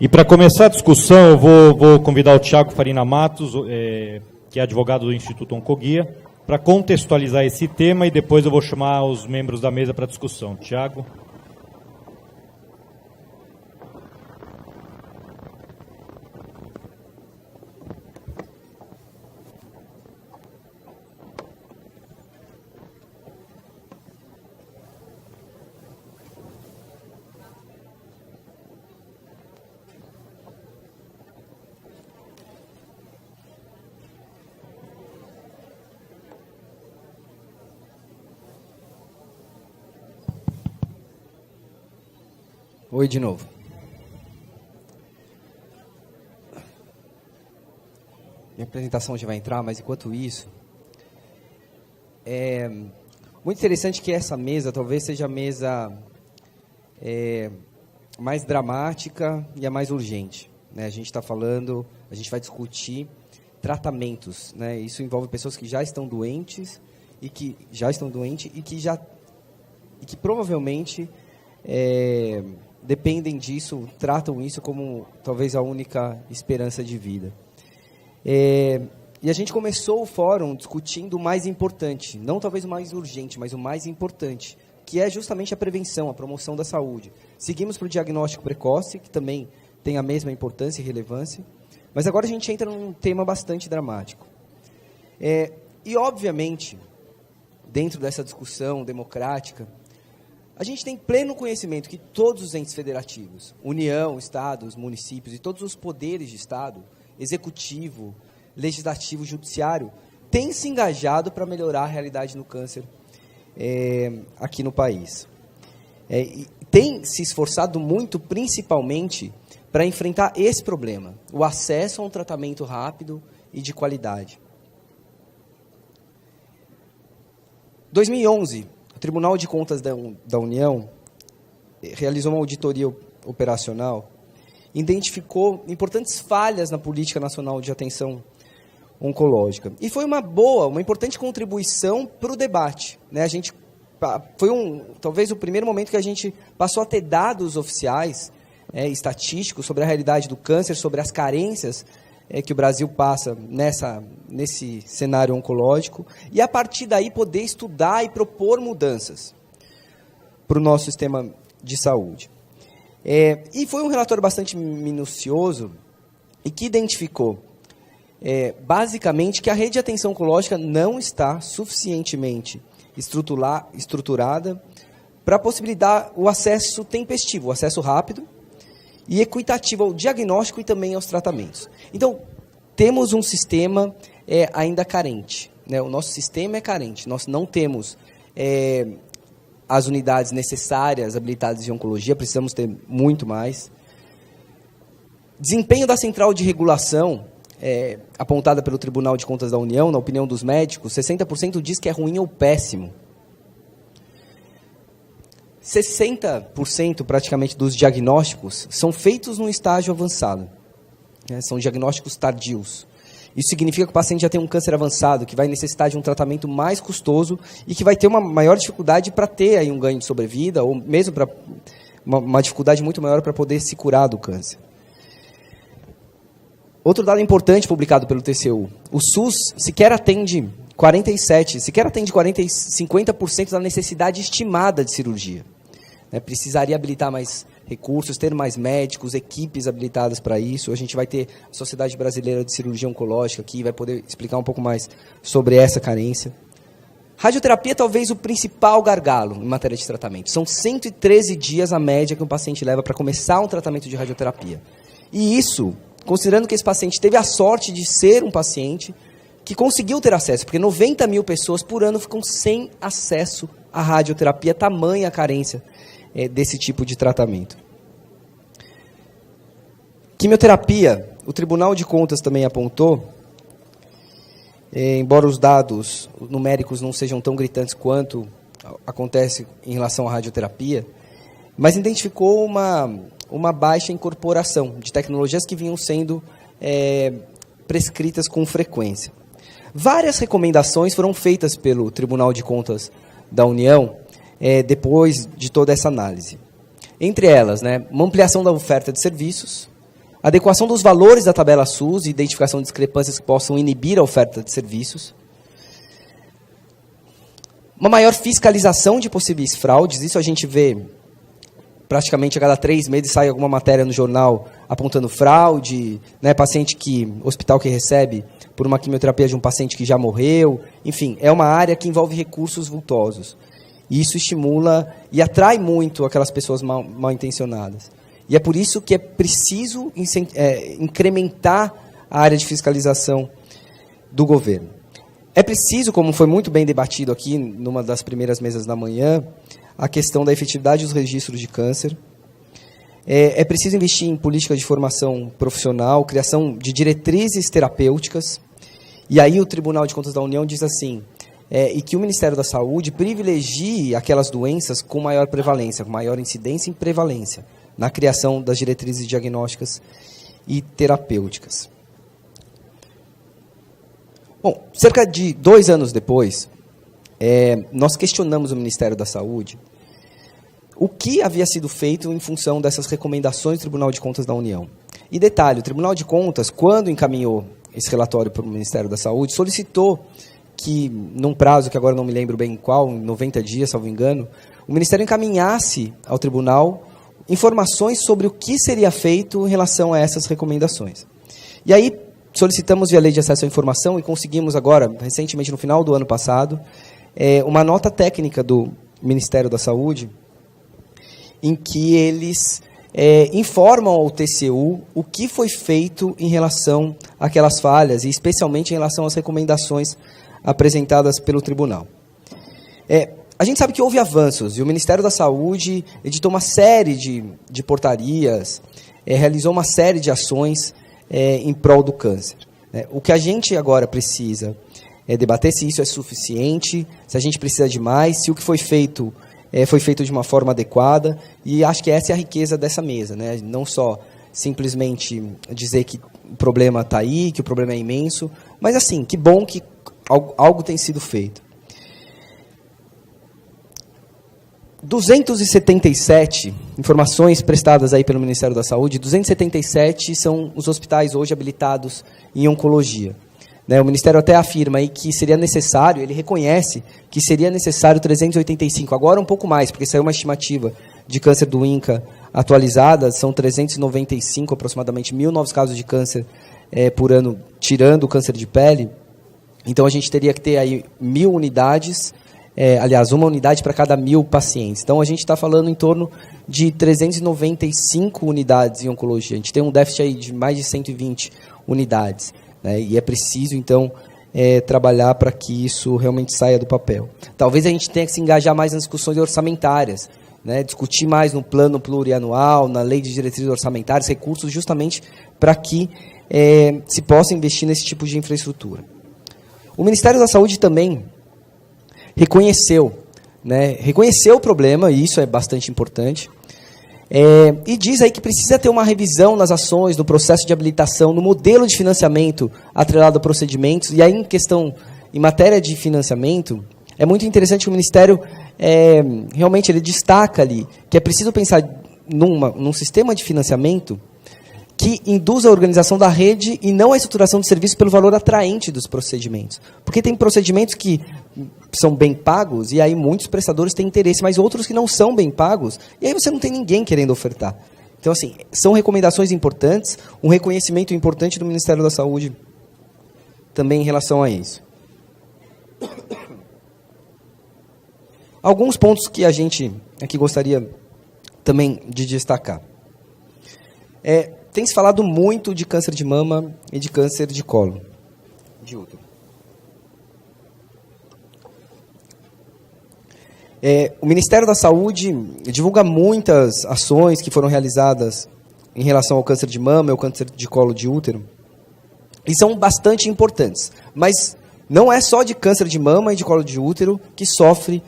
E para começar a discussão, eu vou convidar o Thiago Farina Matos, que é advogado do Instituto Oncoguia, para contextualizar esse tema e depois eu vou chamar os membros da mesa para discussão. Thiago. Oi de novo. Minha apresentação já vai entrar, mas enquanto isso, é muito interessante que essa mesa talvez seja a mesa mais dramática e a mais urgente, né? A gente vai discutir tratamentos, né? Isso envolve pessoas que já estão doentes e que provavelmente dependem disso, tratam isso como talvez a única esperança de vida. E a gente começou o fórum discutindo o mais importante, não talvez o mais urgente, mas o mais importante, que é justamente a prevenção, a promoção da saúde. Seguimos para o diagnóstico precoce, que também tem a mesma importância e relevância, mas agora a gente entra num tema bastante dramático. E, obviamente, dentro dessa discussão democrática, a gente tem pleno conhecimento que todos os entes federativos, União, Estados, municípios e todos os poderes de Estado, executivo, legislativo, judiciário, têm se engajado para melhorar a realidade no câncer aqui no país. E tem se esforçado muito, principalmente, para enfrentar esse problema, o acesso a um tratamento rápido e de qualidade. Em 2011, o Tribunal de Contas da União realizou uma auditoria operacional, identificou importantes falhas na Política Nacional de Atenção Oncológica. E foi uma importante contribuição para o debate, né? Foi talvez o primeiro momento que a gente passou a ter dados oficiais, estatísticos, sobre a realidade do câncer, sobre as carências que o Brasil passa nesse cenário oncológico, e a partir daí poder estudar e propor mudanças para o nosso sistema de saúde. E foi um relatório bastante minucioso e que identificou, basicamente, que a rede de atenção oncológica não está suficientemente estruturada para possibilitar o acesso tempestivo, o acesso rápido e equitativo ao diagnóstico e também aos tratamentos. Então, temos um sistema ainda carente, né? O nosso sistema é carente, nós não temos as unidades necessárias, habilitadas em oncologia, precisamos ter muito mais. Desempenho da central de regulação, apontada pelo Tribunal de Contas da União, na opinião dos médicos, 60% diz que é ruim ou péssimo. 60% praticamente dos diagnósticos são feitos num estágio avançado, né? São diagnósticos tardios. Isso significa que o paciente já tem um câncer avançado, que vai necessitar de um tratamento mais custoso e que vai ter uma maior dificuldade para ter aí um ganho de sobrevida, ou mesmo para uma dificuldade muito maior para poder se curar do câncer. Outro dado importante publicado pelo TCU, o SUS sequer atende 50% da necessidade estimada de cirurgia. Precisaria habilitar mais recursos, ter mais médicos, equipes habilitadas para isso. A gente vai ter a Sociedade Brasileira de Cirurgia Oncológica aqui, vai poder explicar um pouco mais sobre essa carência. Radioterapia é talvez o principal gargalo em matéria de tratamento. São 113 dias a média que um paciente leva para começar um tratamento de radioterapia. E isso, considerando que esse paciente teve a sorte de ser um paciente que conseguiu ter acesso, porque 90 mil pessoas por ano ficam sem acesso à radioterapia, tamanha a carência desse tipo de tratamento. Quimioterapia, o Tribunal de Contas também apontou, embora os dados numéricos não sejam tão gritantes quanto acontece em relação à radioterapia, mas identificou uma baixa incorporação de tecnologias que vinham sendo prescritas com frequência. Várias recomendações foram feitas pelo Tribunal de Contas da União depois de toda essa análise. Entre elas, uma ampliação da oferta de serviços, adequação dos valores da tabela SUS e identificação de discrepâncias que possam inibir a oferta de serviços, uma maior fiscalização de possíveis fraudes, isso a gente vê praticamente a cada 3 meses sai alguma matéria no jornal apontando fraude, né, hospital que recebe por uma quimioterapia de um paciente que já morreu, enfim, é uma área que envolve recursos vultosos. E isso estimula e atrai muito aquelas pessoas mal intencionadas. E é por isso que é preciso incrementar a área de fiscalização do governo. É preciso, como foi muito bem debatido aqui, numa das primeiras mesas da manhã, a questão da efetividade dos registros de câncer. É preciso investir em políticas de formação profissional, criação de diretrizes terapêuticas. E aí o Tribunal de Contas da União diz assim, e que o Ministério da Saúde privilegie aquelas doenças com maior prevalência, com maior incidência e prevalência, na criação das diretrizes diagnósticas e terapêuticas. Bom, cerca de 2 anos depois, nós questionamos o Ministério da Saúde o que havia sido feito em função dessas recomendações do Tribunal de Contas da União. E detalhe, o Tribunal de Contas, quando encaminhou esse relatório para o Ministério da Saúde, solicitou que, num prazo que agora não me lembro bem qual, em 90 dias, salvo engano, o Ministério encaminhasse ao Tribunal informações sobre o que seria feito em relação a essas recomendações. E aí, solicitamos via Lei de Acesso à Informação e conseguimos agora, recentemente, no final do ano passado, uma nota técnica do Ministério da Saúde, em que eles informam ao TCU o que foi feito em relação àquelas falhas, e especialmente em relação às recomendações apresentadas pelo Tribunal. A gente sabe que houve avanços, e o Ministério da Saúde editou uma série de portarias, realizou uma série de ações em prol do câncer. O que a gente agora precisa é debater se isso é suficiente, se a gente precisa de mais, se o que foi feito de uma forma adequada, e acho que essa é a riqueza dessa mesa, né? Não só simplesmente dizer que o problema está aí, que o problema é imenso, mas assim, que bom que algo tem sido feito. 277 informações prestadas aí pelo Ministério da Saúde, 277 são os hospitais hoje habilitados em oncologia. O Ministério até afirma aí que seria necessário, ele reconhece que seria necessário 385, agora um pouco mais, porque saiu uma estimativa de câncer do INCA atualizada, são 395, aproximadamente 1.000 novos casos de câncer por ano, tirando o câncer de pele. Então a gente teria que ter aí 1.000 unidades, aliás, uma unidade para cada 1.000 pacientes. Então a gente está falando em torno de 395 unidades em oncologia. A gente tem um déficit aí de mais de 120 unidades. E é preciso, então, trabalhar para que isso realmente saia do papel. Talvez a gente tenha que se engajar mais nas discussões orçamentárias, discutir mais no plano plurianual, na lei de diretrizes orçamentárias, recursos justamente para que se possa investir nesse tipo de infraestrutura. O Ministério da Saúde também reconheceu o problema, e isso é bastante importante, e diz aí que precisa ter uma revisão nas ações, no processo de habilitação, no modelo de financiamento atrelado a procedimentos. E aí, em matéria de financiamento, é muito interessante que o Ministério realmente ele destaca ali que é preciso pensar num sistema de financiamento que induza a organização da rede e não a estruturação do serviço pelo valor atraente dos procedimentos. Porque tem procedimentos que são bem pagos, e aí muitos prestadores têm interesse, mas outros que não são bem pagos, e aí você não tem ninguém querendo ofertar. Então, assim, são recomendações importantes, um reconhecimento importante do Ministério da Saúde também em relação a isso. Alguns pontos que a gente aqui gostaria também de destacar. Tem se falado muito de câncer de mama e de câncer de colo de útero. O Ministério da Saúde divulga muitas ações que foram realizadas em relação ao câncer de mama e ao câncer de colo de útero, e são bastante importantes. Mas não é só de câncer de mama e de colo de útero que sofre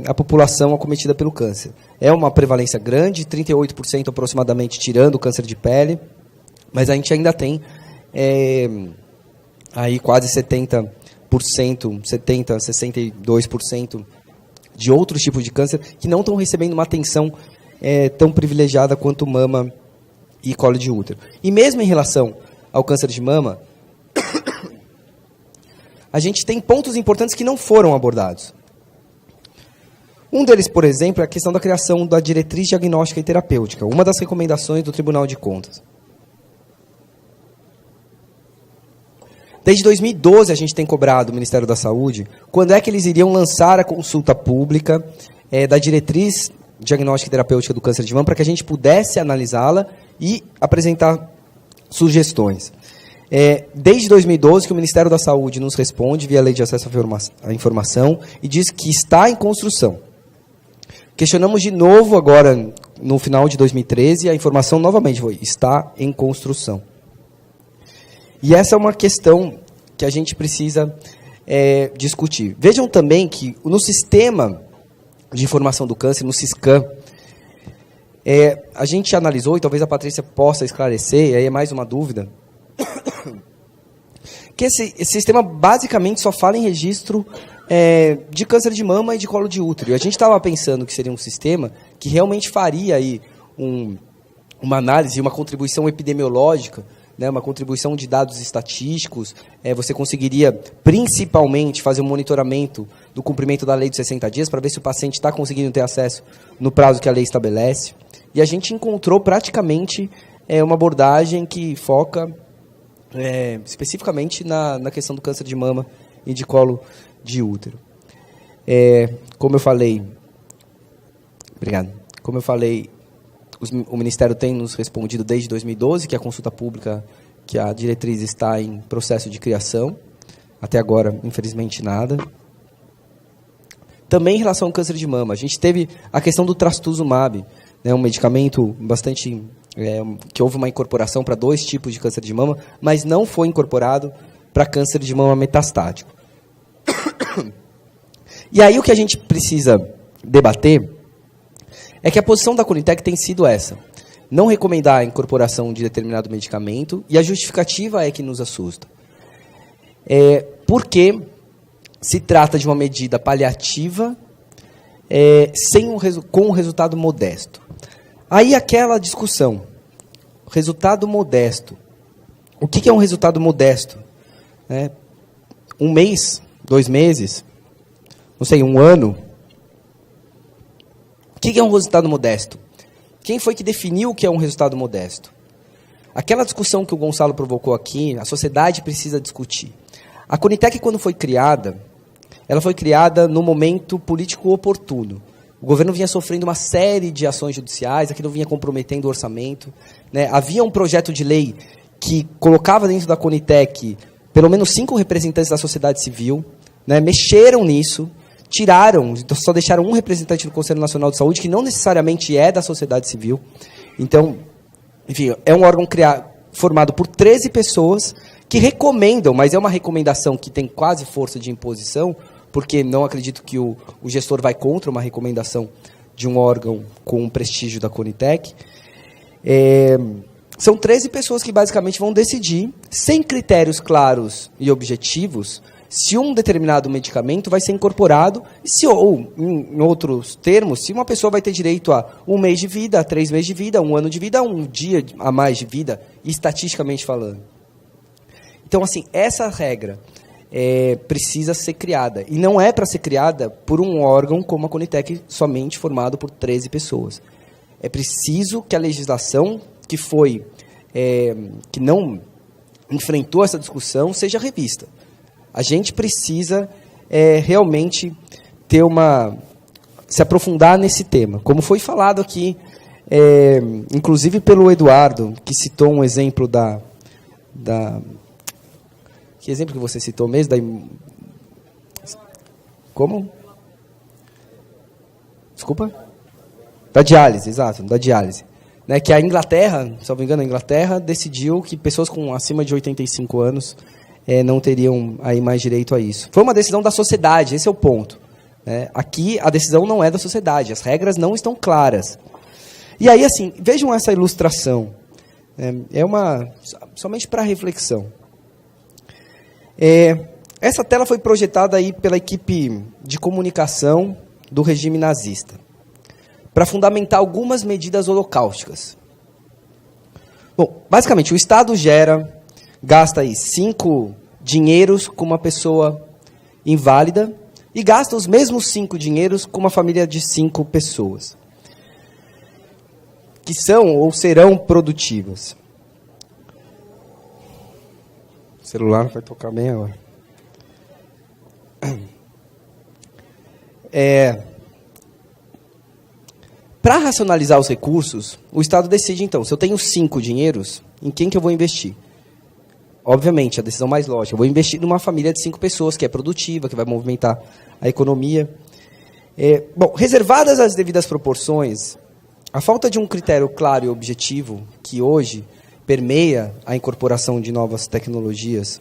a população acometida pelo câncer. É uma prevalência grande, 38% aproximadamente, tirando o câncer de pele, mas a gente ainda tem aí quase 70%, 62% de outros tipos de câncer que não estão recebendo uma atenção tão privilegiada quanto mama e colo de útero. E mesmo em relação ao câncer de mama, a gente tem pontos importantes que não foram abordados. Um deles, por exemplo, é a questão da criação da diretriz diagnóstica e terapêutica, uma das recomendações do Tribunal de Contas. Desde 2012, a gente tem cobrado o Ministério da Saúde quando é que eles iriam lançar a consulta pública da diretriz diagnóstica e terapêutica do câncer de mama para que a gente pudesse analisá-la e apresentar sugestões. Desde 2012 que o Ministério da Saúde nos responde via Lei de Acesso à Informação e diz que está em construção. Questionamos de novo agora, no final de 2013, a informação novamente foi, está em construção. E essa é uma questão que a gente precisa discutir. Vejam também que no sistema de informação do câncer, no SISCAM, a gente analisou, e talvez a Patrícia possa esclarecer, e aí é mais uma dúvida, que esse sistema basicamente só fala em registro de câncer de mama e de colo de útero. E a gente estava pensando que seria um sistema que realmente faria aí uma análise, uma contribuição epidemiológica, né, uma contribuição de dados estatísticos. Você conseguiria, principalmente, fazer um monitoramento do cumprimento da lei dos 60 dias para ver se o paciente está conseguindo ter acesso no prazo que a lei estabelece. E a gente encontrou praticamente uma abordagem que foca especificamente na questão do câncer de mama e de colo de útero. Como eu falei, obrigado. Como eu falei, o Ministério tem nos respondido desde 2012 que a consulta pública, que a diretriz está em processo de criação. Até agora, infelizmente, nada. Também em relação ao câncer de mama, a gente teve a questão do trastuzumab, né, um medicamento bastante que houve uma incorporação para 2 tipos de câncer de mama, mas não foi incorporado para câncer de mama metastático. E aí o que a gente precisa debater é que a posição da Conitec tem sido essa: não recomendar a incorporação de determinado medicamento, e a justificativa é que nos assusta. Porque se trata de uma medida paliativa com um resultado modesto. Aí aquela discussão, resultado modesto. O que é um resultado modesto? 1 mês, 2 meses, não sei, 1 ano. O que é um resultado modesto? Quem foi que definiu o que é um resultado modesto? Aquela discussão que o Gonçalo provocou aqui, a sociedade precisa discutir. A Conitec, quando foi criada, ela foi criada no momento político oportuno. O governo vinha sofrendo uma série de ações judiciais, aquilo vinha comprometendo o orçamento, né? Havia um projeto de lei que colocava dentro da Conitec pelo menos 5 representantes da sociedade civil, né? Mexeram nisso, tiraram, só deixaram um representante do Conselho Nacional de Saúde, que não necessariamente é da sociedade civil. Então, enfim, é um órgão formado por 13 pessoas que recomendam, mas é uma recomendação que tem quase força de imposição, porque não acredito que o gestor vai contra uma recomendação de um órgão com o prestígio da Conitec. São 13 pessoas que basicamente vão decidir, sem critérios claros e objetivos, se um determinado medicamento vai ser incorporado, ou, em outros termos, se uma pessoa vai ter direito a 1 mês de vida, a 3 meses de vida, a 1 ano de vida, a 1 dia a mais de vida, estatisticamente falando. Então, assim, essa regra precisa ser criada. E não é para ser criada por um órgão como a Conitec, somente formado por 13 pessoas. É preciso que a legislação que não enfrentou essa discussão seja revista. A gente precisa realmente se aprofundar nesse tema. Como foi falado aqui, inclusive pelo Eduardo, que citou um exemplo que exemplo que você citou mesmo? Como? Desculpa? Da diálise, exato, da diálise. Né, que a Inglaterra, se não me engano, a Inglaterra decidiu que pessoas com acima de 85 anos não teriam aí mais direito a isso. Foi uma decisão da sociedade, esse é o ponto. Aqui a decisão não é da sociedade, as regras não estão claras. E aí, assim, vejam essa ilustração. Somente para reflexão. Essa tela foi projetada aí pela equipe de comunicação do regime nazista, para fundamentar algumas medidas holocausticas. Bom, basicamente, o Estado gasta aí 5 dinheiros com uma pessoa inválida e gasta os mesmos 5 dinheiros com uma família de 5 pessoas, que são ou serão produtivas. O celular vai tocar bem agora. Para racionalizar os recursos, o Estado decide, então, se eu tenho 5 dinheiros, em quem que eu vou investir? Obviamente, a decisão mais lógica, eu vou investir numa família de 5 pessoas, que é produtiva, que vai movimentar a economia. Bom, reservadas as devidas proporções, a falta de um critério claro e objetivo, que hoje permeia a incorporação de novas tecnologias,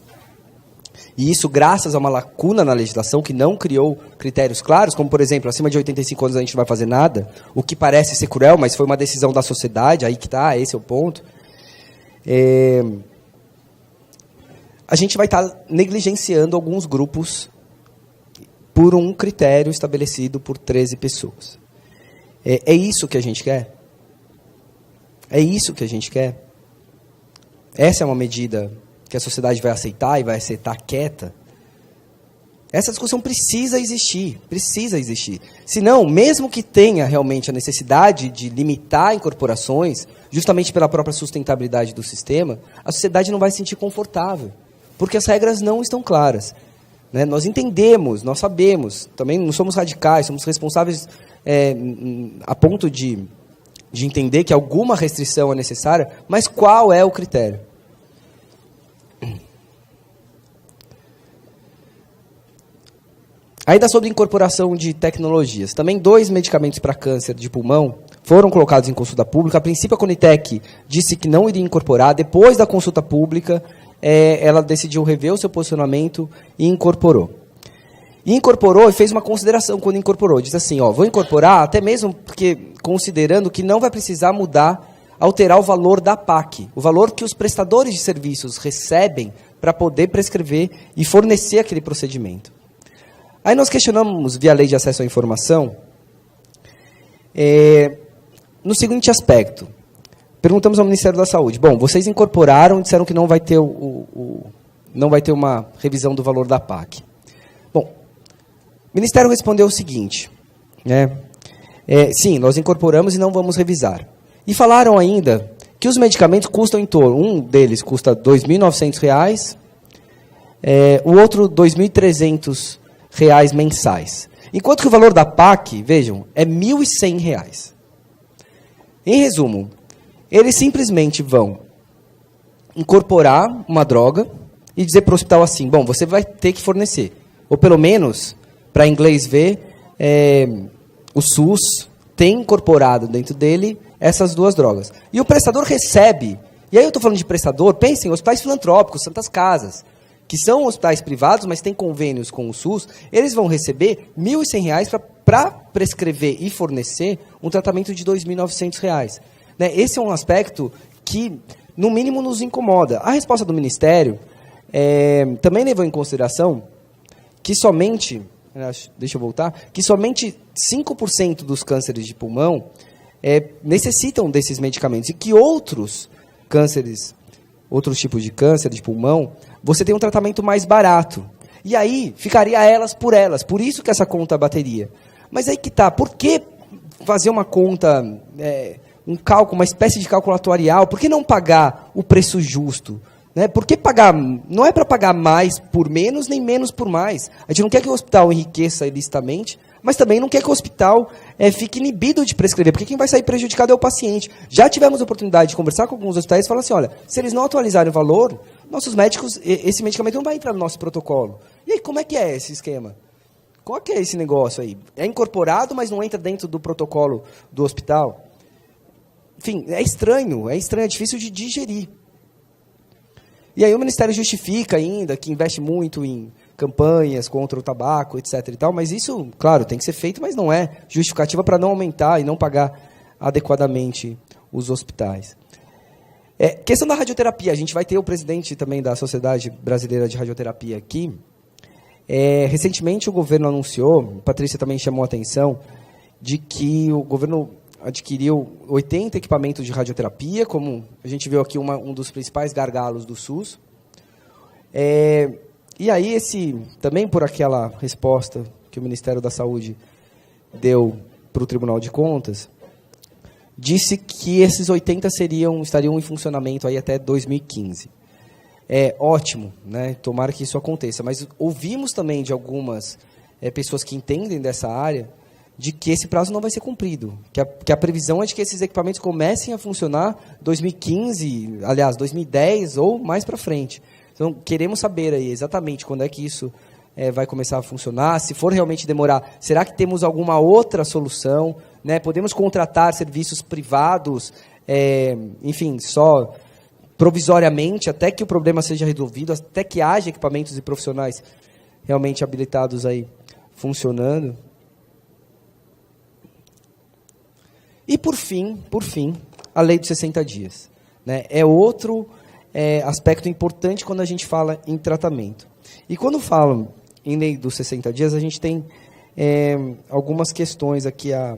e isso graças a uma lacuna na legislação que não criou critérios claros, como, por exemplo, acima de 85 anos a gente não vai fazer nada, o que parece ser cruel, mas foi uma decisão da sociedade, aí que está, esse é o ponto. A gente vai estar negligenciando alguns grupos por um critério estabelecido por 13 pessoas. É isso que a gente quer? É isso que a gente quer? Essa é uma medida que a sociedade vai aceitar e vai aceitar quieta? Essa discussão precisa existir, precisa existir. Senão, mesmo que tenha realmente a necessidade de limitar incorporações, justamente pela própria sustentabilidade do sistema, a sociedade não vai se sentir confortável, porque as regras não estão claras. Né? Nós entendemos, nós sabemos, também não somos radicais, somos responsáveis a ponto de entender que alguma restrição é necessária, mas qual é o critério? Ainda sobre incorporação de tecnologias, também 2 medicamentos para câncer de pulmão foram colocados em consulta pública. A princípio, a Conitec disse que não iria incorporar. Depois da consulta pública, ela decidiu rever o seu posicionamento e incorporou. E incorporou e fez uma consideração quando incorporou. Diz assim, vou incorporar, até mesmo porque considerando que não vai precisar alterar o valor da PAC, o valor que os prestadores de serviços recebem para poder prescrever e fornecer aquele procedimento. Aí nós questionamos, via Lei de Acesso à Informação, no seguinte aspecto. Perguntamos ao Ministério da Saúde. Bom, vocês incorporaram, disseram que não vai ter, não vai ter uma revisão do valor da PAC. Bom, o Ministério respondeu o seguinte, sim, nós incorporamos e não vamos revisar. E falaram ainda que os medicamentos custam em torno, um deles custa R$ 2.900, o outro R$ 2.300 mensais. Enquanto que o valor da PAC, vejam, é R$ 1.100. Em resumo, eles simplesmente vão incorporar uma droga e dizer para o hospital assim, bom, você vai ter que fornecer. Ou pelo menos, para inglês ver, o SUS tem incorporado dentro dele essas 2 drogas. E o prestador recebe, e aí eu estou falando de prestador, pensem em hospitais filantrópicos, Santas Casas, que são hospitais privados, mas têm convênios com o SUS, eles vão receber R$ 1.100 para prescrever e fornecer um tratamento de R$ 2.900. Né? Esse é um aspecto que, no mínimo, nos incomoda. A resposta do Ministério também levou em consideração que somente, deixa eu voltar, que somente 5% dos cânceres de pulmão necessitam desses medicamentos e que outros cânceres, outros tipos de câncer de pulmão, você tem um tratamento mais barato. E aí, ficaria elas, por isso que essa conta bateria. Mas aí que está, por que fazer uma conta, um cálculo, uma espécie de cálculo atuarial, por que não pagar o preço justo? Né? Por que pagar, não é para pagar mais por menos, nem menos por mais. A gente não quer que o hospital enriqueça ilicitamente, mas também não quer que o hospital fique inibido de prescrever, porque quem vai sair prejudicado é o paciente. Já tivemos a oportunidade de conversar com alguns hospitais e falar assim, olha, se eles não atualizarem o valor, nossos médicos, esse medicamento não vai entrar no nosso protocolo. E aí, como é que é esse esquema? Qual que é esse negócio aí? É incorporado, mas não entra dentro do protocolo do hospital? Enfim, é estranho, é difícil de digerir. E aí o Ministério justifica ainda que investe muito em campanhas contra o tabaco, etc. e tal, mas isso, claro, tem que ser feito, mas não é justificativa para não aumentar e não pagar adequadamente os hospitais. Questão da radioterapia, a gente vai ter o presidente também da Sociedade Brasileira de Radioterapia aqui. Recentemente o governo anunciou, a Patrícia também chamou a atenção, de que o governo adquiriu 80 equipamentos de radioterapia, como a gente viu aqui um dos principais gargalos do SUS. E aí, também por aquela resposta que o Ministério da Saúde deu para o Tribunal de Contas, disse que esses 80 estariam em funcionamento aí até 2015. Ótimo, né? Tomara que isso aconteça. Mas ouvimos também de algumas pessoas que entendem dessa área de que esse prazo não vai ser cumprido. Que a previsão é de que esses equipamentos comecem a funcionar 2015, aliás, 2010 ou mais para frente. Então, queremos saber aí exatamente quando é que isso vai começar a funcionar. Se for realmente demorar, será que temos alguma outra solução? Né? Podemos contratar serviços privados, enfim, só provisoriamente, até que o problema seja resolvido, até que haja equipamentos e profissionais realmente habilitados aí funcionando. E, por fim, a lei dos 60 dias. Né? É outro aspecto importante quando a gente fala em tratamento. E quando falam em lei dos 60 dias, a gente tem algumas questões aqui a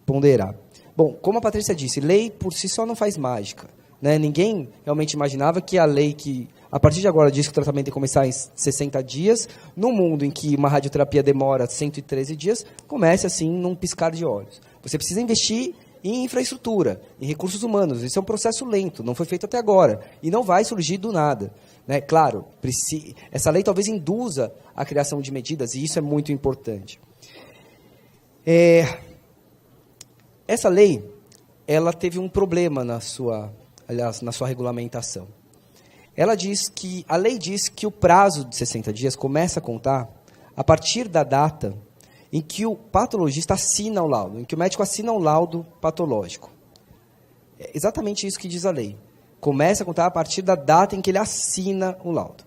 ponderar. Bom, como a Patrícia disse, lei por si só não faz mágica. Né? Ninguém realmente imaginava que a lei que, a partir de agora, diz que o tratamento tem que começar em 60 dias, no mundo em que uma radioterapia demora 113 dias, comece assim num piscar de olhos. Você precisa investir em infraestrutura, em recursos humanos. Isso é um processo lento, não foi feito até agora. E não vai surgir do nada. Né? Claro, essa lei talvez induza a criação de medidas, e isso é muito importante. Essa lei, ela teve um problema na sua regulamentação. A lei diz que o prazo de 60 dias começa a contar a partir da data em que o patologista assina o laudo, em que o médico assina o laudo patológico. É exatamente isso que diz a lei. Começa a contar a partir da data em que ele assina o laudo.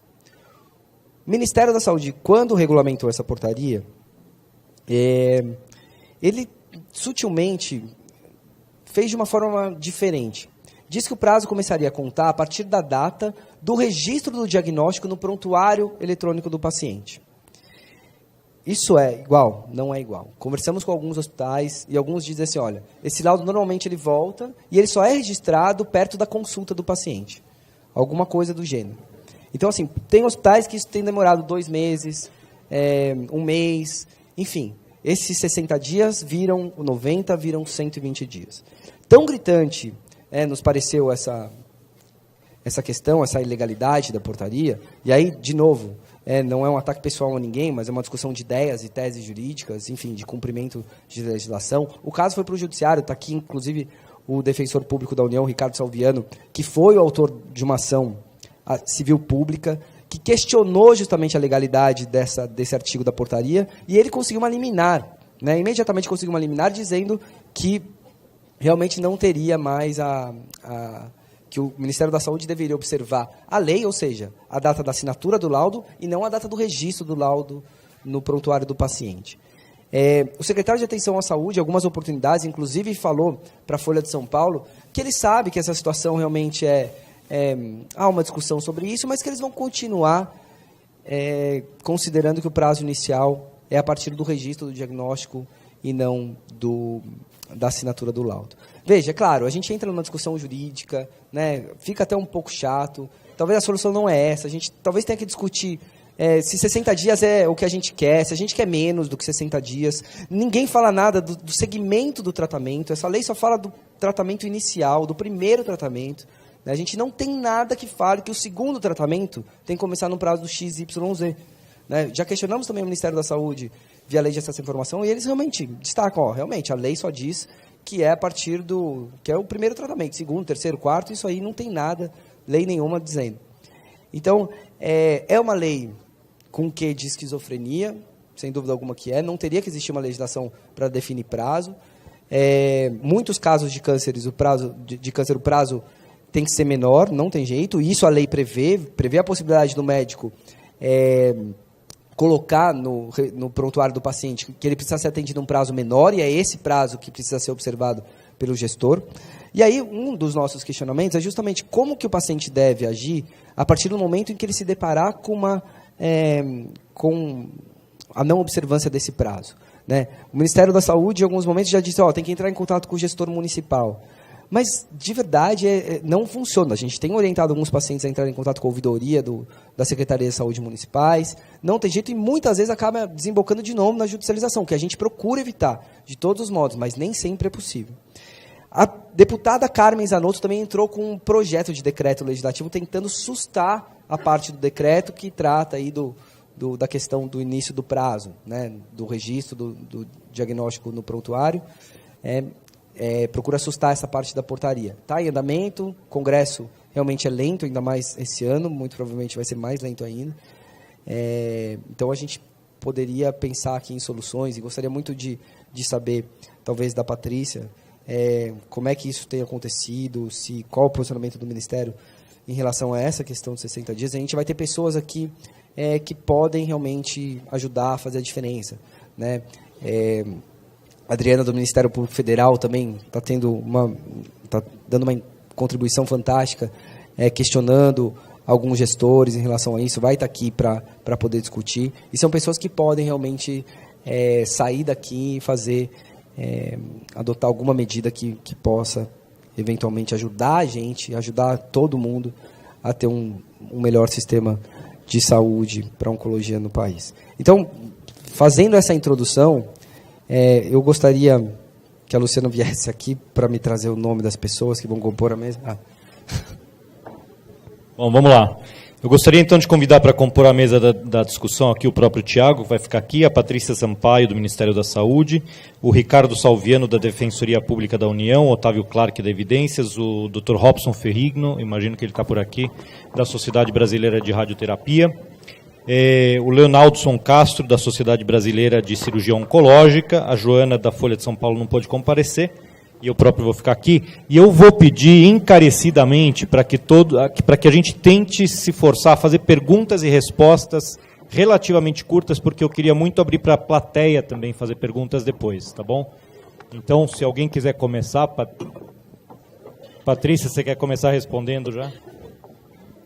O Ministério da Saúde, quando regulamentou essa portaria, ele sutilmente fez de uma forma diferente. Diz que o prazo começaria a contar a partir da data do registro do diagnóstico no prontuário eletrônico do paciente. Isso é igual? Não é igual. Conversamos com alguns hospitais e alguns dizem assim, olha, esse laudo normalmente ele volta e ele só é registrado perto da consulta do paciente. Alguma coisa do gênero. Então, assim, tem hospitais que isso tem demorado 2 meses, 1 mês, enfim. Esses 60 dias viram 90, viram 120 dias. Tão gritante nos pareceu essa questão, essa ilegalidade da portaria, e aí, de novo, não é um ataque pessoal a ninguém, mas é uma discussão de ideias e teses jurídicas, enfim, de cumprimento de legislação. O caso foi para o judiciário, está aqui, inclusive, o defensor público da União, Ricardo Salviano, que foi o autor de uma ação civil pública, que questionou justamente a legalidade desse artigo da portaria, e ele conseguiu uma liminar, né? Imediatamente conseguiu uma liminar dizendo que realmente não teria mais que o Ministério da Saúde deveria observar a lei, ou seja, a data da assinatura do laudo e não a data do registro do laudo no prontuário do paciente. O secretário de Atenção à Saúde, em algumas oportunidades, inclusive falou para a Folha de São Paulo que ele sabe que essa situação realmente há uma discussão sobre isso, mas que eles vão continuar considerando que o prazo inicial é a partir do registro do diagnóstico e não da assinatura do laudo. Veja, é claro, a gente entra numa discussão jurídica, né, fica até um pouco chato, talvez a solução não é essa, a gente talvez tenha que discutir se 60 dias é o que a gente quer, se a gente quer menos do que 60 dias. Ninguém fala nada do segmento do tratamento, essa lei só fala do tratamento inicial, do primeiro tratamento. Né? A gente não tem nada que fale que o segundo tratamento tem que começar no prazo do XYZ. Né? Já questionamos também o Ministério da Saúde via lei de acesso à informação, e eles realmente destacam, realmente, a lei só diz que é a partir que é o primeiro tratamento, segundo, terceiro, quarto, isso aí não tem nada, lei nenhuma dizendo. Então, é uma lei com quê de esquizofrenia, sem dúvida alguma que não teria que existir uma legislação para definir prazo. Muitos casos de cânceres, o prazo tem que ser menor, não tem jeito, e isso a lei prevê a possibilidade do médico colocar no prontuário do paciente que ele precisa ser atendido um prazo menor, e é esse prazo que precisa ser observado pelo gestor. E aí, um dos nossos questionamentos é justamente como que o paciente deve agir a partir do momento em que ele se deparar com a não observância desse prazo. né? O Ministério da Saúde, em alguns momentos, já disse, tem que entrar em contato com o gestor municipal. Mas, de verdade, não funciona. A gente tem orientado alguns pacientes a entrar em contato com a ouvidoria da Secretaria de Saúde Municipais. Não tem jeito e muitas vezes acaba desembocando de novo na judicialização, que a gente procura evitar de todos os modos, mas nem sempre é possível. A deputada Carmen Zanotto também entrou com um projeto de decreto legislativo tentando sustar a parte do decreto que trata aí da questão do início do prazo, né, do registro do diagnóstico no prontuário. Procura assustar essa parte da portaria. Está em andamento, o Congresso realmente é lento, ainda mais esse ano, muito provavelmente vai ser mais lento ainda. Então, a gente poderia pensar aqui em soluções, e gostaria muito de saber, talvez, da Patrícia, como é que isso tem acontecido, qual o posicionamento do Ministério em relação a essa questão de 60 dias. A gente vai ter pessoas aqui que podem realmente ajudar a fazer a diferença, né? A Adriana, do Ministério Público Federal, também está dando uma contribuição fantástica, questionando alguns gestores em relação a isso, vai estar aqui para poder discutir. E são pessoas que podem realmente sair daqui e adotar alguma medida que possa, eventualmente, ajudar a gente, ajudar todo mundo a ter um melhor sistema de saúde para a oncologia no país. Então, fazendo essa introdução, eu gostaria que a Luciana viesse aqui para me trazer o nome das pessoas que vão compor a mesa. Bom, vamos lá. Eu gostaria, então, de convidar para compor a mesa da discussão aqui o próprio Tiago, que vai ficar aqui, a Patrícia Sampaio, do Ministério da Saúde, o Ricardo Salviano, da Defensoria Pública da União, o Otávio Clark, da Evidências, o Dr. Robson Ferrigno, imagino que ele está por aqui, da Sociedade Brasileira de Radioterapia, o Leonaldson Castro, da Sociedade Brasileira de Cirurgia Oncológica, a Joana, da Folha de São Paulo, não pôde comparecer, e eu próprio vou ficar aqui, e eu vou pedir encarecidamente para que a gente tente se forçar a fazer perguntas e respostas relativamente curtas, porque eu queria muito abrir para a plateia também fazer perguntas depois, tá bom? Então, se alguém quiser começar, Patrícia, você quer começar respondendo já?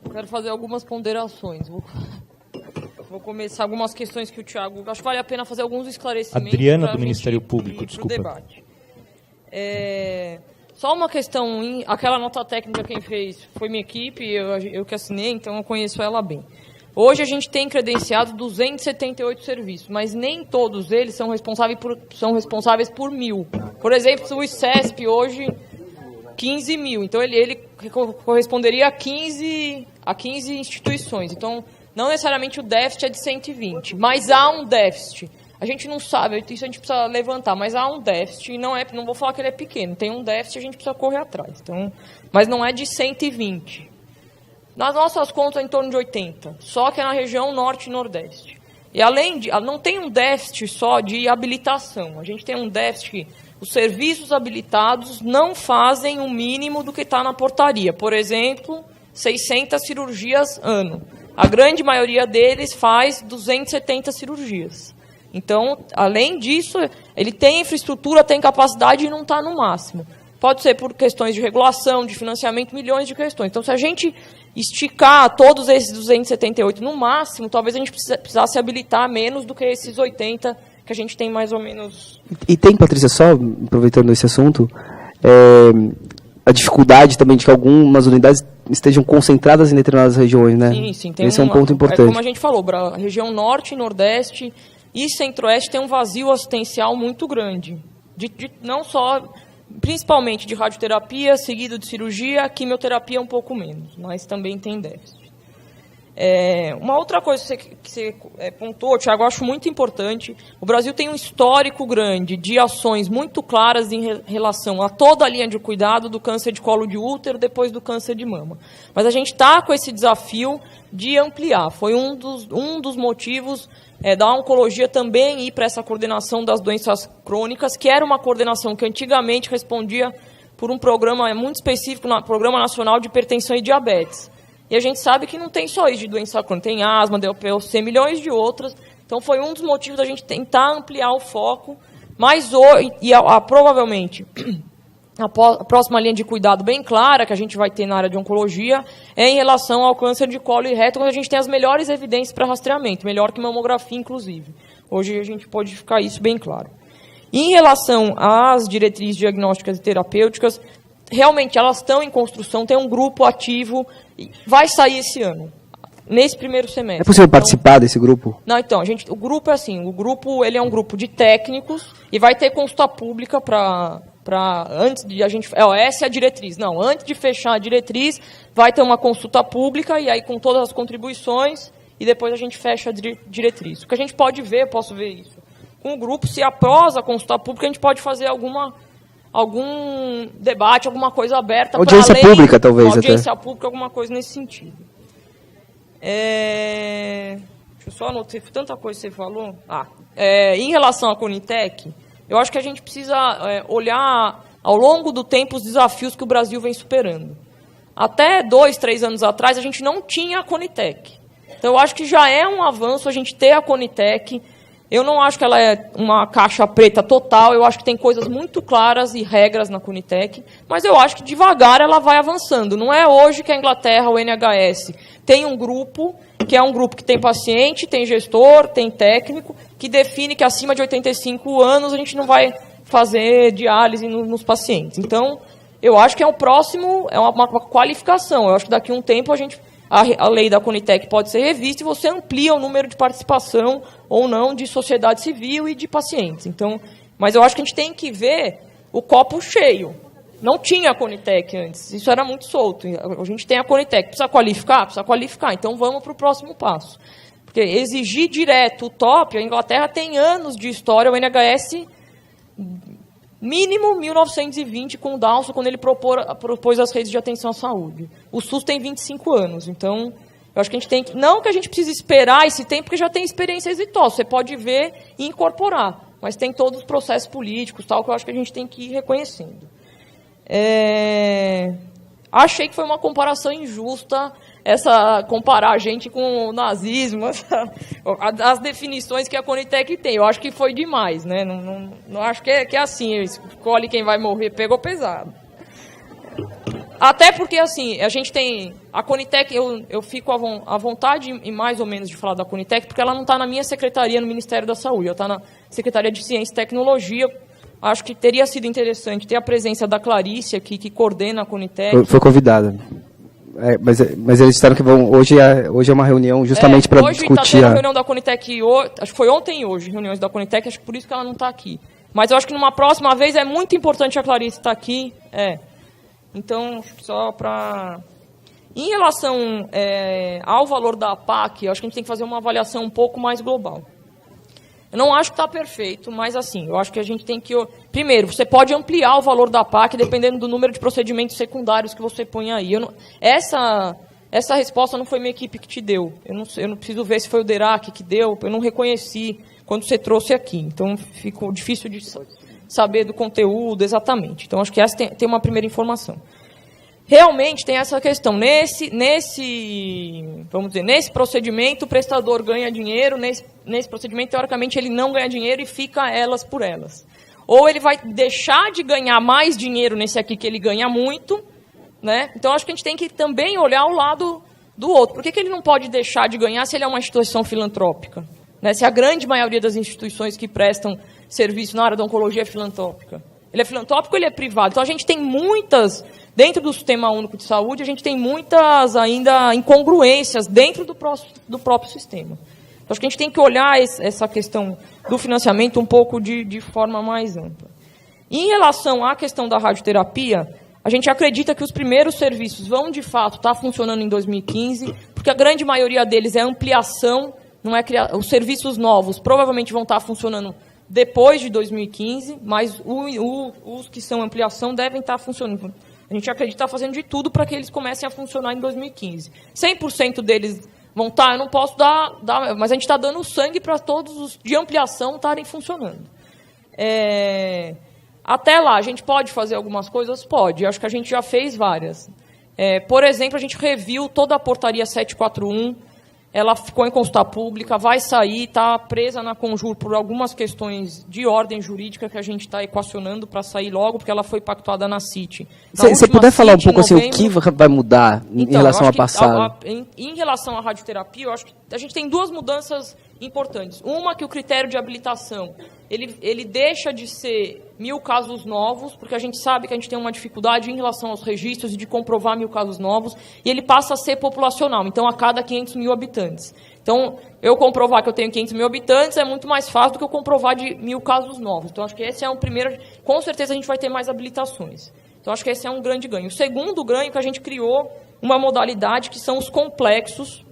Eu quero fazer algumas ponderações. Vou começar algumas questões que o Tiago... Acho que vale a pena fazer alguns esclarecimentos. Adriana, do Ministério Público, desculpa. Debate. Só uma questão, aquela nota técnica quem fez foi minha equipe, eu que assinei, então eu conheço ela bem. Hoje a gente tem credenciado 278 serviços, mas nem todos eles são responsáveis por 1.000. Por exemplo, o ICESP hoje, 15 mil, então ele corresponderia a 15 instituições. Então, não necessariamente o déficit é de 120, mas há um déficit. A gente não sabe, isso a gente precisa levantar, mas há um déficit, e não vou falar que ele é pequeno, tem um déficit, a gente precisa correr atrás. Então, mas não é de 120. Nas nossas contas, é em torno de 80, só que é na região norte e nordeste. E além de, não tem um déficit só de habilitação, a gente tem um déficit que os serviços habilitados não fazem o mínimo do que está na portaria. Por exemplo, 600 cirurgias ano. A grande maioria deles faz 270 cirurgias. Então, além disso, ele tem infraestrutura, tem capacidade e não está no máximo. Pode ser por questões de regulação, de financiamento, milhões de questões. Então, se a gente esticar todos esses 278 no máximo, talvez a gente precisasse habilitar menos do que esses 80 que a gente tem mais ou menos. E tem, Patrícia, só aproveitando esse assunto, a dificuldade também de que algumas unidades estejam concentradas em determinadas regiões, né? Sim, tem esse é um ponto importante. Como a gente falou, a região norte, nordeste e centro-oeste tem um vazio assistencial muito grande. Não só, principalmente de radioterapia, seguido de cirurgia, quimioterapia um pouco menos, mas também tem déficit. Uma outra coisa que você pontuou, Tiago, eu acho muito importante. O Brasil tem um histórico grande de ações muito claras em relação a toda a linha de cuidado do câncer de colo de útero depois do câncer de mama. Mas a gente está com esse desafio de ampliar. Foi um dos motivos da oncologia também ir para essa coordenação das doenças crônicas, que era uma coordenação que antigamente respondia por um programa muito específico, Programa Nacional de Hipertensão e Diabetes. E a gente sabe que não tem só isso de doença crônica, tem asma, DLPOC, milhões de outras. Então, foi um dos motivos da gente tentar ampliar o foco. Mas, provavelmente, a próxima linha de cuidado bem clara que a gente vai ter na área de oncologia é em relação ao câncer de colo e reto, onde a gente tem as melhores evidências para rastreamento, melhor que mamografia, inclusive. Hoje a gente pode ficar isso bem claro. Em relação às diretrizes diagnósticas e terapêuticas, realmente elas estão em construção, tem um grupo ativo, vai sair esse ano, nesse primeiro semestre. É possível participar desse grupo? Não, então, o grupo é assim, ele é um grupo de técnicos e vai ter consulta pública antes de a gente... essa é a diretriz. Não, antes de fechar a diretriz, vai ter uma consulta pública e aí com todas as contribuições e depois a gente fecha a diretriz. O que a gente pode ver, eu posso ver isso, com o grupo, se após a consulta pública, a gente pode fazer algum debate, alguma coisa aberta. Audiência pública, talvez. Audiência pública, alguma coisa nesse sentido. Deixa eu só anotar, tanta coisa que você falou. Em relação à Conitec, eu acho que a gente precisa olhar ao longo do tempo os desafios que o Brasil vem superando. Até 2, 3 anos atrás, a gente não tinha a Conitec. Então, eu acho que já é um avanço a gente ter a Conitec. Eu não acho que ela é uma caixa preta total, eu acho que tem coisas muito claras e regras na Conitec, mas eu acho que devagar ela vai avançando. Não é hoje que a Inglaterra, o NHS, tem um grupo, que é um grupo que tem paciente, tem gestor, tem técnico, que define que acima de 85 anos a gente não vai fazer diálise nos pacientes. Então, eu acho que é o próximo, é uma qualificação. Eu acho que daqui a um tempo a lei da Conitec pode ser revista e você amplia o número de participação ou não de sociedade civil e de pacientes. Então, mas eu acho que a gente tem que ver o copo cheio. Não tinha a Conitec antes, isso era muito solto. A gente tem a Conitec, precisa qualificar? Precisa qualificar. Então, vamos para o próximo passo. Porque exigir direto o top, a Inglaterra tem anos de história, o NHS... mínimo 1920 com o Dawson, quando ele propôs as redes de atenção à saúde. O SUS tem 25 anos, então eu acho que a gente tem que... Não que a gente precise esperar esse tempo, porque já tem experiência exitosa, você pode ver e incorporar, mas tem todos os processos políticos, tal, que eu acho que a gente tem que ir reconhecendo. Achei que foi uma comparação injusta, comparar a gente com o nazismo, as definições que a Conitec tem. Eu acho que foi demais, né? Não acho que é assim, escolhe quem vai morrer, pegou pesado. Até porque, assim, a gente tem... A Conitec, eu fico à vontade, e mais ou menos, de falar da Conitec, porque ela não está na minha secretaria no Ministério da Saúde, ela está na Secretaria de Ciência e Tecnologia. Acho que teria sido interessante ter a presença da Clarice aqui, que coordena a Conitec. Foi convidada. Mas eles disseram que hoje é uma reunião justamente para discutir... Hoje está tendo a reunião da Conitec, acho que foi ontem e hoje, reuniões da Conitec, acho que por isso que ela não está aqui. Mas eu acho que numa próxima vez é muito importante a Clarice estar aqui. Então, só para... Em relação ao valor da APAC, eu acho que a gente tem que fazer uma avaliação um pouco mais global. Eu não acho que está perfeito, mas assim, eu acho que a gente tem que... Primeiro, você pode ampliar o valor da PAC dependendo do número de procedimentos secundários que você põe aí. Essa resposta não foi minha equipe que te deu. Eu não preciso ver se foi o Derac que deu, eu não reconheci quando você trouxe aqui. Então, ficou difícil de saber do conteúdo exatamente. Então, acho que essa tem uma primeira informação. Realmente tem essa questão. Nesse procedimento, o prestador ganha dinheiro, nesse procedimento, teoricamente, ele não ganha dinheiro e fica elas por elas. Ou ele vai deixar de ganhar mais dinheiro nesse aqui, que ele ganha muito, né? Então, acho que a gente tem que também olhar o lado do outro. Por que ele não pode deixar de ganhar se ele é uma instituição filantrópica? Né? Se a grande maioria das instituições que prestam serviço na área da oncologia é filantrópica. Ele é filantrópico ou ele é privado? Então, a gente tem muitas... Dentro do Sistema Único de Saúde, a gente tem muitas ainda incongruências dentro do próprio sistema. Então, acho que a gente tem que olhar essa questão do financiamento um pouco de forma mais ampla. Em relação à questão da radioterapia, a gente acredita que os primeiros serviços vão, de fato, estar funcionando em 2015, porque a grande maioria deles é ampliação, não é os serviços novos provavelmente vão estar funcionando depois de 2015, mas os que são ampliação devem estar funcionando. A gente acredita fazendo de tudo para que eles comecem a funcionar em 2015. 100% deles vão estar, eu não posso dar mas a gente está dando sangue para todos os de ampliação estarem funcionando. Até lá, a gente pode fazer algumas coisas? Pode. Acho que a gente já fez várias. Por exemplo, a gente reviu toda a portaria 741, ela ficou em consulta pública, vai sair, está presa na Conjur por algumas questões de ordem jurídica que a gente está equacionando para sair logo, porque ela foi pactuada na CIT. Se você puder falar um pouco assim, o que vai mudar em relação ao passado? Em relação à radioterapia, eu acho que a gente tem duas mudanças importantes. Uma, que o critério de habilitação, ele deixa de ser 1.000 casos novos, porque a gente sabe que a gente tem uma dificuldade em relação aos registros e de comprovar 1.000 casos novos, e ele passa a ser populacional, então a cada 500 mil habitantes. Então, eu comprovar que eu tenho 500 mil habitantes é muito mais fácil do que eu comprovar de 1.000 casos novos. Então, acho que esse é um primeiro... Com certeza, a gente vai ter mais habilitações. Então, acho que esse é um grande ganho. O segundo ganho é que a gente criou uma modalidade que são os complexos,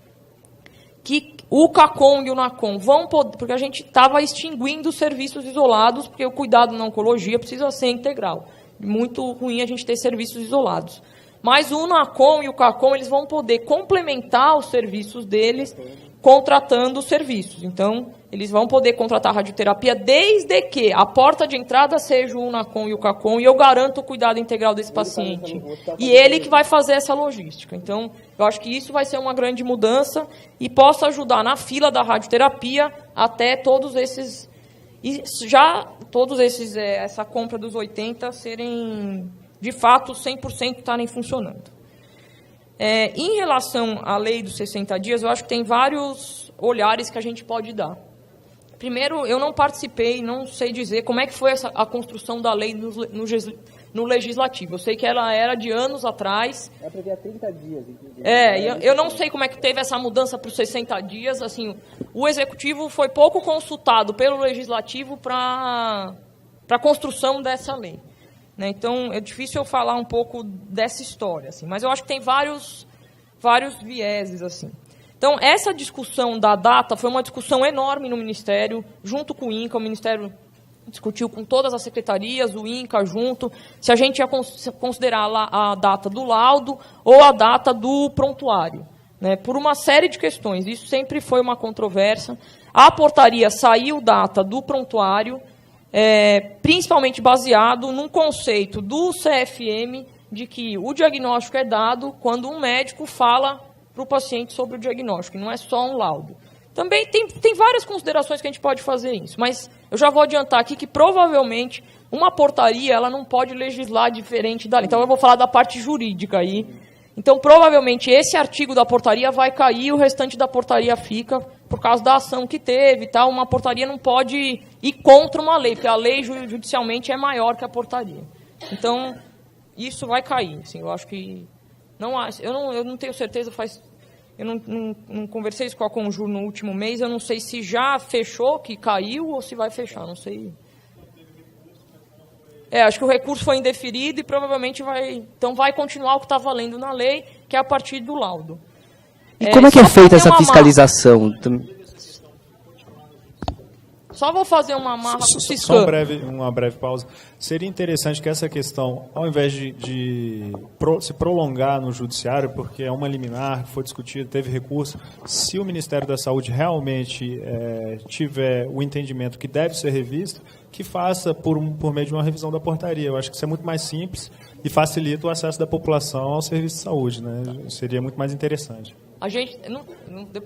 que o CACOM e o NACOM vão poder... Porque a gente estava extinguindo os serviços isolados, porque o cuidado na oncologia precisa ser integral. Muito ruim a gente ter serviços isolados. Mas o NACOM e o CACOM, eles vão poder complementar os serviços deles contratando os serviços. Então, eles vão poder contratar radioterapia desde que a porta de entrada seja o NACOM e o CACOM, e eu garanto o cuidado integral desse paciente. E ele que vai fazer essa logística. Então, eu acho que isso vai ser uma grande mudança e possa ajudar na fila da radioterapia até todos esses... E já todos esses, essa compra dos 80 serem, de fato, 100% estarem funcionando. Em relação à lei dos 60 dias, eu acho que tem vários olhares que a gente pode dar. Primeiro, eu não participei, não sei dizer como é que foi a construção da lei no Legislativo. Eu sei que ela era de anos atrás. Ela previa 30 dias. Eu não sei como é que teve essa mudança para os 60 dias. Assim, o Executivo foi pouco consultado pelo Legislativo para a construção dessa lei. Então, é difícil eu falar um pouco dessa história, assim, mas eu acho que tem vários vieses. Assim. Então, essa discussão da data foi uma discussão enorme no Ministério, junto com o INCA. O Ministério discutiu com todas as secretarias, o INCA junto, se a gente ia considerar lá a data do laudo ou a data do prontuário, por uma série de questões. Isso sempre foi uma controvérsia. A portaria saiu data do prontuário, principalmente baseado num conceito do CFM de que o diagnóstico é dado quando um médico fala para o paciente sobre o diagnóstico, não é só um laudo. Também tem várias considerações que a gente pode fazer isso, mas eu já vou adiantar aqui que provavelmente uma portaria ela não pode legislar diferente da lei. Então eu vou falar da parte jurídica aí. Então provavelmente esse artigo da portaria vai cair, o restante da portaria fica por causa da ação que teve, tá? Uma portaria não pode ir contra uma lei, porque a lei judicialmente é maior que a portaria. Então isso vai cair. Assim, eu acho que eu não tenho certeza. Eu não conversei isso com a Conjur no último mês. Eu não sei se já fechou, que caiu, ou se vai fechar. Não sei. Acho que o recurso foi indeferido e provavelmente vai continuar o que está valendo na lei, que é a partir do laudo. E como é que é feita essa fiscalização? Só vou fazer uma marra com o Ciscan. Só uma breve pausa. Seria interessante que essa questão, ao invés de se prolongar no judiciário, porque é uma liminar, foi discutido, teve recurso, se o Ministério da Saúde realmente tiver o entendimento que deve ser revisto, que faça por meio de uma revisão da portaria. Eu acho que isso é muito mais simples e facilita o acesso da população ao serviço de saúde. Seria muito mais interessante. A gente,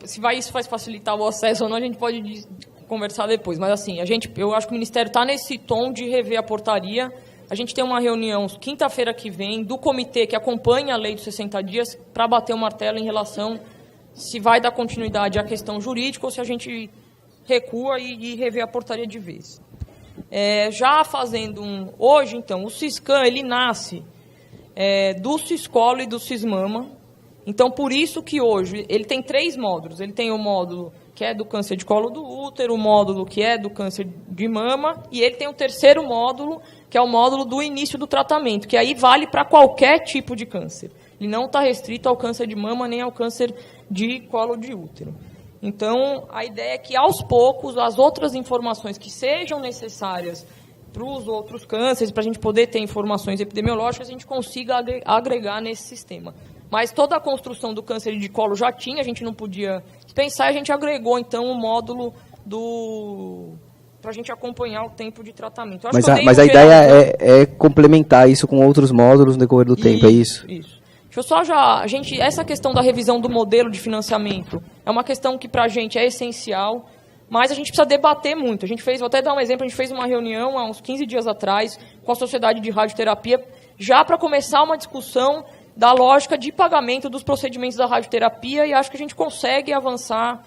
se isso vai facilitar o acesso ou não, a gente pode conversar depois. Mas, assim, eu acho que o Ministério está nesse tom de rever a portaria. A gente tem uma reunião quinta-feira que vem do comitê que acompanha a lei dos 60 dias para bater o martelo em relação se vai dar continuidade à questão jurídica ou se a gente recua e rever a portaria de vez. Já fazendo hoje, então, o Ciscan, ele nasce do Ciscolo e do Cismama. Então, por isso que hoje ele tem 3 módulos. Ele tem o módulo que é do câncer de colo do útero, o módulo que é do câncer de mama, e ele tem o 3º módulo, que é o módulo do início do tratamento, que aí vale para qualquer tipo de câncer. Ele não está restrito ao câncer de mama nem ao câncer de colo de útero. Então, a ideia é que, aos poucos, as outras informações que sejam necessárias para os outros cânceres, para a gente poder ter informações epidemiológicas, a gente consiga agregar nesse sistema. Mas toda a construção do câncer de colo já tinha, a gente não podia pensar, a gente agregou, então, o módulo para a gente acompanhar o tempo de tratamento. Mas a ideia é complementar isso com outros módulos no decorrer do tempo, é isso? Isso. Deixa eu só essa questão da revisão do modelo de financiamento é uma questão que para a gente é essencial, mas a gente precisa debater muito. Vou até dar um exemplo, a gente fez uma reunião há uns 15 dias atrás com a Sociedade de Radioterapia, já para começar uma discussão da lógica de pagamento dos procedimentos da radioterapia, e acho que a gente consegue avançar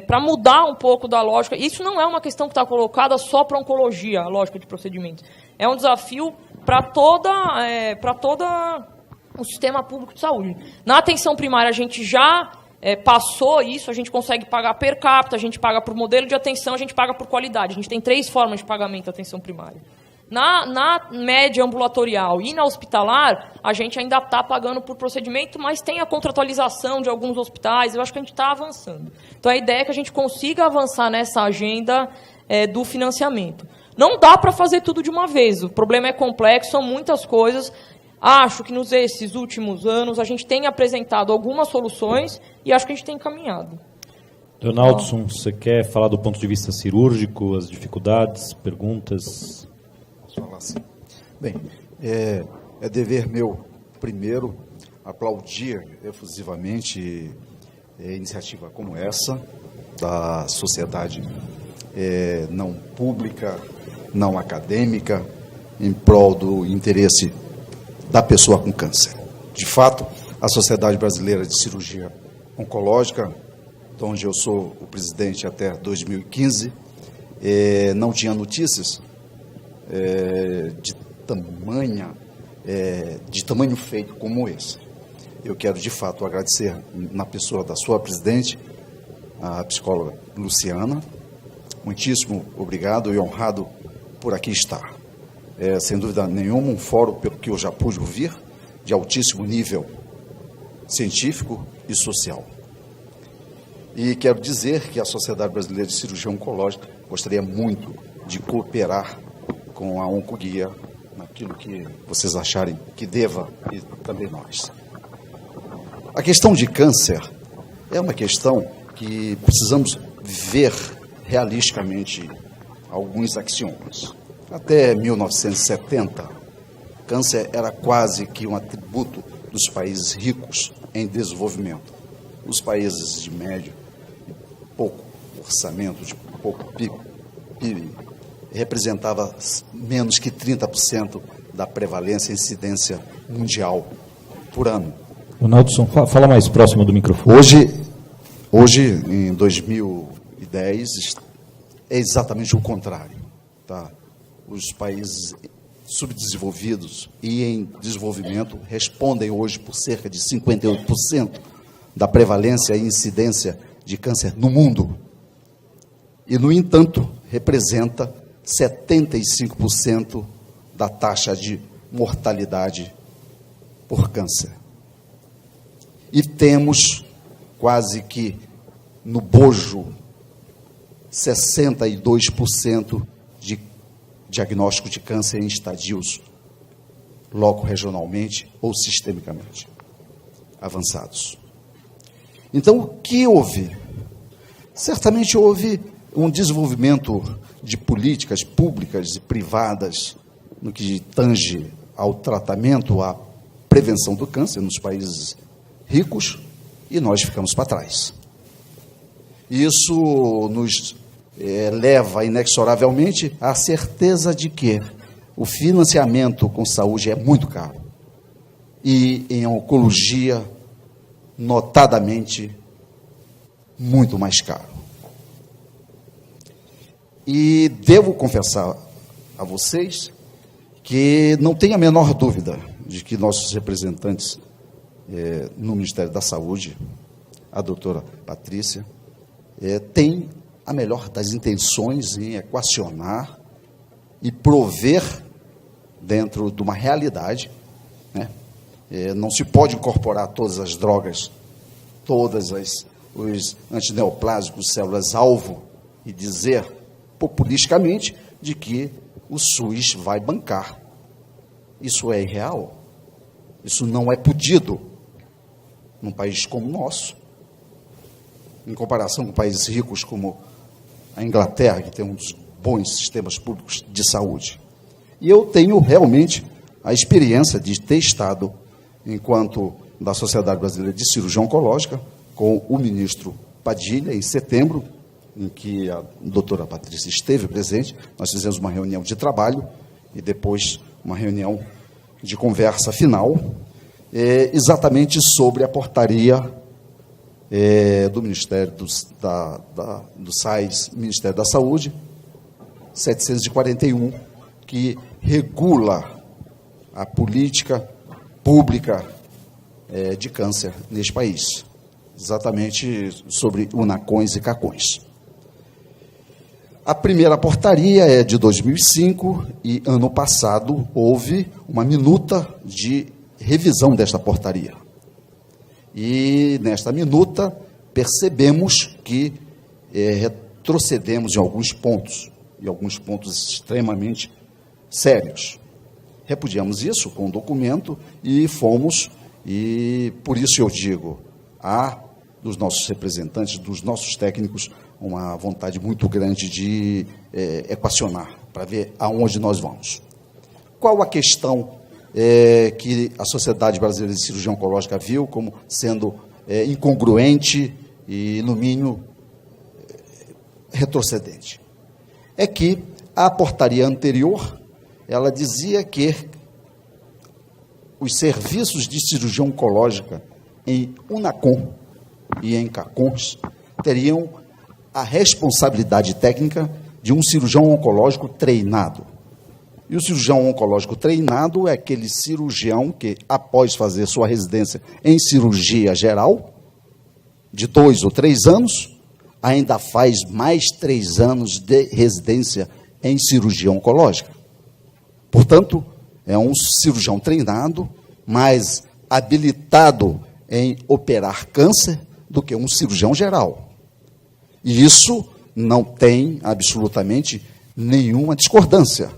para mudar um pouco da lógica. Isso não é uma questão que está colocada só para a oncologia, a lógica de procedimentos. É um desafio para todo o sistema público de saúde. Na atenção primária, a gente já passou isso, a gente consegue pagar per capita, a gente paga por modelo de atenção, a gente paga por qualidade. A gente tem 3 formas de pagamento da atenção primária. Na média ambulatorial e na hospitalar, a gente ainda está pagando por procedimento, mas tem a contratualização de alguns hospitais, eu acho que a gente está avançando. Então, a ideia é que a gente consiga avançar nessa agenda do financiamento. Não dá para fazer tudo de uma vez, o problema é complexo, são muitas coisas. Acho que nesses últimos anos a gente tem apresentado algumas soluções e acho que a gente tem caminhado. Donaldson, você quer falar do ponto de vista cirúrgico, as dificuldades, perguntas? Posso falar assim? Bem, é dever meu, primeiro, aplaudir efusivamente iniciativa como essa, da sociedade não pública, não acadêmica, em prol do interesse da pessoa com câncer. De fato, a Sociedade Brasileira de Cirurgia Oncológica, de onde eu sou o presidente até 2015, não tinha notícias de tamanho feito como esse. Eu quero, de fato, agradecer na pessoa da sua presidente, a psicóloga Luciana. Muitíssimo obrigado e honrado por aqui estar. Sem dúvida nenhuma, um fórum, pelo que eu já pude ouvir, de altíssimo nível científico e social. E quero dizer que a Sociedade Brasileira de Cirurgia Oncológica gostaria muito de cooperar com a Oncoguia naquilo que vocês acharem que deva, e também nós. A questão de câncer é uma questão que precisamos ver realisticamente alguns axiomas. Até 1970, câncer era quase que um atributo dos países ricos em desenvolvimento. Os países de médio e pouco orçamento, de pouco PIB, representava menos que 30% da prevalência e incidência mundial por ano. Donaldson, fala mais próximo do microfone. Hoje, em 2010, é exatamente o contrário. Tá? Os países subdesenvolvidos e em desenvolvimento respondem hoje por cerca de 58% da prevalência e incidência de câncer no mundo. E, no entanto, representa 75% da taxa de mortalidade por câncer. E temos quase que no bojo 62% de diagnóstico de câncer em estadios logo regionalmente ou sistemicamente avançados. Então, o que houve? Certamente houve um desenvolvimento de políticas públicas e privadas no que tange ao tratamento, à prevenção do câncer nos países ricos, e nós ficamos para trás. Isso nos leva inexoravelmente à certeza de que o financiamento com saúde é muito caro. E em oncologia, notadamente, muito mais caro. E devo confessar a vocês que não tenho a menor dúvida de que nossos representantes no Ministério da Saúde, a doutora Patrícia, tem a melhor das intenções em equacionar e prover dentro de uma realidade, né? Não se pode incorporar todas as drogas, os antineoplásicos, células-alvo, e dizer populisticamente de que o SUS vai bancar. Isso é irreal. Isso não é podido num país como o nosso, em comparação com países ricos como a Inglaterra, que tem um dos bons sistemas públicos de saúde. E eu tenho realmente a experiência de ter estado, enquanto da Sociedade Brasileira de Cirurgia Oncológica, com o ministro Padilha, em setembro, em que a doutora Patrícia esteve presente. Nós fizemos uma reunião de trabalho e depois uma reunião de conversa final, exatamente sobre a portaria do Ministério do SAIS, Ministério da Saúde, 741, que regula a política pública de câncer neste país, exatamente sobre UNACONs e CACONs. A primeira portaria é de 2005 e, ano passado, houve uma minuta de revisão desta portaria. E, nesta minuta, percebemos que retrocedemos em alguns pontos extremamente sérios. Repudiamos isso com o documento e fomos, e por isso eu digo, há dos nossos representantes, dos nossos técnicos, uma vontade muito grande de equacionar, para ver aonde nós vamos. Qual a questão que a Sociedade Brasileira de Cirurgia Oncológica viu como sendo incongruente e, no mínimo, retrocedente? É que a portaria anterior, ela dizia que os serviços de cirurgia oncológica em UNACON e em CACONs teriam a responsabilidade técnica de um cirurgião oncológico treinado. E o cirurgião oncológico treinado é aquele cirurgião que, após fazer sua residência em cirurgia geral, de 2 ou 3 anos, ainda faz mais 3 anos de residência em cirurgia oncológica. Portanto, é um cirurgião treinado, mais habilitado em operar câncer do que um cirurgião geral. E isso não tem absolutamente nenhuma discordância.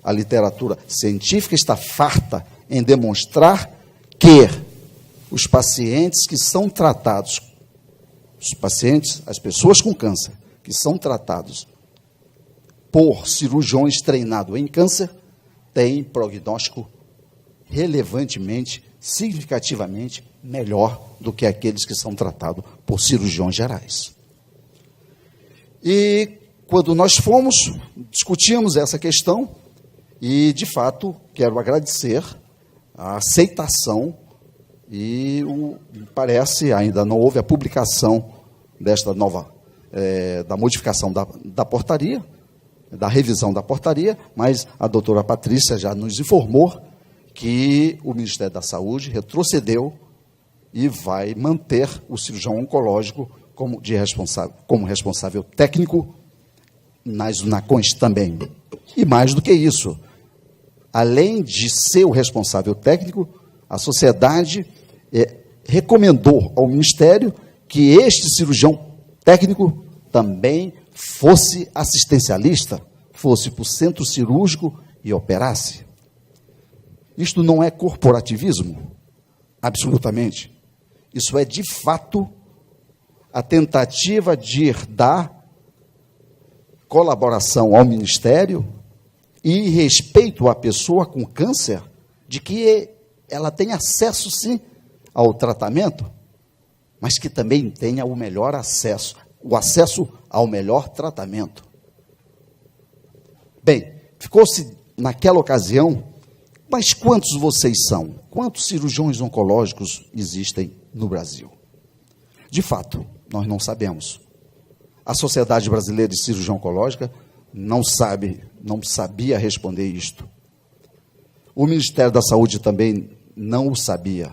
A literatura científica está farta em demonstrar que os pacientes que são tratados, as pessoas com câncer, que são tratados por cirurgiões treinados em câncer, têm prognóstico relevantemente, significativamente melhor do que aqueles que são tratados por cirurgiões gerais. E quando nós fomos, discutimos essa questão e, de fato, quero agradecer a aceitação e, parece, ainda não houve a publicação desta nova, da modificação da portaria, da revisão da portaria, mas a doutora Patrícia já nos informou que o Ministério da Saúde retrocedeu e vai manter o cirurgião oncológico como responsável técnico nas UNACONs também. E mais do que isso, além de ser o responsável técnico, a sociedade recomendou ao Ministério que este cirurgião técnico também fosse assistencialista, fosse para o centro cirúrgico e operasse. Isto não é corporativismo, absolutamente. Isso é, de fato, a tentativa de dar colaboração ao Ministério e respeito à pessoa com câncer, de que ela tem acesso, sim, ao tratamento, mas que também tenha o melhor acesso, o acesso ao melhor tratamento. Bem, ficou-se naquela ocasião, mas quantos vocês são? Quantos cirurgiões oncológicos existem no Brasil? De fato, nós não sabemos. A Sociedade Brasileira de Cirurgia Oncológica não sabia responder isto. O Ministério da Saúde também não o sabia.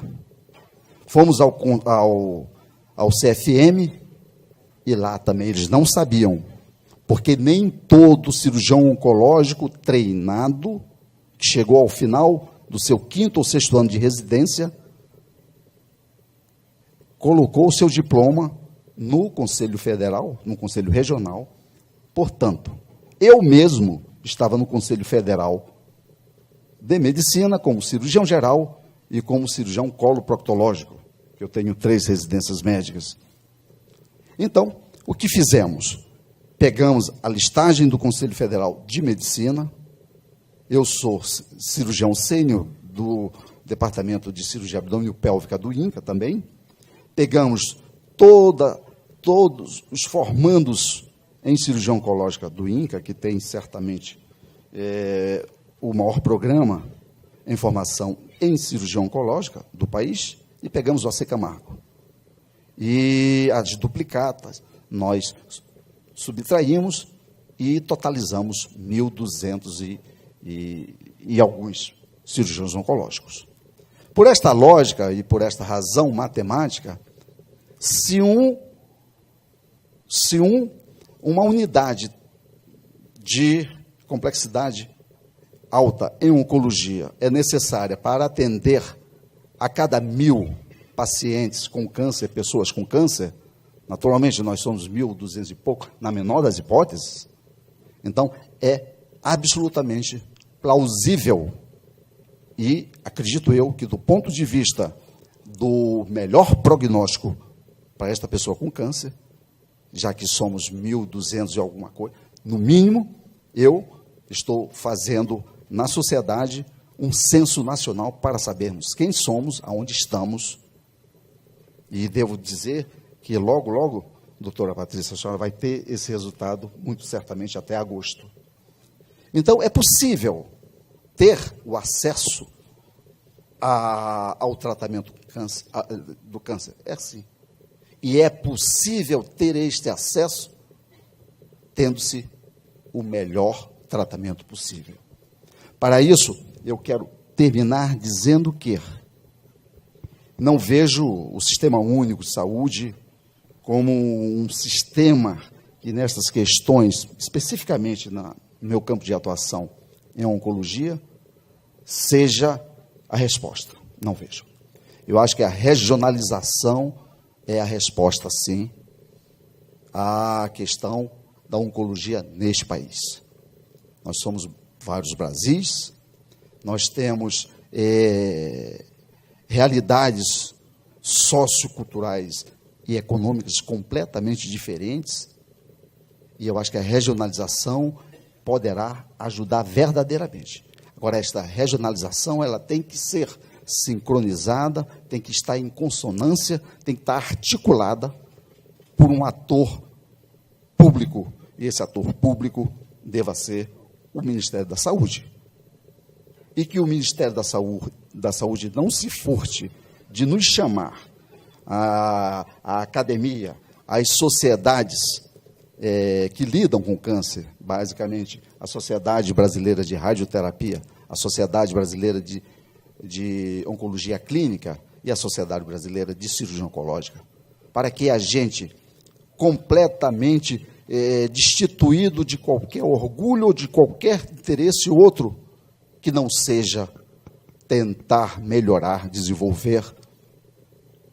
Fomos ao CFM e lá também eles não sabiam, porque nem todo cirurgião oncológico treinado, que chegou ao final do seu 5º ou 6º ano de residência, colocou o seu diploma no Conselho Federal, no Conselho Regional. Portanto, eu mesmo estava no Conselho Federal de Medicina como cirurgião geral e como cirurgião coloproctológico, que eu tenho 3 residências médicas. Então, o que fizemos? Pegamos a listagem do Conselho Federal de Medicina. Eu sou cirurgião sênior do Departamento de Cirurgia Abdominopélvica do INCA também. Pegamos todos os formandos em cirurgia oncológica do INCA, que tem certamente o maior programa em formação em cirurgia oncológica do país, e pegamos o AC Camargo. E as duplicatas nós subtraímos e totalizamos 1.200 e alguns cirurgiões oncológicos. Por esta lógica e por esta razão matemática, se uma unidade de complexidade alta em oncologia é necessária para atender a cada 1.000 pacientes com câncer, pessoas com câncer, naturalmente nós somos 1.200 e pouco, na menor das hipóteses, então é absolutamente plausível e acredito eu que do ponto de vista do melhor prognóstico para esta pessoa com câncer, já que somos 1.200 e alguma coisa, no mínimo, eu estou fazendo na sociedade um censo nacional para sabermos quem somos, aonde estamos, e devo dizer que logo, logo, doutora Patrícia, a senhora vai ter esse resultado, muito certamente até agosto. Então, é possível ter o acesso ao tratamento do câncer? É sim. E é possível ter este acesso tendo-se o melhor tratamento possível. Para isso, eu quero terminar dizendo que não vejo o Sistema Único de Saúde como um sistema que, nestas questões, especificamente no meu campo de atuação em oncologia, seja a resposta. Não vejo. Eu acho que a regionalização é a resposta, sim, à questão da oncologia neste país. Nós somos vários Brasis, nós temos realidades socioculturais e econômicas completamente diferentes, e eu acho que a regionalização poderá ajudar verdadeiramente. Agora, esta regionalização ela tem que ser sincronizada, tem que estar em consonância, tem que estar articulada por um ator público, e esse ator público deva ser o Ministério da Saúde. E que o Ministério da Saúde não se furte de nos chamar a academia, as sociedades que lidam com câncer, basicamente a Sociedade Brasileira de Radioterapia, a Sociedade Brasileira de Oncologia Clínica e a Sociedade Brasileira de Cirurgia Oncológica, para que a gente, completamente destituído de qualquer orgulho ou de qualquer interesse outro, que não seja tentar melhorar, desenvolver,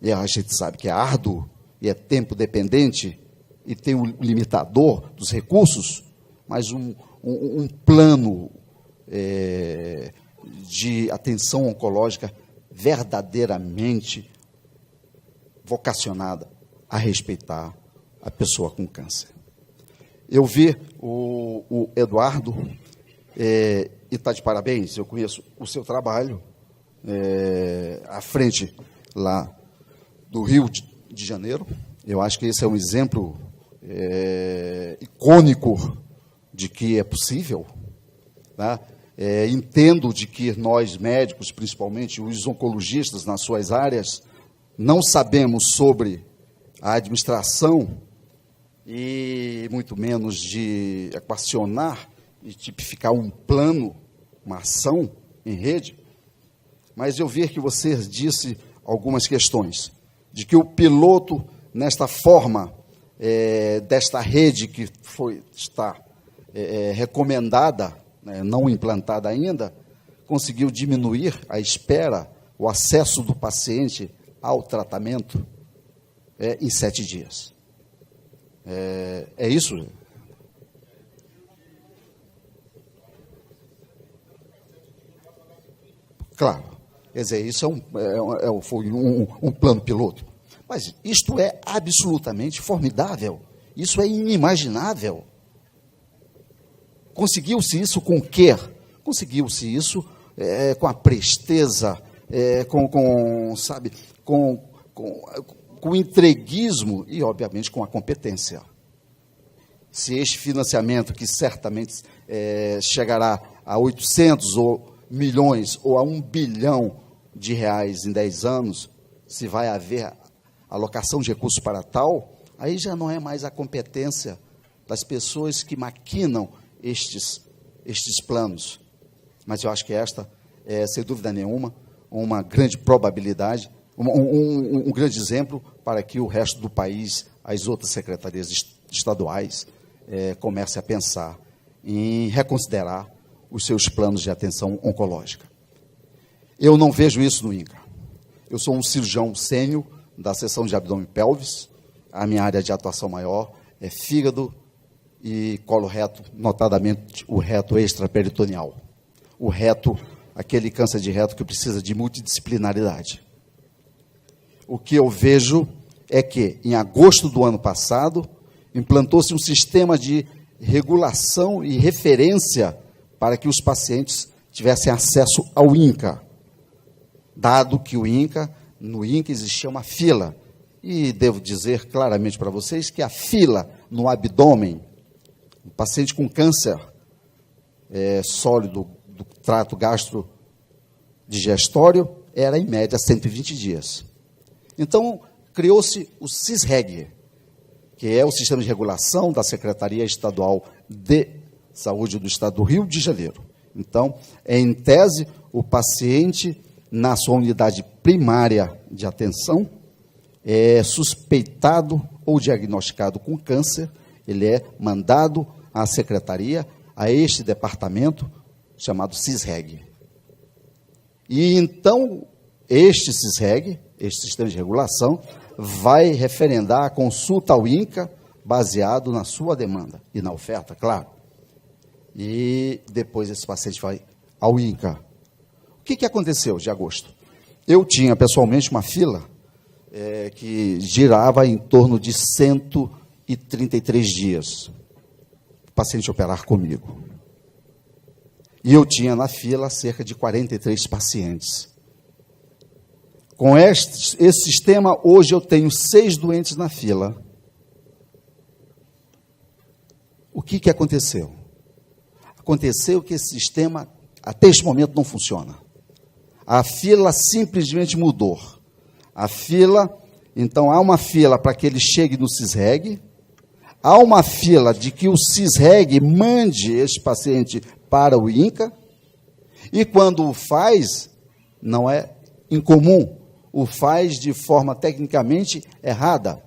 e a gente sabe que é árduo e é tempo dependente e tem um limitador dos recursos, mas um plano de atenção oncológica verdadeiramente vocacionada a respeitar a pessoa com câncer. Eu vi o Eduardo, e está de parabéns, eu conheço o seu trabalho, à frente lá do Rio de Janeiro. Eu acho que esse é um exemplo icônico de que é possível, tá? Entendo de que nós, médicos, principalmente os oncologistas nas suas áreas, não sabemos sobre a administração e muito menos de equacionar e tipificar um plano, uma ação em rede, mas eu vi que você disse algumas questões, de que o piloto, nesta forma, desta rede que está recomendada, não implantada ainda, conseguiu diminuir a espera, o acesso do paciente ao tratamento em 7 dias. É isso? Claro. Quer dizer, isso foi um plano piloto. Mas isto é absolutamente formidável. Isso é inimaginável. Conseguiu-se isso com o quê? Conseguiu-se isso com a presteza, com o entreguismo e, obviamente, com a competência. Se este financiamento, que certamente chegará a 800 ou milhões ou a 1 bilhão de reais em 10 anos, se vai haver alocação de recursos para tal, aí já não é mais a competência das pessoas que maquinam estes planos. Mas eu acho que esta é, sem dúvida nenhuma, uma grande probabilidade, um grande exemplo para que o resto do país, as outras secretarias estaduais, comecem a pensar em reconsiderar os seus planos de atenção oncológica. Eu não vejo isso no INCA. Eu sou um cirurgião sênior da seção de abdômen e pelvis. A minha área de atuação maior é fígado e colo reto, notadamente o reto extraperitoneal. O reto, aquele câncer de reto que precisa de multidisciplinaridade. O que eu vejo é que, em agosto do ano passado, implantou-se um sistema de regulação e referência para que os pacientes tivessem acesso ao INCA, dado que no INCA existia uma fila. E devo dizer claramente para vocês que a fila no abdômen, um paciente com câncer sólido do trato gastrodigestório, era em média 120 dias. Então, criou-se o CISREG, que é o Sistema de Regulação da Secretaria Estadual de Saúde do Estado do Rio de Janeiro. Então, em tese, o paciente, na sua unidade primária de atenção, é suspeitado ou diagnosticado com câncer, ele é mandado à secretaria, a este departamento, chamado CISREG. E então, este CISREG, este sistema de regulação, vai referendar a consulta ao INCA, baseado na sua demanda e na oferta, claro. E depois esse paciente vai ao INCA. O que aconteceu de agosto? Eu tinha, pessoalmente, uma fila que girava em torno de 133 dias. O paciente operar comigo. E eu tinha na fila cerca de 43 pacientes. Com esse sistema, hoje eu tenho 6 doentes na fila. O que aconteceu? Aconteceu que esse sistema, até este momento, não funciona. A fila simplesmente mudou. A fila, então, há uma fila para que ele chegue no CISREG, há uma fila de que o CISREG mande esse paciente para o INCA, e quando o faz, não é incomum, o faz de forma tecnicamente errada.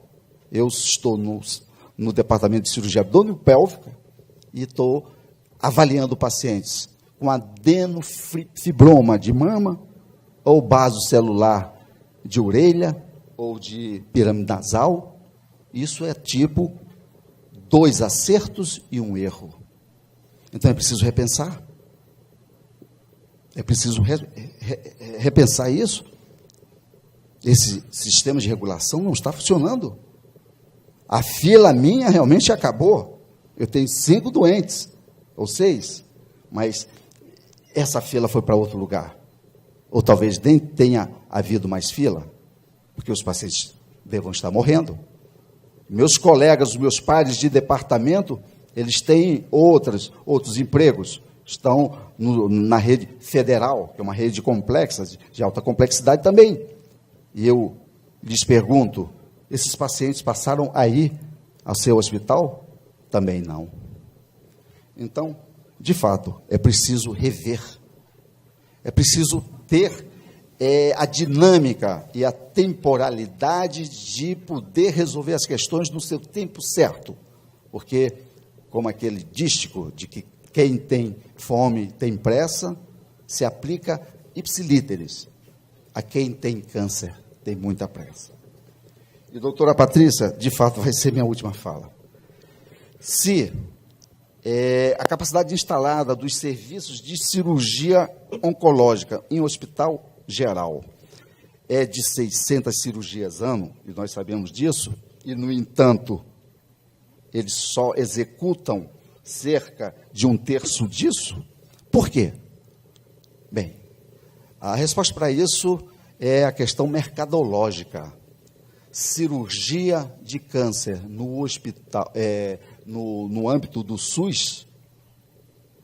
Eu estou no departamento de cirurgia abdômen-pélvica e estou avaliando pacientes com adenofibroma de mama, ou vaso celular de orelha, ou de pirâmide nasal. Isso é tipo 2 acertos e 1 erro. Então é preciso repensar. É preciso repensar isso. Esse sistema de regulação não está funcionando. A fila minha realmente acabou. Eu tenho 5 doentes, ou 6, mas essa fila foi para outro lugar. Ou talvez nem tenha havido mais fila, porque os pacientes devam estar morrendo. Meus colegas, os meus pares de departamento, eles têm outros empregos, estão na rede federal, que é uma rede complexa, de alta complexidade também. E eu lhes pergunto, esses pacientes passaram aí ao seu hospital? Também não. Então, de fato, é preciso rever, é preciso ter a dinâmica e a temporalidade de poder resolver as questões no seu tempo certo, porque, como aquele dístico de que quem tem fome tem pressa, se aplica ipsilíteres a quem tem câncer tem muita pressa. E, doutora Patrícia, de fato, vai ser minha última fala. Se a capacidade instalada dos serviços de cirurgia oncológica em hospital geral é de 600 cirurgias ano, e nós sabemos disso, e, no entanto, eles só executam cerca de 1/3 disso, por quê? Bem, a resposta para isso é a questão mercadológica. Cirurgia de câncer no hospital, no âmbito do SUS,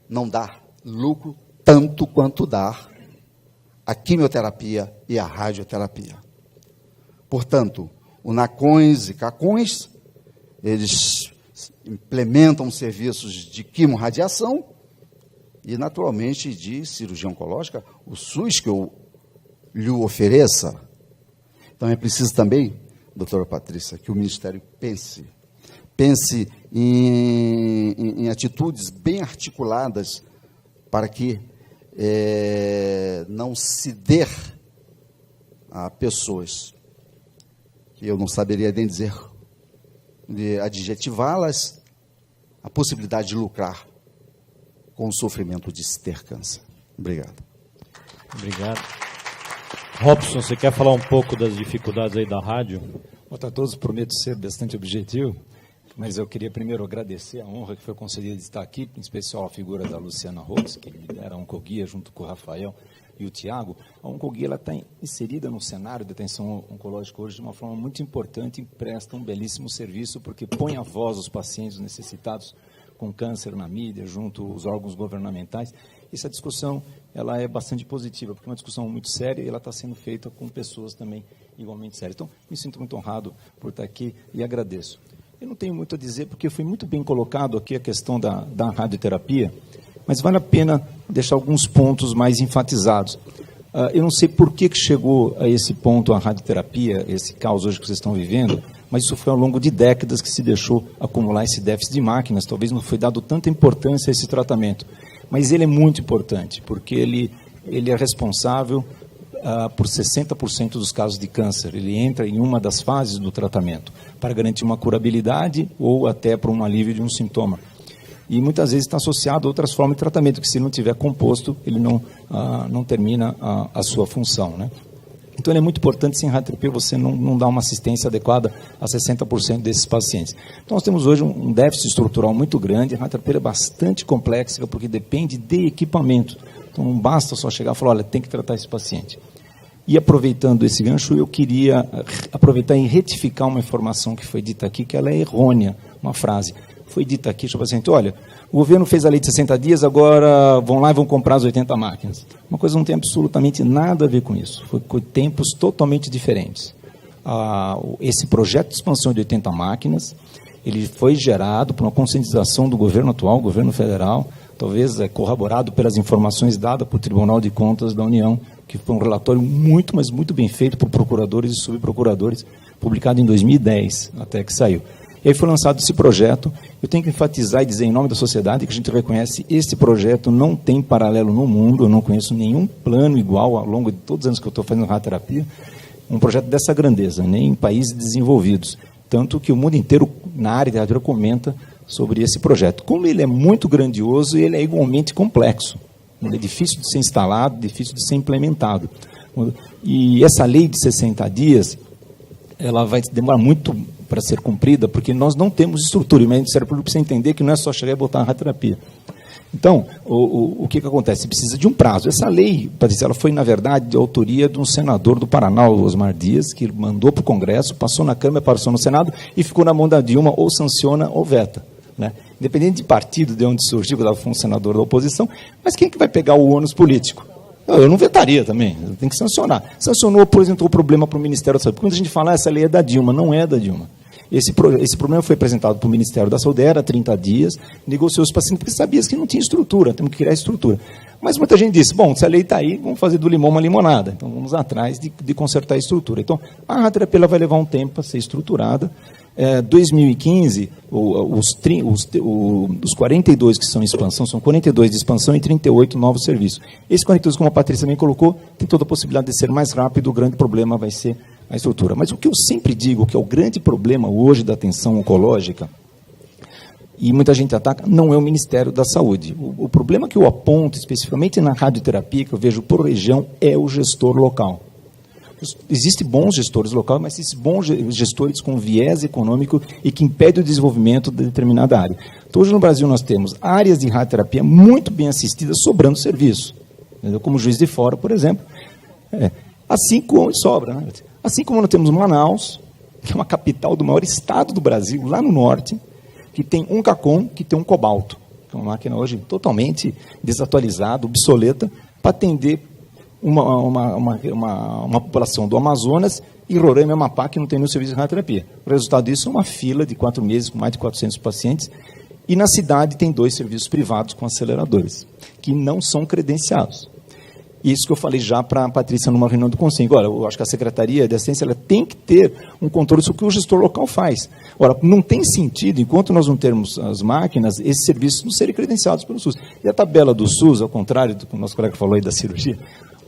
não dá lucro tanto quanto dá a quimioterapia e a radioterapia. Portanto, o NACONs e CACONs, eles implementam serviços de quimorradiação e, naturalmente, de cirurgia oncológica, o SUS que eu lhe ofereça. Então, é preciso também, doutora Patrícia, que o Ministério pense em atitudes bem articuladas para que não se dê a pessoas que eu não saberia nem dizer, de adjetivá-las, a possibilidade de lucrar com o sofrimento de se ter câncer. Obrigado. Obrigado. Robson, você quer falar um pouco das dificuldades aí da rádio? Boa tarde a todos, prometo ser bastante objetivo, mas eu queria primeiro agradecer a honra que foi concedida de estar aqui, em especial a figura da Luciana Holtz, que lidera a Oncoguia junto com o Rafael e o Tiago. A Oncoguia está inserida no cenário de atenção oncológica hoje de uma forma muito importante e presta um belíssimo serviço, porque põe a voz aos pacientes necessitados com câncer na mídia, junto aos órgãos governamentais. Essa discussão ela é bastante positiva, porque é uma discussão muito séria e ela está sendo feita com pessoas também igualmente sérias. Então, me sinto muito honrado por estar aqui e agradeço. Eu não tenho muito a dizer, porque foi muito bem colocado aqui a questão da radioterapia, mas vale a pena deixar alguns pontos mais enfatizados. Eu não sei por que chegou a esse ponto a radioterapia, esse caos hoje que vocês estão vivendo, mas isso foi ao longo de décadas que se deixou acumular esse déficit de máquinas, talvez não foi dado tanta importância a esse tratamento. Mas ele é muito importante, porque ele é responsável por 60% dos casos de câncer. Ele entra em uma das fases do tratamento, para garantir uma curabilidade ou até para um alívio de um sintoma. E muitas vezes está associado a outras formas de tratamento, que se não tiver composto, ele não termina a sua função, né? Então, ele é muito importante, sem radioterapia, você não dar uma assistência adequada a 60% desses pacientes. Então, nós temos hoje um déficit estrutural muito grande, a radioterapia é bastante complexa, porque depende de equipamento. Então, não basta só chegar e falar, olha, tem que tratar esse paciente. E, aproveitando esse gancho, eu queria aproveitar e retificar uma informação que foi dita aqui, que ela é errônea, uma frase. Foi dita aqui, sobre o paciente, olha, o governo fez a lei de 60 dias, agora vão lá e vão comprar as 80 máquinas. Uma coisa não tem absolutamente nada a ver com isso. Foi com tempos totalmente diferentes. Esse projeto de expansão de 80 máquinas, ele foi gerado por uma conscientização do governo atual, governo federal, talvez corroborado pelas informações dadas por Tribunal de Contas da União, que foi um relatório muito, mas muito bem feito por procuradores e subprocuradores, publicado em 2010, até que saiu. E aí foi lançado esse projeto. Eu tenho que enfatizar e dizer em nome da sociedade que a gente reconhece que esse projeto não tem paralelo no mundo, eu não conheço nenhum plano igual ao longo de todos os anos que eu estou fazendo radioterapia, um projeto dessa grandeza, nem em países desenvolvidos. Tanto que o mundo inteiro, na área de radioterapia, comenta sobre esse projeto. Como ele é muito grandioso, ele é igualmente complexo. Ele é difícil de ser instalado, difícil de ser implementado. E essa lei de 60 dias, ela vai demorar muito para ser cumprida, porque nós não temos estrutura. E o Ministério Público precisa entender que não é só chegar e botar a radioterapia. Então, o que acontece? Precisa de um prazo. Essa lei, Patrícia, ela foi, na verdade, de autoria de um senador do Paraná, o Osmar Dias, que mandou para o Congresso, passou na Câmara, passou no Senado e ficou na mão da Dilma, ou sanciona ou veta, né? Independente de partido, de onde surgiu, ela foi um senador da oposição, mas quem que vai pegar o ônus político? Eu não vetaria também, tem que sancionar. Sancionou, apresentou o problema para o Ministério da Saúde. Quando a gente fala, essa lei é da Dilma, não é da Dilma. Esse problema foi apresentado para o Ministério da Saúde, era 30 dias, negociou os pacientes, porque sabia que não tinha estrutura, temos que criar estrutura. Mas muita gente disse, bom, se a lei está aí, vamos fazer do limão uma limonada. Então, vamos atrás de consertar a estrutura. Então, a radioterapia vai levar um tempo para ser estruturada. 2015, os 42 que são em expansão, são 42 de expansão e 38 novos serviços. Esses 42, como a Patrícia também colocou, tem toda a possibilidade de ser mais rápido, o grande problema vai ser a estrutura. Mas o que eu sempre digo, que é o grande problema hoje da atenção oncológica, e muita gente ataca, não é o Ministério da Saúde. O problema que eu aponto, especificamente na radioterapia, que eu vejo por região, é o gestor local. Existem bons gestores locais, mas esses bons gestores com viés econômico e que impedem o desenvolvimento de determinada área. Então, hoje no Brasil nós temos áreas de radioterapia muito bem assistidas, sobrando serviço. Entendeu? Como Juiz de Fora, por exemplo. Assim como sobra, né? Assim como nós temos Manaus, que é uma capital do maior estado do Brasil, lá no norte, que tem um CACOM, que tem um cobalto. É uma máquina hoje totalmente desatualizada, obsoleta, para atender uma população do Amazonas e Roraima e Amapá que não tem nenhum serviço de radioterapia. O resultado disso é uma fila de 4 meses com mais de 400 pacientes. E na cidade tem 2 serviços privados com aceleradores, que não são credenciados. Isso que eu falei já para a Patrícia numa reunião do Conselho. Olha, eu acho que a Secretaria de Assistência ela tem que ter um controle sobre o que o gestor local faz. Ora, não tem sentido, enquanto nós não termos as máquinas, esses serviços não serem credenciados pelo SUS. E a tabela do SUS, ao contrário do que o nosso colega falou aí da cirurgia,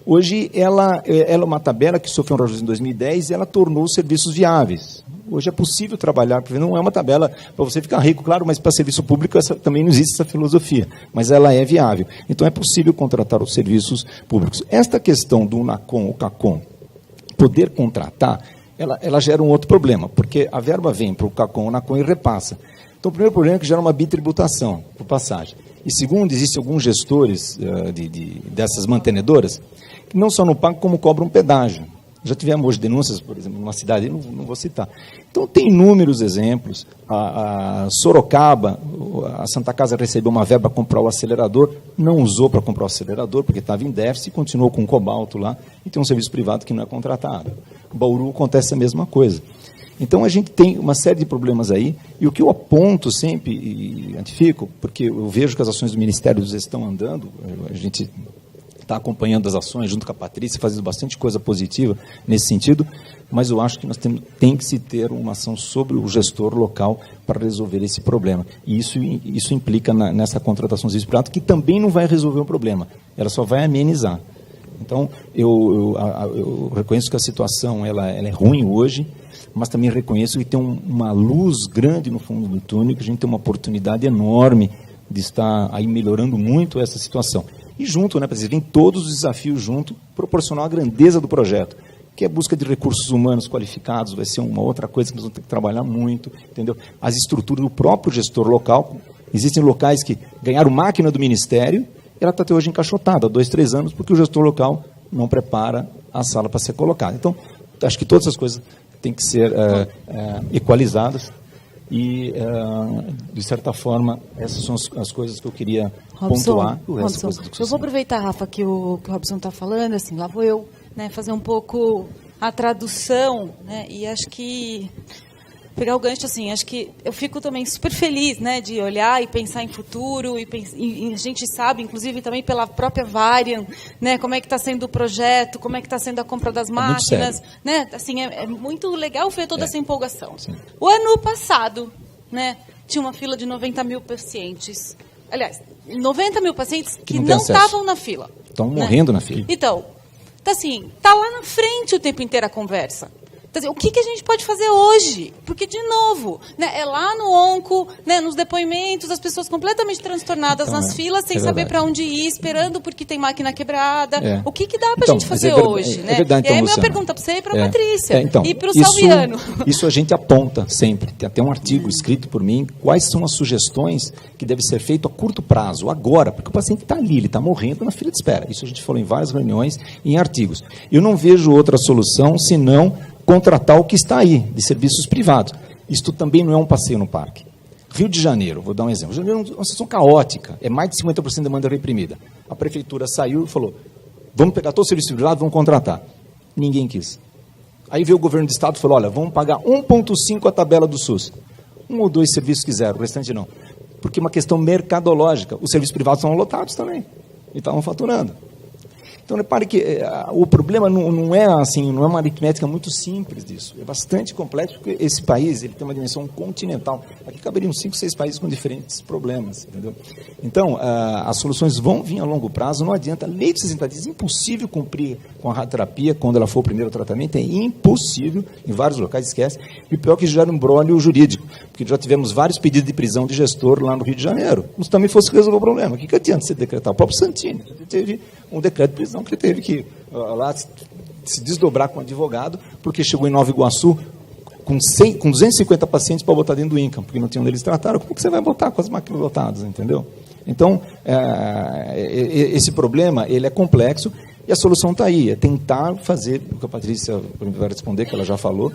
hoje ela é uma tabela que sofreu um reajuste em 2010 e ela tornou os serviços viáveis. Hoje é possível trabalhar, porque não é uma tabela para você ficar rico, claro, mas para serviço público também não existe essa filosofia, mas ela é viável. Então é possível contratar os serviços públicos. Esta questão do NACOM, o CACOM, poder contratar, ela gera um outro problema, porque a verba vem para o CACOM, o NACOM e repassa. Então o primeiro problema é que gera uma bitributação, por passagem. E segundo, existem alguns gestores dessas mantenedoras que não só não pagam, como cobram pedágio. Já tivemos hoje denúncias, por exemplo, numa cidade, não vou citar. Então, tem inúmeros exemplos. A Sorocaba, a Santa Casa recebeu uma verba para comprar o acelerador, não usou para comprar o acelerador, porque estava em déficit, continuou com o cobalto lá, e tem um serviço privado que não é contratado. Bauru acontece a mesma coisa. Então, a gente tem uma série de problemas aí, e o que eu aponto sempre, e identifico, porque eu vejo que as ações do Ministério estão andando, a gente está acompanhando as ações junto com a Patrícia, fazendo bastante coisa positiva nesse sentido, mas eu acho que nós tem que se ter uma ação sobre o gestor local para resolver esse problema. E isso implica nessa contratação de privado, que também não vai resolver o problema, ela só vai amenizar. Então, eu reconheço que a situação ela é ruim hoje, mas também reconheço que tem uma luz grande no fundo do túnel, que a gente tem uma oportunidade enorme de estar aí melhorando muito essa situação. E junto, né, vem todos os desafios junto, proporcional à grandeza do projeto, que é a busca de recursos humanos qualificados, vai ser uma outra coisa que nós vamos ter que trabalhar muito, entendeu? As estruturas do próprio gestor local, existem locais que ganharam máquina do Ministério, e ela está até hoje encaixotada, há 2, 3 anos, porque o gestor local não prepara a sala para ser colocada. Então, acho que todas essas coisas têm que ser equalizadas, e, de certa forma, essas são as coisas que eu queria pontuar. Robson, eu vou aproveitar, Rafa, que o Robson está falando, assim, lá vou eu, né, fazer um pouco a tradução, né, e acho que pegar o gancho, assim, acho que eu fico também super feliz, né, de olhar e pensar em futuro, e a gente sabe, inclusive, também pela própria Varian, né, como é que está sendo o projeto, como é que está sendo a compra das máquinas, né, assim, é muito legal ver toda essa empolgação. Sim. O ano passado, né, tinha uma fila de 90 mil pacientes, aliás, 90 mil pacientes que não estavam na fila. Estão morrendo na fila. Então, assim, está lá na frente o tempo inteiro a conversa. O que a gente pode fazer hoje? Porque, de novo, né, é lá no onco, né, nos depoimentos, as pessoas completamente transtornadas então, nas filas, sem saber para onde ir, esperando porque tem máquina quebrada. O que dá para a gente fazer hoje? Né? Verdade, e aí, então, minha pergunta para você e para a Patrícia. Então, e para o Salviano. Isso a gente aponta sempre. Tem até um artigo escrito por mim, quais são as sugestões que devem ser feitas a curto prazo, agora, porque o paciente está ali, ele está morrendo na fila de espera. Isso a gente falou em várias reuniões e em artigos. Eu não vejo outra solução, senão contratar o que está aí, de serviços privados. Isto também não é um passeio no parque. Rio de Janeiro, vou dar um exemplo. Rio de Janeiro é uma situação caótica, é mais de 50% de demanda reprimida. A prefeitura saiu e falou, vamos pegar todo o serviço privado, vamos contratar. Ninguém quis. Aí veio o governo do estado e falou, olha, vamos pagar 1,5 a tabela do SUS. 1 ou 2 serviços quiseram, o restante não. Porque é uma questão mercadológica. Os serviços privados estão lotados também, e estavam faturando. Então, repare que o problema não é assim, não é uma aritmética muito simples disso. É bastante complexo, porque esse país ele tem uma dimensão continental. Aqui caberiam 5, 6 países com diferentes problemas, entendeu? Então, as soluções vão vir a longo prazo, não adianta. Lei de 60 dias, é impossível cumprir com a radioterapia quando ela for o primeiro tratamento, é impossível, em vários locais, esquece. E o pior é que gera um imbróglio jurídico, porque já tivemos vários pedidos de prisão de gestor lá no Rio de Janeiro. Se também fosse resolver o problema, o que adianta você decretar? O próprio Santini teve um decreto de prisão que ele teve que lá se desdobrar com o advogado, porque chegou em Nova Iguaçu com 250 pacientes para botar dentro do INCAM, porque não tinha onde eles trataram. Como que você vai botar com as máquinas lotadas, entendeu? Então, esse problema ele é complexo e a solução está aí, é tentar fazer o que a Patrícia vai responder, que ela já falou,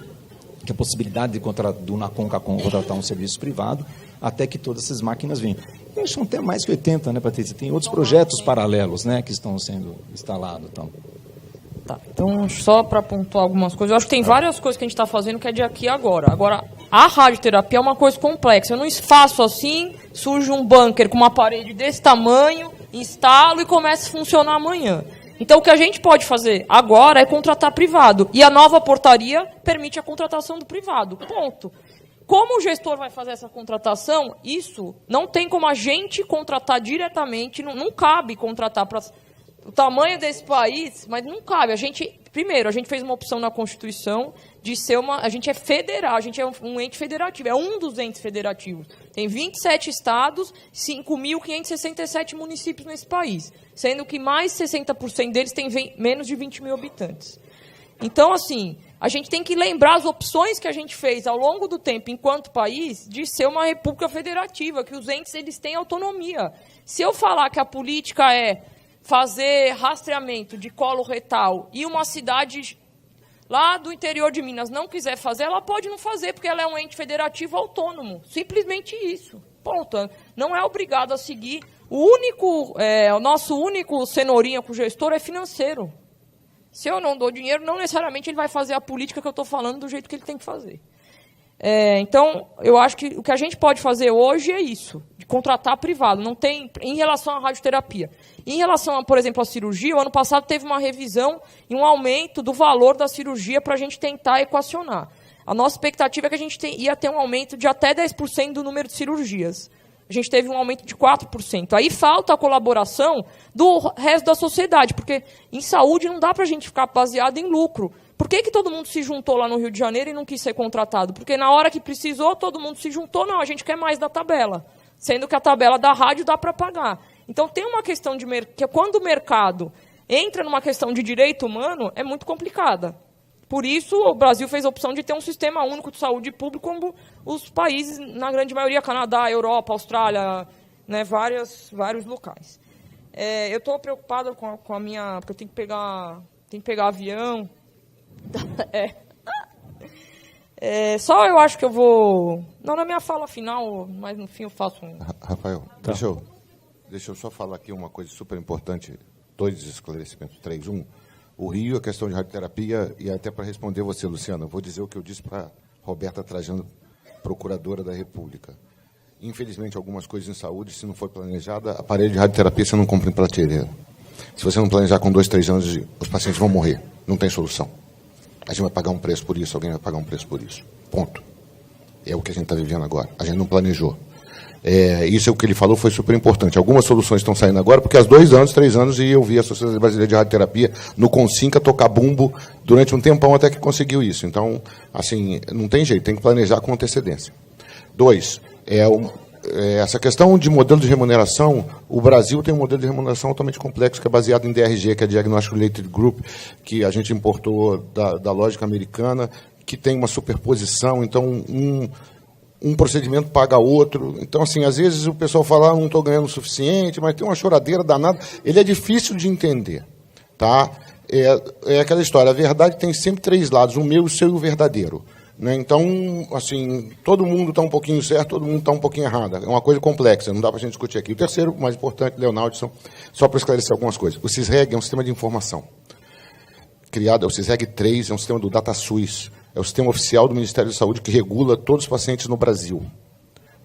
que a possibilidade do NACOM contratar um serviço privado até que todas essas máquinas venham. E são até mais que 80, né, Patrícia? Tem outros projetos paralelos, né, que estão sendo instalados. Então. Tá, então, só para pontuar algumas coisas, eu acho que tem várias coisas que a gente está fazendo que é de aqui e agora. Agora, a radioterapia é uma coisa complexa. Eu não faço assim, surge um bunker com uma parede desse tamanho, instalo e começa a funcionar amanhã. Então, o que a gente pode fazer agora é contratar privado. E a nova portaria permite a contratação do privado. Ponto. Como o gestor vai fazer essa contratação, isso não tem como a gente contratar diretamente, não cabe contratar para o tamanho desse país, mas não cabe. Primeiro, a gente fez uma opção na Constituição de ser a gente é federal, a gente é um ente federativo, é um dos entes federativos. Tem 27 estados, 5.567 municípios nesse país, sendo que mais 60% deles têm menos de 20 mil habitantes. Então, assim, a gente tem que lembrar as opções que a gente fez ao longo do tempo, enquanto país, de ser uma república federativa, que os entes eles têm autonomia. Se eu falar que a política é fazer rastreamento de colo retal e uma cidade lá do interior de Minas não quiser fazer, ela pode não fazer, porque ela é um ente federativo autônomo. Simplesmente isso. Ponto. Não é obrigado a seguir. O nosso único cenourinha com o gestor é financeiro. Se eu não dou dinheiro, não necessariamente ele vai fazer a política que eu estou falando do jeito que ele tem que fazer. Então, eu acho que o que a gente pode fazer hoje é isso, de contratar privado. Não tem, em relação à radioterapia. Em relação, por exemplo, à cirurgia, o ano passado teve uma revisão e um aumento do valor da cirurgia para a gente tentar equacionar. A nossa expectativa é que a gente ia ter um aumento de até 10% do número de cirurgias. A gente teve um aumento de 4%. Aí falta a colaboração do resto da sociedade, porque em saúde não dá para a gente ficar baseado em lucro. Por que todo mundo se juntou lá no Rio de Janeiro e não quis ser contratado? Porque na hora que precisou, todo mundo se juntou. Não, a gente quer mais da tabela. Sendo que a tabela da rádio dá para pagar. Então tem uma questão que quando o mercado entra numa questão de direito humano, é muito complicada. Por isso, o Brasil fez a opção de ter um sistema único de saúde pública, como os países, na grande maioria, Canadá, Europa, Austrália, né, vários locais. Eu estou preocupada com a minha... Porque eu tenho que pegar avião. Só eu acho que eu vou... Não, na minha fala final, mas no fim eu faço um... Rafael, deixa eu só falar aqui uma coisa super importante. 2 esclarecimentos. 3. 1. O Rio, a questão de radioterapia, e até para responder você, Luciana, eu vou dizer o que eu disse para Roberta Trajano, procuradora da República. Infelizmente, algumas coisas em saúde, se não for planejada, aparelho de radioterapia você não compra em prateleira. Se você não planejar com 2, 3 anos, os pacientes vão morrer. Não tem solução. A gente vai pagar um preço por isso, alguém vai pagar um preço por isso. Ponto. É o que a gente está vivendo agora. A gente não planejou. Isso é o que ele falou, foi super importante. Algumas soluções estão saindo agora, porque há 2 anos, 3 anos, eu vi a Sociedade Brasileira de Radioterapia no Consinca tocar bumbo durante um tempão até que conseguiu isso. Então, assim, não tem jeito, tem que planejar com antecedência. 2, essa questão de modelo de remuneração, o Brasil tem um modelo de remuneração altamente complexo, que é baseado em DRG, que é Diagnostic Related Group, que a gente importou da lógica americana, que tem uma superposição, então um procedimento paga outro. Então, assim, às vezes o pessoal fala, não estou ganhando o suficiente, mas tem uma choradeira danada. Ele é difícil de entender. Tá? É aquela história, a verdade tem sempre 3 lados, o meu, o seu e o verdadeiro. Né? Então, assim, todo mundo está um pouquinho certo, todo mundo está um pouquinho errado. É uma coisa complexa, não dá para a gente discutir aqui. O terceiro, o mais importante, Leonardo, só para esclarecer algumas coisas. O CISREG é um sistema de informação. Criado, é o CISREG 3, é um sistema do DataSUS. É o sistema oficial do Ministério da Saúde que regula todos os pacientes no Brasil.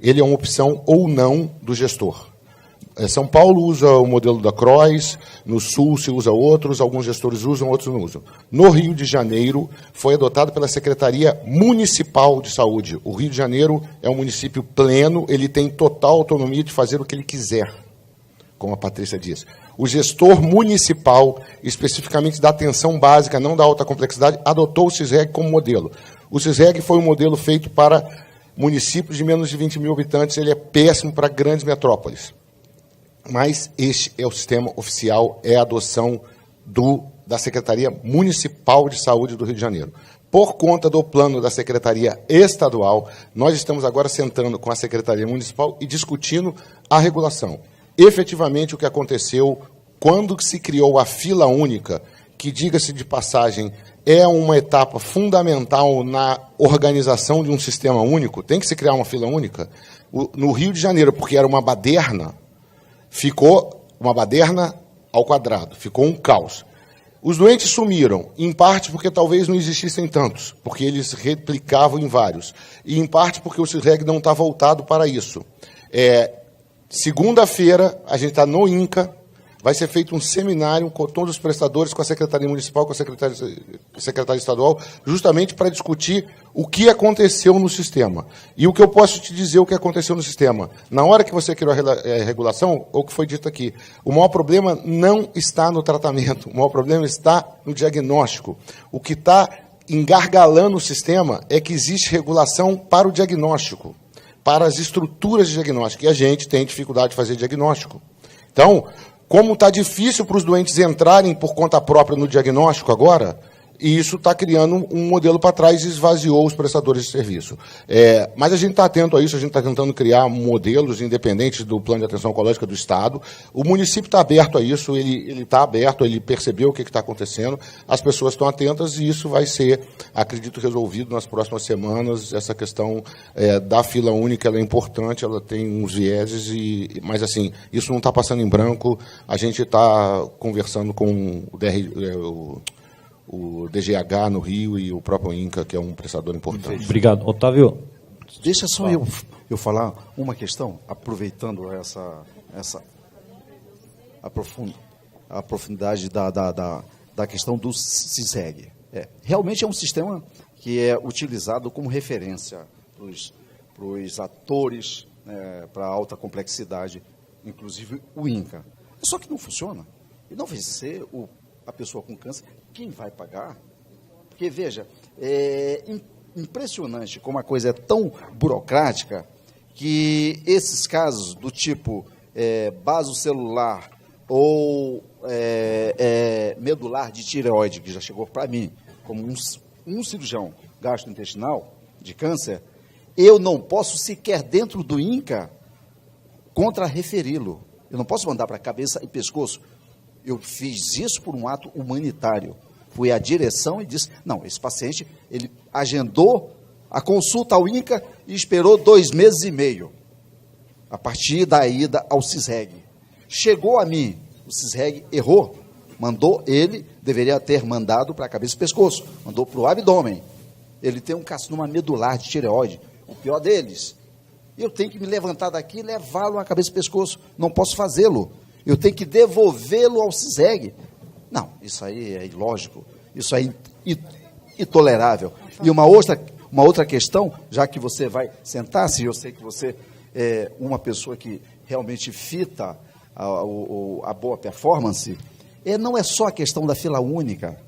Ele é uma opção ou não do gestor. São Paulo usa o modelo da CROIS, no Sul se usa outros, alguns gestores usam, outros não usam. No Rio de Janeiro, foi adotado pela Secretaria Municipal de Saúde. O Rio de Janeiro é um município pleno, ele tem total autonomia de fazer o que ele quiser, como a Patrícia disse. O gestor municipal, especificamente da atenção básica, não da alta complexidade, adotou o CISREG como modelo. O CISREG foi um modelo feito para municípios de menos de 20 mil habitantes, ele é péssimo para grandes metrópoles. Mas este é o sistema oficial, é a adoção da Secretaria Municipal de Saúde do Rio de Janeiro. Por conta do plano da Secretaria Estadual, nós estamos agora sentando com a Secretaria Municipal e discutindo a regulação. Efetivamente, o que aconteceu quando se criou a fila única, que, diga-se de passagem, é uma etapa fundamental na organização de um sistema único, tem que se criar uma fila única. No Rio de Janeiro, porque era uma baderna, ficou uma baderna ao quadrado, ficou um caos. Os doentes sumiram, em parte porque talvez não existissem tantos, porque eles replicavam em vários, e em parte porque o CISREG não está voltado para isso. Segunda-feira, a gente está no INCA, vai ser feito um seminário com todos os prestadores, com a Secretaria Municipal, com a Secretaria Estadual, justamente para discutir o que aconteceu no sistema. E o que eu posso te dizer o que aconteceu no sistema. Na hora que você criou a regulação, o que foi dito aqui, o maior problema não está no tratamento, o maior problema está no diagnóstico. O que está engargalando o sistema é que existe regulação para o diagnóstico, para as estruturas de diagnóstico, e a gente tem dificuldade de fazer diagnóstico. Então, como está difícil para os doentes entrarem por conta própria no diagnóstico agora, e isso está criando um modelo para trás e esvaziou os prestadores de serviço. Mas a gente está atento a isso, a gente está tentando criar modelos independentes do Plano de Atenção Oncológica do Estado. O município está aberto a isso, ele está aberto, ele percebeu o que está acontecendo, as pessoas estão atentas e isso vai ser, acredito, resolvido nas próximas semanas. Essa questão da fila única ela é importante, ela tem uns vieses, mas assim, isso não está passando em branco, a gente está conversando com o DGH no Rio e o próprio INCA, que é um prestador importante. Obrigado. Otávio? Deixa só eu falar uma questão, aproveitando essa a profundidade da questão do CISREG. Realmente é um sistema que é utilizado como referência para os atores, para alta complexidade, inclusive o INCA. Só que não funciona. E não vai ser a pessoa com câncer quem vai pagar. Porque, veja, é impressionante como a coisa é tão burocrática que esses casos do tipo basocelular ou medular de tireoide, que já chegou para mim, como um cirurgião gastrointestinal de câncer, eu não posso sequer dentro do INCA contra-referi-lo. Eu não posso mandar para a cabeça e pescoço. Eu fiz isso por um ato humanitário. Fui à direção e disse, não, esse paciente, ele agendou a consulta ao INCA e esperou 2 meses e meio, a partir da ida ao CISREG. Chegou a mim, o CISREG errou, ele deveria ter mandado para a cabeça e pescoço, mandou para o abdômen. Ele tem um carcinoma medular de tireoide, o pior deles. Eu tenho que me levantar daqui e levá-lo à cabeça e pescoço, não posso fazê-lo. Eu tenho que devolvê-lo ao CISREG. Não, isso aí é ilógico, isso é intolerável. E uma outra questão, já que você vai sentar-se, eu sei que você é uma pessoa que realmente fita a boa performance, não é só a questão da fila única.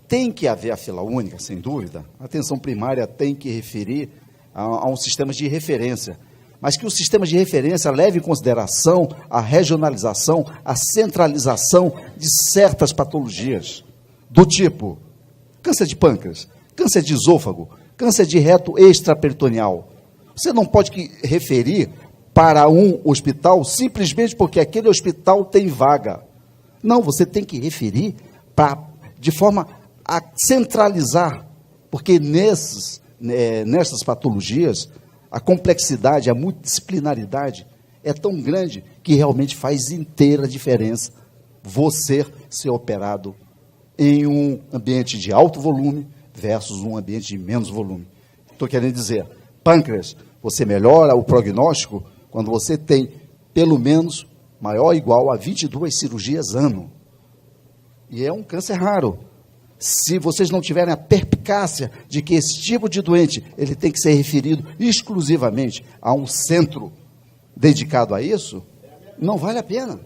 Tem que haver a fila única, sem dúvida. A atenção primária tem que referir a um sistema de referência, mas que o sistema de referência leve em consideração a regionalização, a centralização de certas patologias, do tipo câncer de pâncreas, câncer de esôfago, câncer de reto extraperitoneal. Você não pode referir para um hospital simplesmente porque aquele hospital tem vaga. Não, você tem que referir de forma a centralizar, porque nessas patologias, a complexidade, a multidisciplinaridade é tão grande que realmente faz inteira diferença você ser operado em um ambiente de alto volume versus um ambiente de menos volume. Estou querendo dizer, pâncreas, você melhora o prognóstico quando você tem, pelo menos, maior ou igual a 22 cirurgias ano. E é um câncer raro. Se vocês não tiverem a perspicácia de que esse tipo de doente ele tem que ser referido exclusivamente a um centro dedicado a isso, não vale a pena.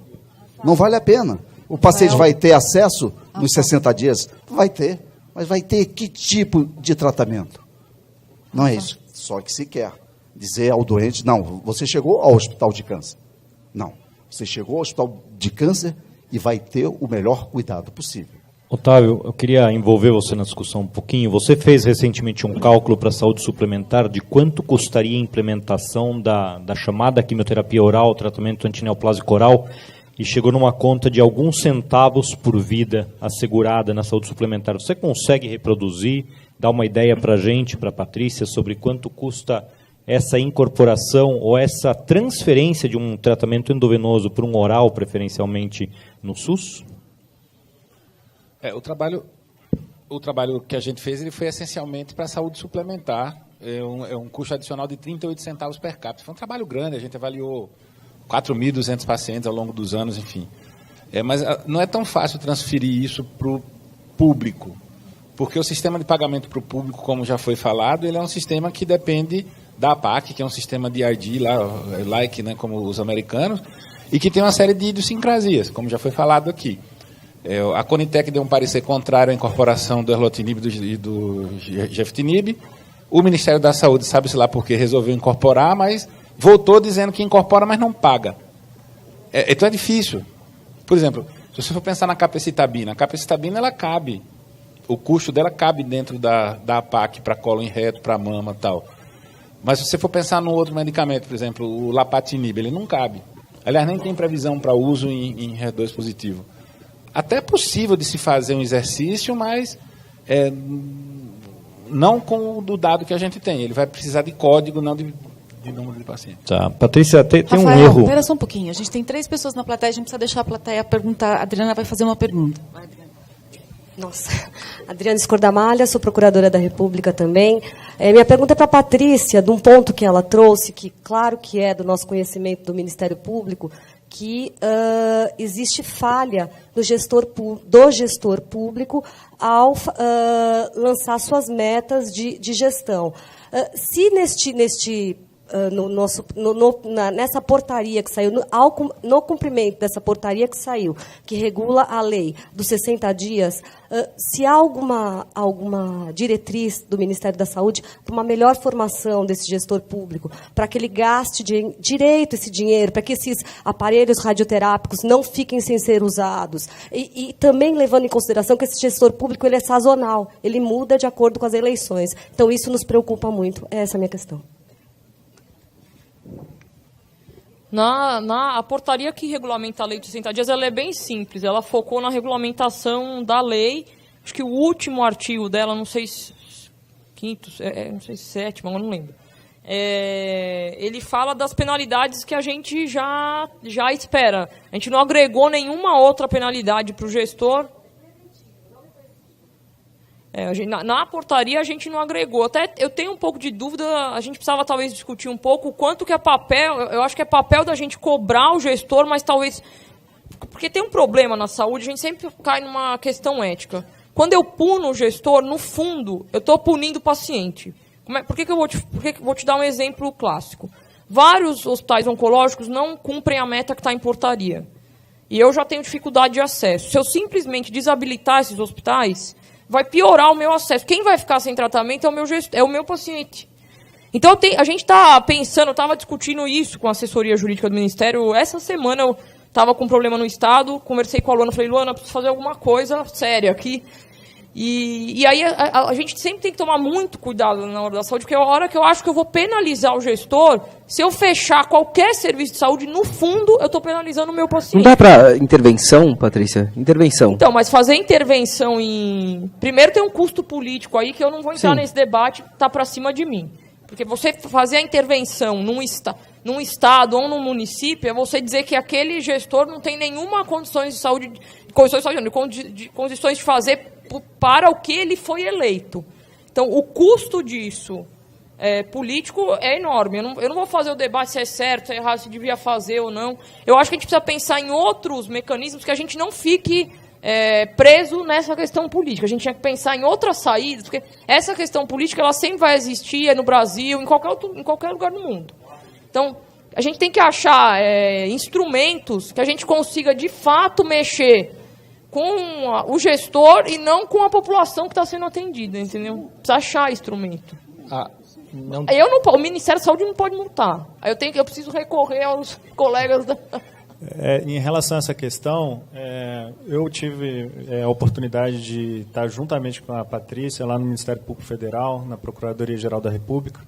Não vale a pena. O paciente vai ter acesso nos 60 dias? Vai ter. Mas vai ter que tipo de tratamento? Não é isso. Só que se quer dizer ao doente, não, você chegou ao hospital de câncer. Não. Você chegou ao hospital de câncer e vai ter o melhor cuidado possível. Otávio, eu queria envolver você na discussão um pouquinho. Você fez recentemente um cálculo para a saúde suplementar de quanto custaria a implementação da chamada quimioterapia oral, tratamento antineoplásico oral, e chegou numa conta de alguns centavos por vida assegurada na saúde suplementar. Você consegue reproduzir, dar uma ideia para a gente, para a Patrícia, sobre quanto custa essa incorporação ou essa transferência de um tratamento endovenoso para um oral, preferencialmente no SUS? O trabalho que a gente fez ele foi essencialmente para a saúde suplementar. É um custo adicional de 38 centavos per capita. Foi um trabalho grande, a gente avaliou 4.200 pacientes ao longo dos anos, enfim. Mas não é tão fácil transferir isso para o público, porque o sistema de pagamento para o público, como já foi falado, ele é um sistema que depende da APAC, que é um sistema de ID, like, né, como os americanos, e que tem uma série de idiosincrasias, como já foi falado aqui. A Conitec deu um parecer contrário à incorporação do erlotinib e do geftinib. O Ministério da Saúde, sabe-se lá por que resolveu incorporar, mas voltou dizendo que incorpora, mas não paga. Então é difícil. Por exemplo, se você for pensar na capecitabina, a capecitabina ela cabe, o custo dela cabe dentro da APAC para colo em reto, para mama e tal. Mas se você for pensar num outro medicamento, por exemplo, o lapatinib, ele não cabe. Aliás, nem tem previsão para uso em HER2 positivo. Até é possível de se fazer um exercício, mas não com o dado que a gente tem. Ele vai precisar de código, não de número de pacientes. Tá. Patrícia, tem Rafael, um erro. Espera só um pouquinho. A gente tem 3 pessoas na plateia, a gente precisa deixar a plateia perguntar. A Adriana vai fazer uma pergunta. Vai, Adriana. Nossa, Adriana Escordamalha, sou procuradora da República também. Minha pergunta é para a Patrícia, de um ponto que ela trouxe, que claro que é do nosso conhecimento do Ministério Público, que existe falha do gestor público ao lançar suas metas de gestão. Se nessa portaria que saiu, no cumprimento dessa portaria que saiu, que regula a lei dos 60 dias, se há alguma diretriz do Ministério da Saúde para uma melhor formação desse gestor público, para que ele gaste direito esse dinheiro, para que esses aparelhos radioterápicos não fiquem sem ser usados, e também levando em consideração que esse gestor público ele é sazonal, ele muda de acordo com as eleições. Então, isso nos preocupa muito. Essa é a minha questão. A portaria que regulamenta a lei de 60 dias, ela é bem simples. Ela focou na regulamentação da lei. Acho que o último artigo dela, não sei se quinto, não sei se sétimo, eu não lembro. Ele fala das penalidades que a gente já espera. A gente não agregou nenhuma outra penalidade para o gestor. Na portaria a gente não agregou. Até eu tenho um pouco de dúvida, a gente precisava talvez discutir um pouco o quanto que é papel, eu acho que é papel da gente cobrar o gestor, mas talvez... Porque tem um problema na saúde, a gente sempre cai numa questão ética. Quando eu puno o gestor, no fundo, eu estou punindo o paciente. Por que eu vou te dar um exemplo clássico? Vários hospitais oncológicos não cumprem a meta que está em portaria. E eu já tenho dificuldade de acesso. Se eu simplesmente desabilitar esses hospitais, vai piorar o meu acesso. Quem vai ficar sem tratamento é o meu paciente. Então, a gente está pensando, eu estava discutindo isso com a assessoria jurídica do Ministério. Essa semana eu estava com um problema no Estado, conversei com a Luana, falei, Luana, preciso fazer alguma coisa séria aqui. E aí a gente sempre tem que tomar muito cuidado na hora da saúde, porque é a hora que eu acho que eu vou penalizar o gestor, se eu fechar qualquer serviço de saúde, no fundo, eu estou penalizando o meu paciente. Não dá para intervenção, Patrícia? Intervenção. Então, mas fazer intervenção em... Primeiro tem um custo político aí, que eu não vou entrar nesse debate, está para cima de mim. Porque você fazer a intervenção num estado ou num município, é você dizer que aquele gestor não tem nenhuma condições de saúde, condições de fazer para o que ele foi eleito. Então, o custo disso político é enorme. Eu não vou fazer o debate se é certo, se é errado, se devia fazer ou não. Eu acho que a gente precisa pensar em outros mecanismos que a gente não fique preso nessa questão política. A gente tinha que pensar em outras saídas, porque essa questão política ela sempre vai existir no Brasil, em qualquer lugar do mundo. Então, a gente tem que achar instrumentos que a gente consiga, de fato, mexer com o gestor e não com a população que está sendo atendida, entendeu? Precisa achar instrumento. O Ministério da Saúde não pode multar. Eu preciso recorrer aos colegas da... Em relação a essa questão, eu tive a oportunidade de estar juntamente com a Patrícia lá no Ministério Público Federal, na Procuradoria-Geral da República,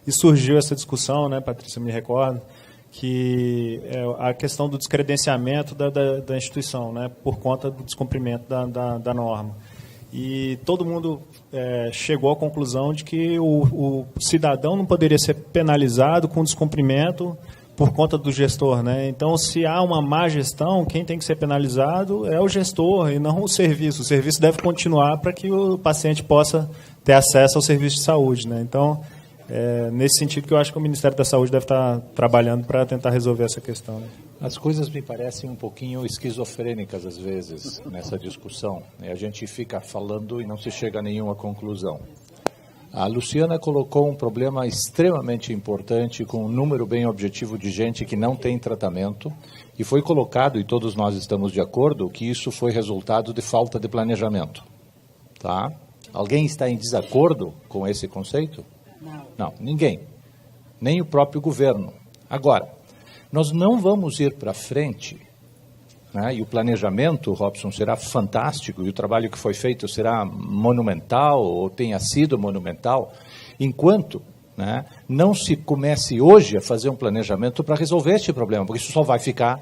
e surgiu essa discussão, né, Patrícia, me recordo, que a questão do descredenciamento da instituição, né, por conta do descumprimento da norma. E todo mundo chegou à conclusão de que o cidadão não poderia ser penalizado com descumprimento por conta do gestor, né? Então, se há uma má gestão, quem tem que ser penalizado é o gestor e não o serviço. O serviço deve continuar para que o paciente possa ter acesso ao serviço de saúde, né? Então, nesse sentido que eu acho que o Ministério da Saúde deve estar trabalhando para tentar resolver essa questão, né? As coisas me parecem um pouquinho esquizofrênicas às vezes nessa discussão. A gente fica falando e não se chega a nenhuma conclusão. A Luciana colocou um problema extremamente importante com um número bem objetivo de gente que não tem tratamento e foi colocado, e todos nós estamos de acordo, que isso foi resultado de falta de planejamento. Tá? Alguém está em desacordo com esse conceito? Não, ninguém. Nem o próprio governo. Agora, nós não vamos ir para frente, né, e o planejamento, Robson, será fantástico, e o trabalho que foi feito será monumental, ou tenha sido monumental, enquanto, né, não se comece hoje a fazer um planejamento para resolver este problema, porque isso só vai ficar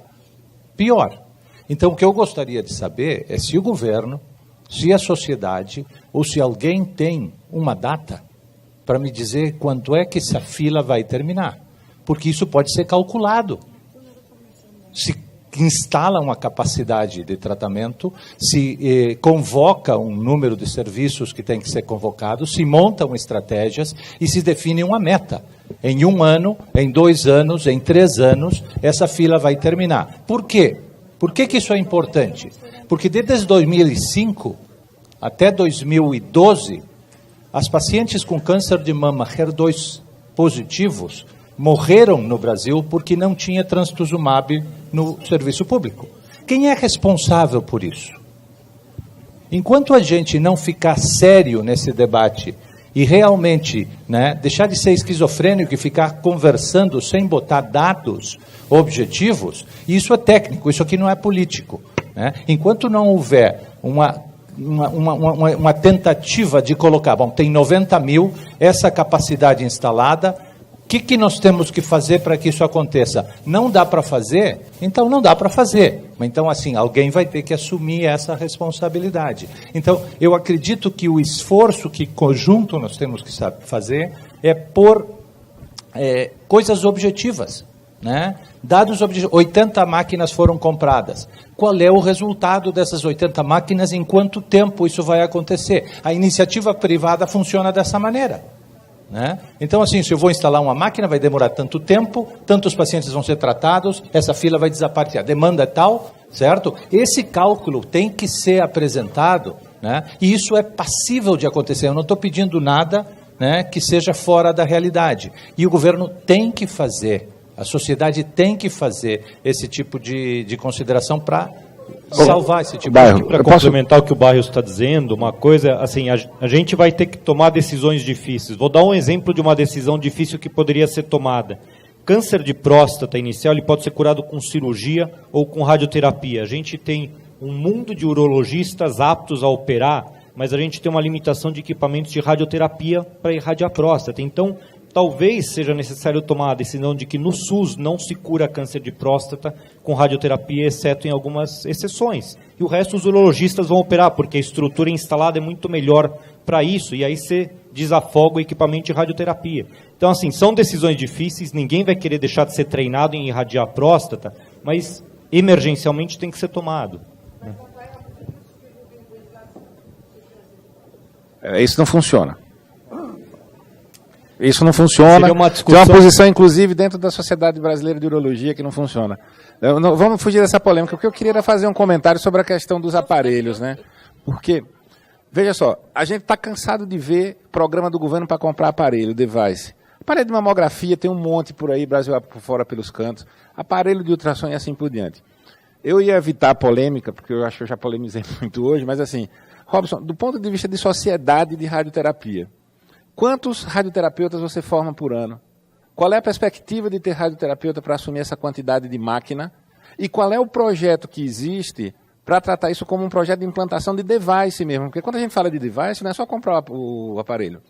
pior. Então, o que eu gostaria de saber é se o governo, se a sociedade, ou se alguém tem uma data para me dizer quando é que essa fila vai terminar, porque isso pode ser calculado. Se instala uma capacidade de tratamento, se convoca um número de serviços que tem que ser convocado, se montam estratégias e se define uma meta. Em 1 ano, em 2 anos, em 3 anos, essa fila vai terminar. Por quê? Por que isso é importante? Porque desde 2005 até 2012, as pacientes com câncer de mama HER2 positivos morreram no Brasil porque não tinha trastuzumab no serviço público. Quem é responsável por isso? Enquanto a gente não ficar sério nesse debate e realmente, né, deixar de ser esquizofrênico e ficar conversando sem botar dados objetivos, isso é técnico, isso aqui não é político, né? Enquanto não houver uma tentativa de colocar, bom, tem 90 mil, essa capacidade instalada, o que nós temos que fazer para que isso aconteça? Não dá para fazer? Então não dá para fazer. Então, assim, alguém vai ter que assumir essa responsabilidade. Então, eu acredito que o esforço que conjunto nós temos que fazer é por coisas objetivas, né? Dados objetivos, 80 máquinas foram compradas. Qual é o resultado dessas 80 máquinas? Em quanto tempo isso vai acontecer? A iniciativa privada funciona dessa maneira, né? Então, assim, se eu vou instalar uma máquina, vai demorar tanto tempo, tantos pacientes vão ser tratados, essa fila vai desaparecer. A demanda é tal, certo? Esse cálculo tem que ser apresentado, né? E isso é passível de acontecer. Eu não estou pedindo nada, né, que seja fora da realidade. E o governo tem que fazer, a sociedade tem que fazer esse tipo de consideração para salvar esse tipo de... Para complementar o que o Barrios está dizendo, uma coisa, assim, a gente vai ter que tomar decisões difíceis. Vou dar um exemplo de uma decisão difícil que poderia ser tomada. Câncer de próstata inicial, ele pode ser curado com cirurgia ou com radioterapia. A gente tem um mundo de urologistas aptos a operar, mas a gente tem uma limitação de equipamentos de radioterapia para irradiar a próstata. Então, talvez seja necessário tomar a decisão de que no SUS não se cura câncer de próstata com radioterapia, exceto em algumas exceções. E o resto os urologistas vão operar, porque a estrutura instalada é muito melhor para isso, e aí você desafoga o equipamento de radioterapia. Então, assim, são decisões difíceis, ninguém vai querer deixar de ser treinado em irradiar a próstata, mas emergencialmente tem que ser tomado. Isso não funciona. Isso não funciona. Tem uma posição, inclusive, dentro da Sociedade Brasileira de Urologia que não funciona. Vamos fugir dessa polêmica, porque eu queria era fazer um comentário sobre a questão dos aparelhos, né? Porque, veja só, a gente está cansado de ver programa do governo para comprar aparelho, device. Aparelho de mamografia tem um monte por aí, Brasil por fora pelos cantos. Aparelho de ultrassom e assim por diante. Eu ia evitar a polêmica, porque eu acho que eu já polemizei muito hoje, mas assim, Robson, do ponto de vista de sociedade de radioterapia, quantos radioterapeutas você forma por ano? Qual é a perspectiva de ter radioterapeuta para assumir essa quantidade de máquina? E qual é o projeto que existe para tratar isso como um projeto de implantação de device mesmo? Porque quando a gente fala de device, não é só comprar o aparelho.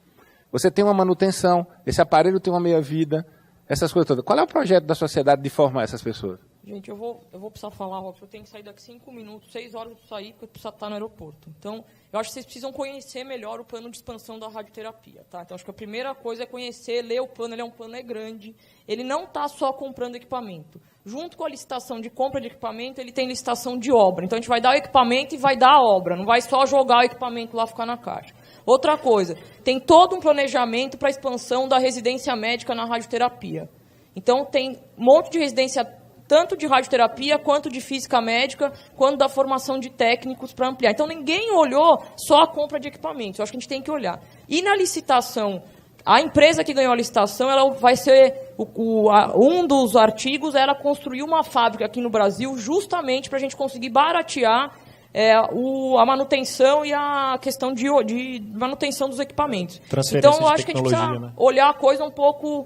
Você tem uma manutenção, esse aparelho tem uma meia-vida, essas coisas todas. Qual é o projeto da sociedade de formar essas pessoas? Gente, eu vou precisar falar, Robson, eu tenho que sair daqui 5 minutos, 6 horas eu preciso sair, porque eu preciso estar no aeroporto. Então, eu acho que vocês precisam conhecer melhor o plano de expansão da radioterapia, tá? Então, acho que a primeira coisa é conhecer, ler o plano, ele é um plano grande, ele não está só comprando equipamento. Junto com a licitação de compra de equipamento, ele tem licitação de obra. Então, a gente vai dar o equipamento e vai dar a obra, não vai só jogar o equipamento lá ficar na caixa. Outra coisa, tem todo um planejamento para a expansão da residência médica na radioterapia. Então, tem um monte de residência tanto de radioterapia, quanto de física médica, quanto da formação de técnicos para ampliar. Então, ninguém olhou só a compra de equipamentos. Eu acho que a gente tem que olhar. E na licitação, a empresa que ganhou a licitação, ela vai ser... um dos artigos era construir uma fábrica aqui no Brasil, justamente para a gente conseguir baratear a manutenção e a questão de manutenção dos equipamentos. Então, eu acho que a gente precisa olhar a coisa um pouco...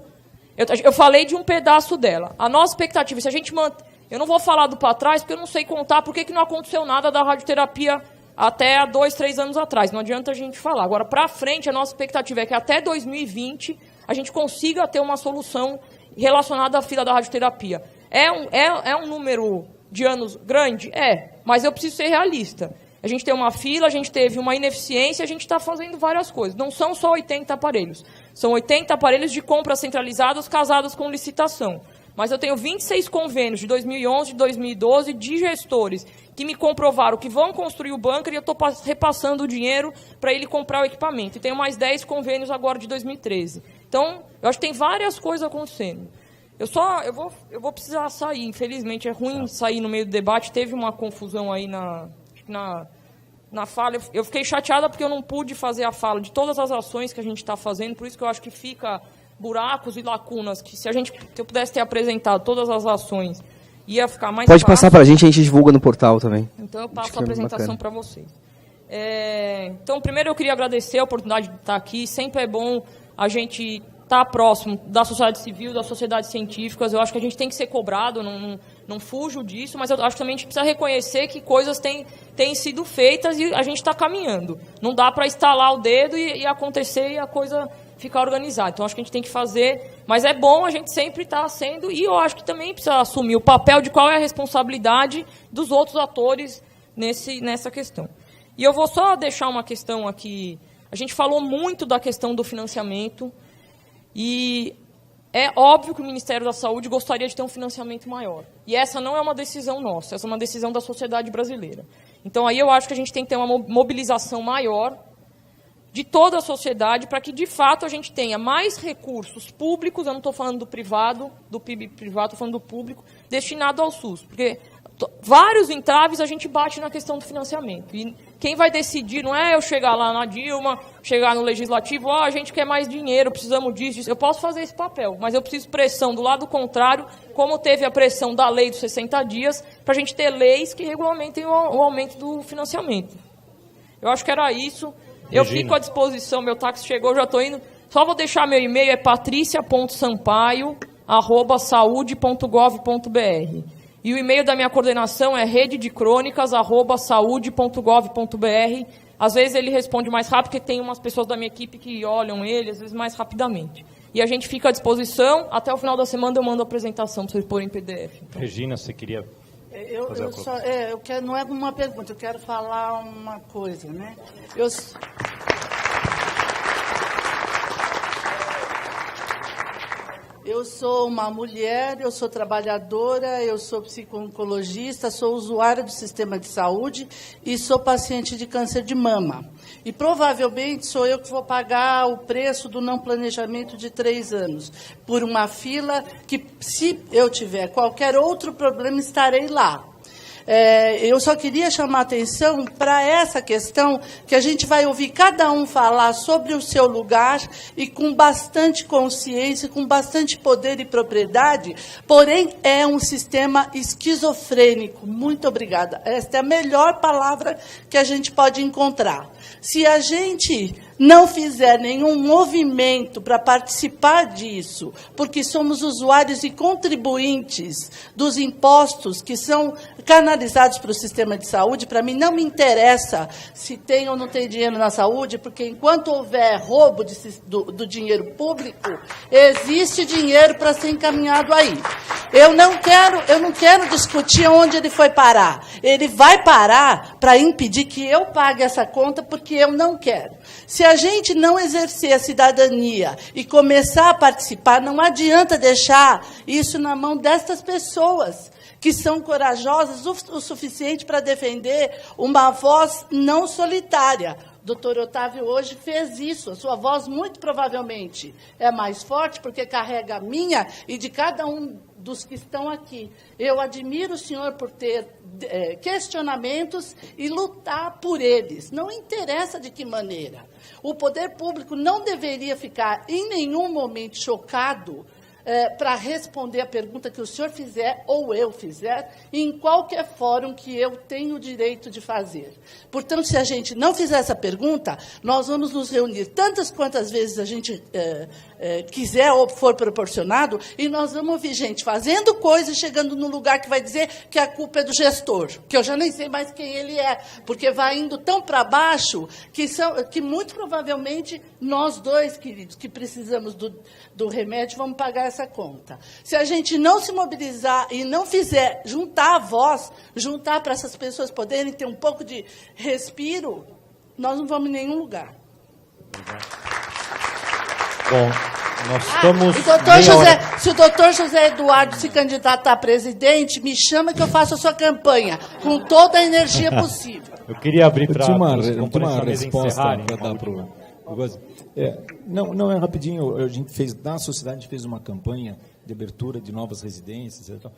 Eu falei de um pedaço dela. A nossa expectativa, se a gente eu não vou falar do para trás, porque eu não sei contar por que não aconteceu nada da radioterapia até há 2, 3 anos atrás. Não adianta a gente falar. Agora, para frente, a nossa expectativa é que até 2020 a gente consiga ter uma solução relacionada à fila da radioterapia. É um número de anos grande? Mas eu preciso ser realista. A gente tem uma fila, a gente teve uma ineficiência, a gente está fazendo várias coisas. Não são só 80 aparelhos. São 80 aparelhos de compras centralizadas casadas com licitação. Mas eu tenho 26 convênios de 2011 e 2012 de gestores que me comprovaram que vão construir o bunker e eu estou repassando o dinheiro para ele comprar o equipamento. E tenho mais 10 convênios agora de 2013. Então, eu acho que tem várias coisas acontecendo. Eu vou precisar sair, infelizmente. É ruim sair no meio do debate. Teve uma confusão aí na fala. Eu fiquei chateada porque eu não pude fazer a fala de todas as ações que a gente está fazendo, por isso que eu acho que fica buracos e lacunas, que se eu pudesse ter apresentado todas as ações, ia ficar mais Pode fácil. passar para a gente divulga no portal também. Então eu passo a apresentação para vocês. Então, primeiro eu queria agradecer a oportunidade de estar aqui. Sempre é bom a gente estar próximo da sociedade civil, das sociedades científicas. Eu acho que a gente tem que ser cobrado, não fujo disso, mas eu acho que também a gente precisa reconhecer que coisas têm sido feitas e a gente está caminhando. Não dá para estalar o dedo e acontecer e a coisa ficar organizada. Então, acho que a gente tem que fazer, mas é bom a gente sempre estar sendo, e eu acho que também precisa assumir o papel de qual é a responsabilidade dos outros atores nessa questão. E eu vou só deixar uma questão aqui. A gente falou muito da questão do financiamento, e é óbvio que o Ministério da Saúde gostaria de ter um financiamento maior. E essa não é uma decisão nossa, essa é uma decisão da sociedade brasileira. Então, aí eu acho que a gente tem que ter uma mobilização maior de toda a sociedade para que, de fato, a gente tenha mais recursos públicos, eu não estou falando do privado, do PIB privado, estou falando do público, destinado ao SUS. Porque vários entraves a gente bate na questão do financiamento. E quem vai decidir não é eu chegar lá na Dilma, chegar no Legislativo, a gente quer mais dinheiro, precisamos disso. Eu posso fazer esse papel, mas eu preciso pressão do lado contrário, como teve a pressão da lei dos 60 dias, para a gente ter leis que regulamentem o aumento do financiamento. Eu acho que era isso. Eu fico à disposição, meu táxi chegou, já estou indo. Só vou deixar meu e-mail, é patricia.sampaio@saude.gov.br. E o e-mail da minha coordenação é rededecrônicas@saude.gov.br. Às vezes ele responde mais rápido, porque tem umas pessoas da minha equipe que olham ele, às vezes mais rapidamente. E a gente fica à disposição. Até o final da semana eu mando a apresentação para vocês porem em PDF. Então. Regina, você queria... Eu quero, não é uma pergunta, eu quero falar uma coisa, né? Eu sou uma mulher, eu sou trabalhadora, eu sou psico-oncologista, sou usuária do sistema de saúde e sou paciente de câncer de mama. E provavelmente sou eu que vou pagar o preço do não planejamento de 3 anos, por uma fila que, se eu tiver qualquer outro problema, estarei lá. Eu só queria chamar a atenção para essa questão, que a gente vai ouvir cada um falar sobre o seu lugar e com bastante consciência, com bastante poder e propriedade, porém é um sistema esquizofrênico. Muito obrigada. Esta é a melhor palavra que a gente pode encontrar. Se a gente não fizer nenhum movimento para participar disso, porque somos usuários e contribuintes dos impostos que são canalizados para o sistema de saúde, para mim não me interessa se tem ou não tem dinheiro na saúde, porque enquanto houver roubo do dinheiro público, existe dinheiro para ser encaminhado aí. Eu não quero discutir onde ele foi parar. Ele vai parar para impedir que eu pague essa conta, porque eu não quero. Se a gente não exercer a cidadania e começar a participar, não adianta deixar isso na mão destas pessoas que são corajosas o suficiente para defender uma voz não solitária. O doutor Otávio hoje fez isso. A sua voz, muito provavelmente, é mais forte, porque carrega a minha e de cada um dos que estão aqui. Eu admiro o senhor por ter questionamentos e lutar por eles. Não interessa de que maneira. O poder público não deveria ficar, em nenhum momento, chocado para responder a pergunta que o senhor fizer ou eu fizer, em qualquer fórum que eu tenho o direito de fazer. Portanto, se a gente não fizer essa pergunta, nós vamos nos reunir tantas quantas vezes a gente quiser ou for proporcionado, e nós vamos ouvir gente fazendo coisa e chegando num lugar que vai dizer que a culpa é do gestor, que eu já nem sei mais quem ele é, porque vai indo tão para baixo que muito provavelmente nós dois, queridos, que precisamos do remédio, vamos pagar essa conta. Se a gente não se mobilizar e não fizer juntar a voz, juntar para essas pessoas poderem ter um pouco de respiro, nós não vamos em nenhum lugar. Bom, nós estamos... Se o doutor José Eduardo se candidatar a presidente, me chama que eu faço a sua campanha, com toda a energia possível. Eu queria abrir para uma resposta para dar para o... Não, é rapidinho. A gente fez, na sociedade, a gente fez uma campanha de abertura de novas residências e tal.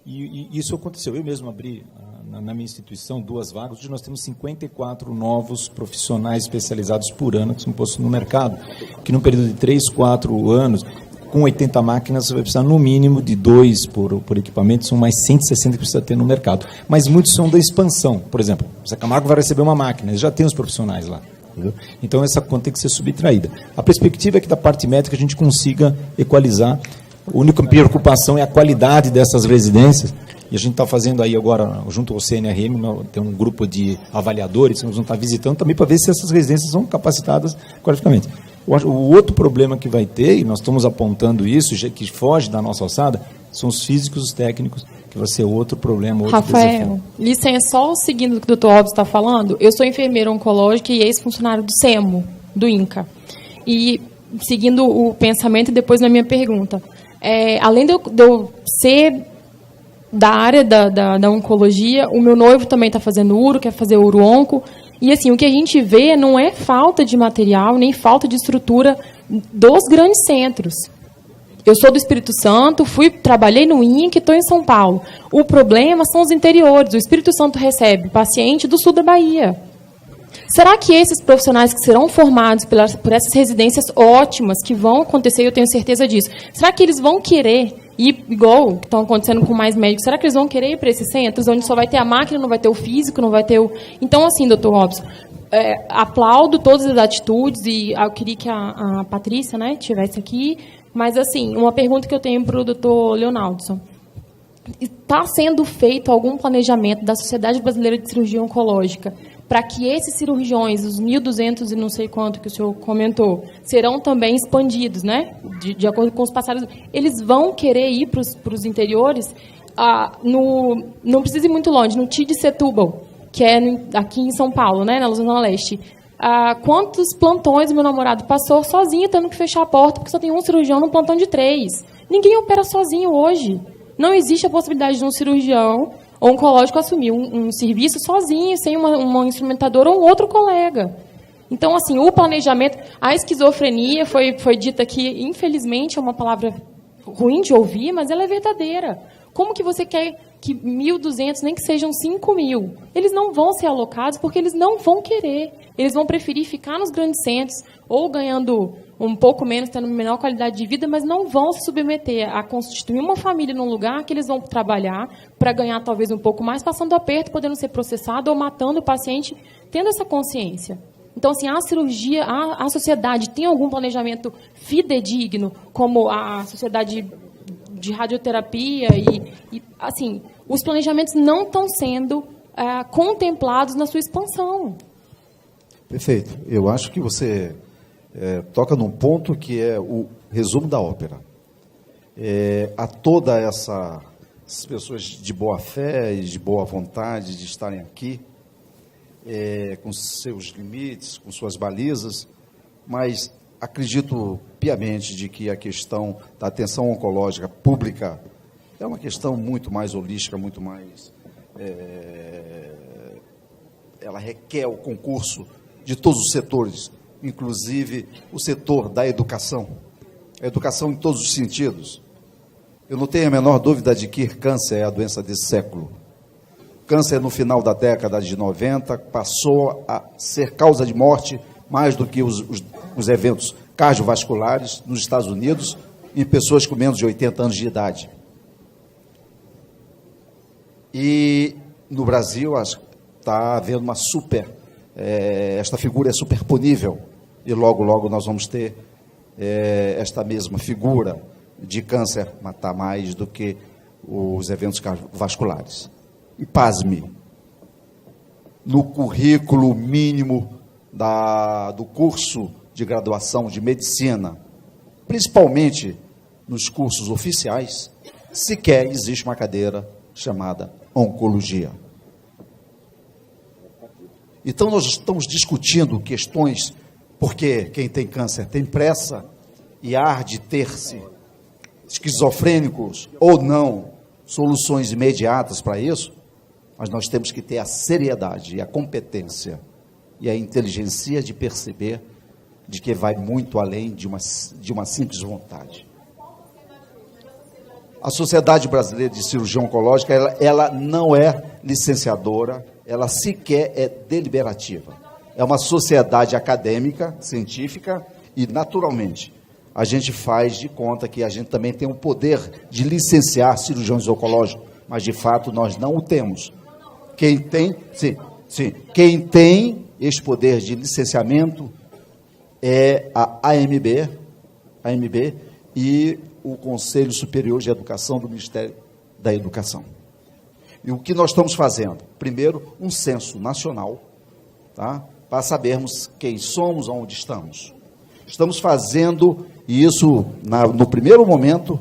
E isso aconteceu. Eu mesmo abri, na minha instituição, 2 vagas. Hoje nós temos 54 novos profissionais especializados por ano que são postos no mercado, que num período de 3, 4 anos, com 80 máquinas, você vai precisar no mínimo de 2 por equipamento, são mais 160 que precisa ter no mercado. Mas muitos são da expansão. Por exemplo, o Zé Camargo vai receber uma máquina, ele já tem os profissionais lá. Entendeu? Então, essa conta tem que ser subtraída. A perspectiva é que, da parte médica, a gente consiga equalizar. A única preocupação é a qualidade dessas residências. E a gente está fazendo aí agora, junto ao CNRM, tem um grupo de avaliadores que nós vamos estar visitando também para ver se essas residências são capacitadas qualificadamente. O outro problema que vai ter, e nós estamos apontando isso, que foge da nossa alçada, são os físicos, os técnicos, que vai ser outro problema, outro Rafael, licença, só seguindo o que o doutor Robson está falando, eu sou enfermeira oncológica e ex-funcionário do SEMO, do INCA. E, seguindo o pensamento, depois na minha pergunta, além de eu ser da área da oncologia, o meu noivo também está fazendo uro, quer fazer uro-onco, e assim, o que a gente vê não é falta de material, nem falta de estrutura dos grandes centros. Eu sou do Espírito Santo, trabalhei no INCA e estou em São Paulo. O problema são os interiores. O Espírito Santo recebe paciente do sul da Bahia. Será que esses profissionais que serão formados por essas residências ótimas que vão acontecer, eu tenho certeza disso, será que eles vão querer ir, igual que estão acontecendo com mais médicos, será que eles vão querer ir para esses centros onde só vai ter a máquina, não vai ter o físico, não vai ter o... Então, assim, doutor Robson, aplaudo todas as atitudes e eu queria que a Patrícia, né, estivesse aqui. Mas, assim, uma pergunta que eu tenho para o doutor Leonaldson. Está sendo feito algum planejamento da Sociedade Brasileira de Cirurgia Oncológica para que esses cirurgiões, os 1.200 e não sei quanto que o senhor comentou, serão também expandidos, né? De acordo com os passados? Eles vão querer ir para os interiores? Não precisa ir muito longe, no TID Setúbal, que é aqui em São Paulo, né, na Zona Leste. Quantos plantões meu namorado passou sozinho, tendo que fechar a porta, porque só tem um cirurgião num plantão de 3. Ninguém opera sozinho hoje. Não existe a possibilidade de um cirurgião oncológico assumir um serviço sozinho, sem uma instrumentadora ou um outro colega. Então, assim, o planejamento... A esquizofrenia foi dita aqui, infelizmente, é uma palavra ruim de ouvir, mas ela é verdadeira. Como que você quer que 1.200, nem que sejam 5.000? Eles não vão ser alocados porque eles não vão querer. Eles vão preferir ficar nos grandes centros ou ganhando um pouco menos, tendo menor qualidade de vida, mas não vão se submeter a constituir uma família num lugar que eles vão trabalhar para ganhar talvez um pouco mais, passando aperto, podendo ser processado ou matando o paciente, tendo essa consciência. Então, assim, a cirurgia, a sociedade tem algum planejamento fidedigno, como a sociedade de radioterapia e assim, os planejamentos não estão sendo contemplados na sua expansão. Perfeito. Eu acho que você toca num ponto que é o resumo da ópera. A toda essas pessoas de boa fé e de boa vontade de estarem aqui, com seus limites, com suas balizas, mas acredito piamente de que a questão da atenção oncológica pública é uma questão muito mais holística, muito mais... ela requer o concurso de todos os setores, inclusive o setor da educação. A educação em todos os sentidos. Eu não tenho a menor dúvida de que câncer é a doença desse século. Câncer, no final da década de 90, passou a ser causa de morte mais do que os eventos cardiovasculares nos Estados Unidos em pessoas com menos de 80 anos de idade. E no Brasil está havendo uma esta figura é superponível e logo, logo nós vamos ter esta mesma figura de câncer matar mais do que os eventos cardiovasculares. E pasme, no currículo mínimo do curso de graduação de medicina, principalmente nos cursos oficiais, sequer existe uma cadeira chamada oncologia. Então nós estamos discutindo questões, porque quem tem câncer tem pressa e há de ter-se esquizofrênicos ou não, soluções imediatas para isso, mas nós temos que ter a seriedade e a competência e a inteligência de perceber de que vai muito além de uma simples vontade. A Sociedade Brasileira de Cirurgia Oncológica, ela não é licenciadora, ela sequer é deliberativa. É uma sociedade acadêmica, científica e, naturalmente, a gente faz de conta que a gente também tem o poder de licenciar cirurgiões oncológicos, mas, de fato, nós não o temos. Quem tem, quem tem esse poder de licenciamento é a AMB e o Conselho Superior de Educação do Ministério da Educação. E o que nós estamos fazendo? Primeiro, um censo nacional, tá? Para sabermos quem somos, onde estamos. Estamos fazendo isso no primeiro momento.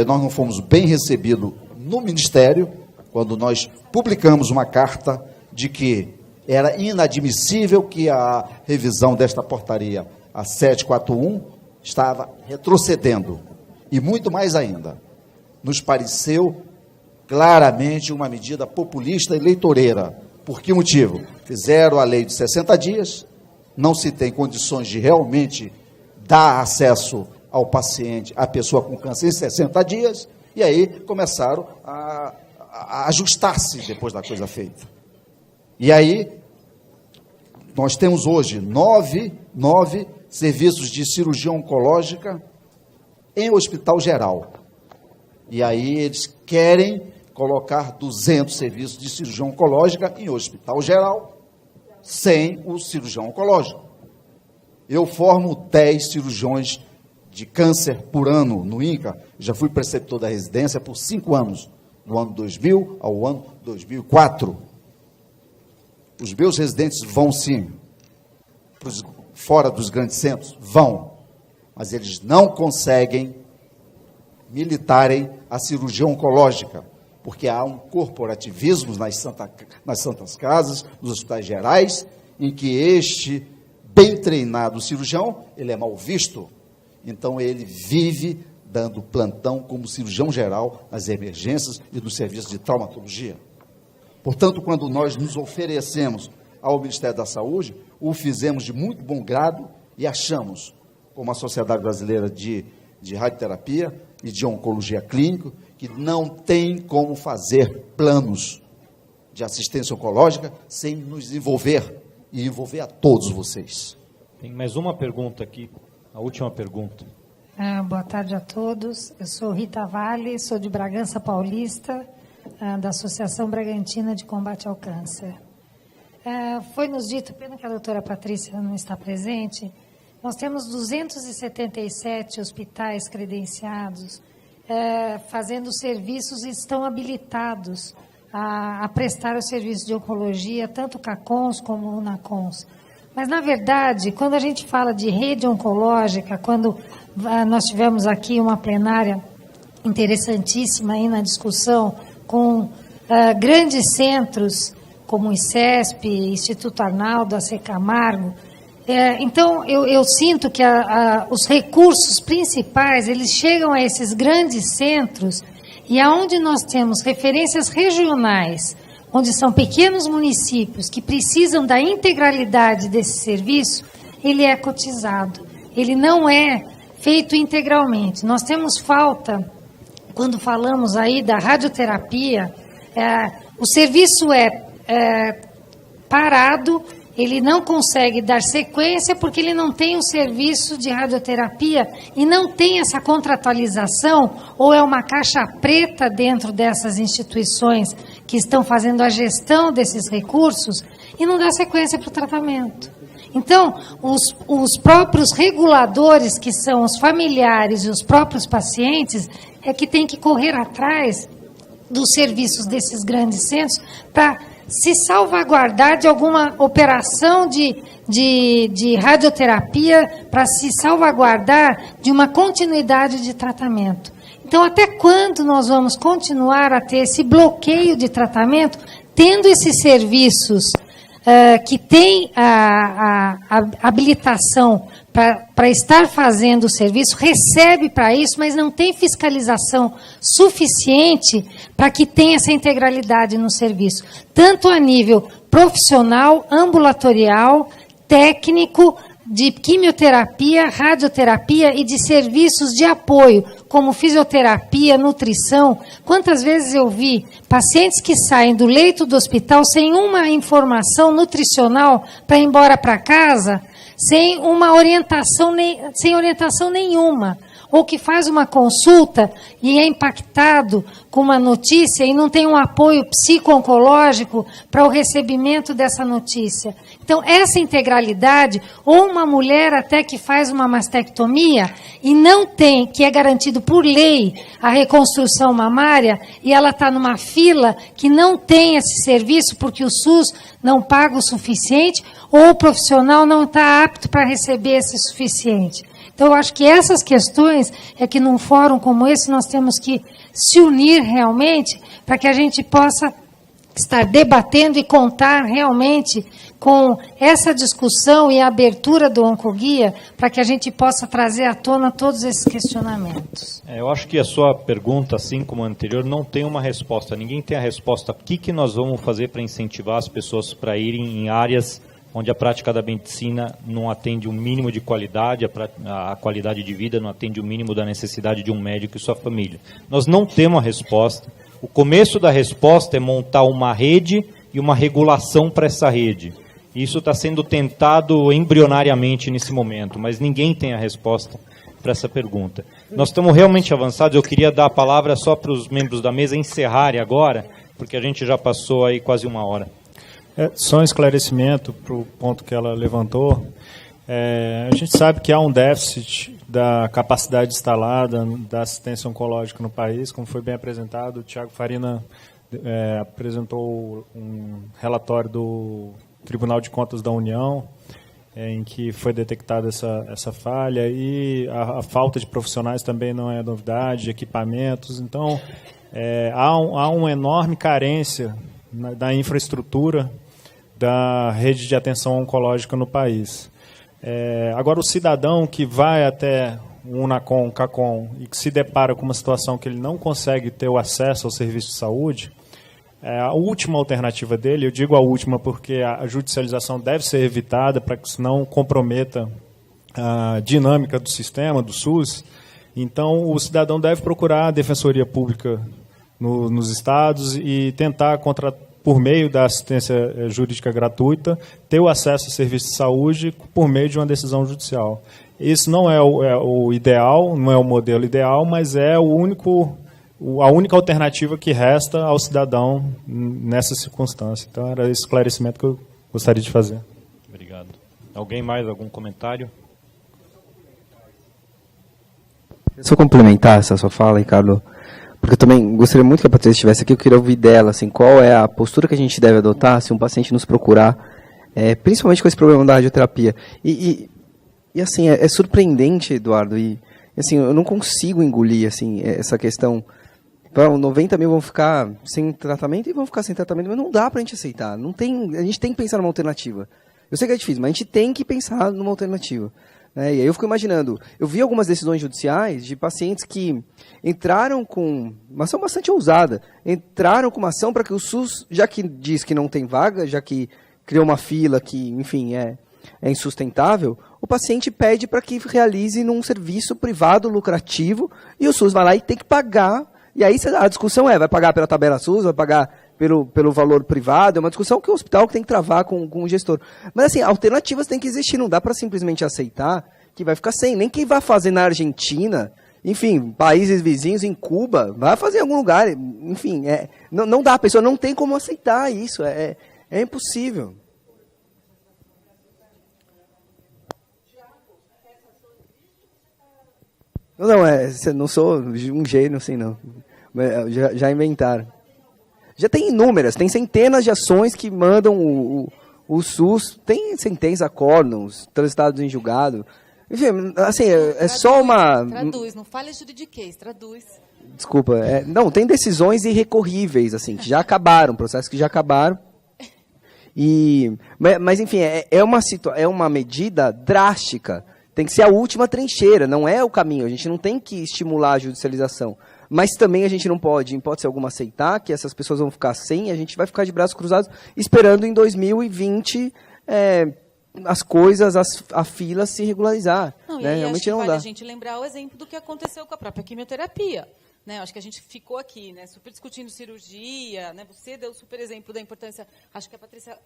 Nós não fomos bem recebidos no Ministério, quando nós publicamos uma carta de que era inadmissível que a revisão desta portaria, a 741, estava retrocedendo. E muito mais ainda, nos pareceu claramente uma medida populista e eleitoreira. Por que motivo? Fizeram a lei de 60 dias, não se tem condições de realmente dar acesso ao paciente, à pessoa com câncer em 60 dias, e aí começaram a ajustar-se depois da coisa feita. E aí, nós temos hoje nove serviços de cirurgia oncológica em hospital geral. E aí eles querem colocar 200 serviços de cirurgia oncológica em hospital geral, sem o cirurgião oncológico. Eu formo 10 cirurgiões de câncer por ano no INCA, já fui preceptor da residência por 5 anos, do ano 2000 ao ano 2004. Os meus residentes vão sim, fora dos grandes centros, vão, mas eles não conseguem militarem a cirurgia oncológica, porque há um corporativismo nas santas casas, nos hospitais gerais, em que este bem treinado cirurgião, ele é mal visto, então ele vive dando plantão como cirurgião geral nas emergências e nos serviços de traumatologia. Portanto, quando nós nos oferecemos ao Ministério da Saúde, o fizemos de muito bom grado e achamos, como a Sociedade Brasileira de Radioterapia e de Oncologia Clínica, que não tem como fazer planos de assistência oncológica sem nos envolver e envolver a todos vocês. Tem mais uma pergunta aqui, a última pergunta. Boa tarde a todos. Eu sou Rita Vale, sou de Bragança Paulista, da Associação Bragantina de Combate ao Câncer. Foi nos dito, pena que a doutora Patrícia não está presente, nós temos 277 hospitais credenciados, fazendo serviços e estão habilitados a prestar o serviço de oncologia, tanto CACONS como UNACONS. Mas, na verdade, quando a gente fala de rede oncológica, quando nós tivemos aqui uma plenária interessantíssima aí na discussão com grandes centros como o ICESP, Instituto Arnaldo, AC Camargo, então eu sinto que os recursos principais eles chegam a esses grandes centros e aonde nós temos referências regionais, onde são pequenos municípios que precisam da integralidade desse serviço, ele é cotizado, ele não é feito integralmente. Nós temos falta, quando falamos aí da radioterapia, o serviço é parado, ele não consegue dar sequência porque ele não tem um serviço de radioterapia e não tem essa contratualização, ou é uma caixa preta dentro dessas instituições que estão fazendo a gestão desses recursos e não dá sequência para o tratamento. Então, os próprios reguladores, que são os familiares e os próprios pacientes, é que tem que correr atrás dos serviços desses grandes centros para se salvaguardar de alguma operação de radioterapia, para se salvaguardar de uma continuidade de tratamento. Então, até quando nós vamos continuar a ter esse bloqueio de tratamento, tendo esses serviços que têm a habilitação para estar fazendo o serviço, recebe para isso, mas não tem fiscalização suficiente para que tenha essa integralidade no serviço, tanto a nível profissional, ambulatorial, técnico, de quimioterapia, radioterapia e de serviços de apoio, como fisioterapia, nutrição. Quantas vezes eu vi pacientes que saem do leito do hospital sem uma informação nutricional para ir embora para casa, sem uma orientação, sem orientação nenhuma, ou que faz uma consulta e é impactado com uma notícia e não tem um apoio psico-oncológico para o recebimento dessa notícia. Então, essa integralidade, ou uma mulher até que faz uma mastectomia e não tem, que é garantido por lei, a reconstrução mamária, e ela está numa fila que não tem esse serviço porque o SUS não paga o suficiente, ou o profissional não está apto para receber esse suficiente. Então, eu acho que essas questões é que num fórum como esse nós temos que se unir realmente para que a gente possa estar debatendo e contar realmente com essa discussão e a abertura do Oncoguia para que a gente possa trazer à tona todos esses questionamentos. Eu acho que a sua pergunta, assim como a anterior, não tem uma resposta. Ninguém tem a resposta. O que nós vamos fazer para incentivar as pessoas para irem em áreas onde a prática da medicina não atende um mínimo de qualidade, a qualidade de vida não atende o mínimo da necessidade de um médico e sua família. Nós não temos a resposta. O começo da resposta é montar uma rede e uma regulação para essa rede. Isso está sendo tentado embrionariamente nesse momento, mas ninguém tem a resposta para essa pergunta. Nós estamos realmente avançados. Eu queria dar a palavra só para os membros da mesa encerrarem agora, porque a gente já passou aí quase uma hora. Só um esclarecimento para o ponto que ela levantou. A gente sabe que há um déficit da capacidade instalada da assistência oncológica no país, como foi bem apresentado. O Tiago Farina apresentou um relatório do Tribunal de Contas da União, em que foi detectada essa falha, e a falta de profissionais também não é novidade, de equipamentos. Então, há uma enorme carência da infraestrutura da rede de atenção oncológica no país. Agora, o cidadão que vai até o UNACON, CACON, e que se depara com uma situação que ele não consegue ter o acesso ao serviço de saúde, a última alternativa dele, eu digo a última porque a judicialização deve ser evitada para que isso não comprometa a dinâmica do sistema, do SUS. Então, o cidadão deve procurar a Defensoria Pública nos estados e tentar por meio da assistência jurídica gratuita, ter o acesso ao serviço de saúde por meio de uma decisão judicial. Isso não é o ideal, não é o modelo ideal, mas é a única alternativa que resta ao cidadão nessa circunstância. Então, era esse esclarecimento que eu gostaria de fazer. Obrigado. Alguém mais, algum comentário? Só complementar essa sua fala, Ricardo, porque eu também gostaria muito que a Patrícia estivesse aqui, eu queria ouvir dela, assim, qual é a postura que a gente deve adotar se um paciente nos procurar, principalmente com esse problema da radioterapia. E assim, é surpreendente, Eduardo, e assim, eu não consigo engolir, assim, essa questão. 90 mil vão ficar sem tratamento e vão ficar sem tratamento, mas não dá pra gente aceitar. Não tem, a gente tem que pensar numa alternativa. Eu sei que é difícil, mas a gente tem que pensar numa alternativa. E aí eu fico imaginando, eu vi algumas decisões judiciais de pacientes que entraram com uma ação bastante ousada, entraram com uma ação para que o SUS, já que diz que não tem vaga, já que criou uma fila que, enfim, é insustentável, o paciente pede para que realize num serviço privado lucrativo e o SUS vai lá e tem que pagar. E aí a discussão vai pagar pela tabela SUS, vai pagar pelo valor privado, é uma discussão que o hospital tem que travar com o gestor. Mas assim, alternativas têm que existir, não dá para simplesmente aceitar que vai ficar sem. Nem quem vai fazer na Argentina, enfim, países vizinhos, em Cuba, vai fazer em algum lugar, enfim, não dá, a pessoa não tem como aceitar isso, é impossível. Não sou um gênio assim, não. Já inventaram. Já tem inúmeras, tem centenas de ações que mandam o SUS, tem sentença acórdãos, transitados em julgado. Enfim, assim, só uma... Traduz, não fale juridiquês, traduz. Desculpa, não, tem decisões irrecorríveis, assim, que já acabaram, processos que já acabaram. Mas enfim, é uma medida drástica. Tem que ser a última trincheira, não é o caminho. A gente não tem que estimular a judicialização. Mas também a gente não pode, em hipótese alguma, aceitar que essas pessoas vão ficar sem, a gente vai ficar de braços cruzados esperando em 2020 as coisas, a fila se regularizar. Não, né? E Realmente acho que não vale dá. a gente lembrar o exemplo do que aconteceu com a própria quimioterapia. Né, acho que a gente ficou aqui, né, super discutindo cirurgia, né, você deu super exemplo da importância, acho que a Patrícia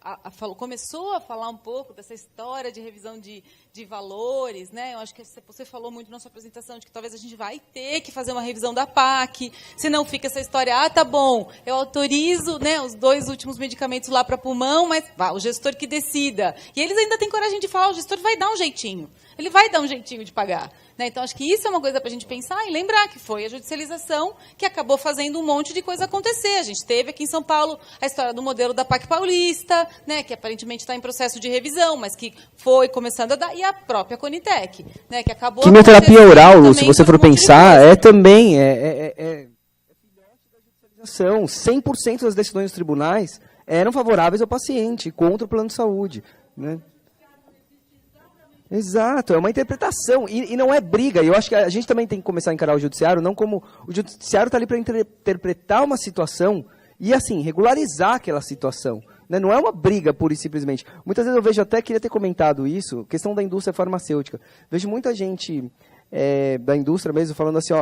começou a falar um pouco dessa história de revisão de valores, né, eu acho que você falou muito na sua apresentação de que talvez a gente vai ter que fazer uma revisão da PAC, senão fica essa história, tá bom, eu autorizo, né, os 2 últimos medicamentos lá para pulmão, mas o gestor que decida. E eles ainda têm coragem de falar, o gestor vai dar um jeitinho, ele vai dar um jeitinho de pagar. Né? Então, acho que isso é uma coisa para a gente pensar e lembrar que foi a judicialização que acabou fazendo um monte de coisa acontecer. A gente teve aqui em São Paulo a história do modelo da PAC paulista, né, que aparentemente está em processo de revisão, mas que foi começando a dar, e a própria Conitec, né, que acabou... Quimioterapia oral, Lu, se você for pensar, também judicialização. 100% das decisões dos tribunais eram favoráveis ao paciente, contra o plano de saúde, né? Exato, é uma interpretação, e não é briga. Eu acho que a gente também tem que começar a encarar o judiciário, não como o judiciário está ali para interpretar uma situação e, assim, regularizar aquela situação. Né? Não é uma briga, pura e simplesmente. Muitas vezes eu vejo, até queria ter comentado isso, questão da indústria farmacêutica. Vejo muita gente da indústria mesmo falando assim,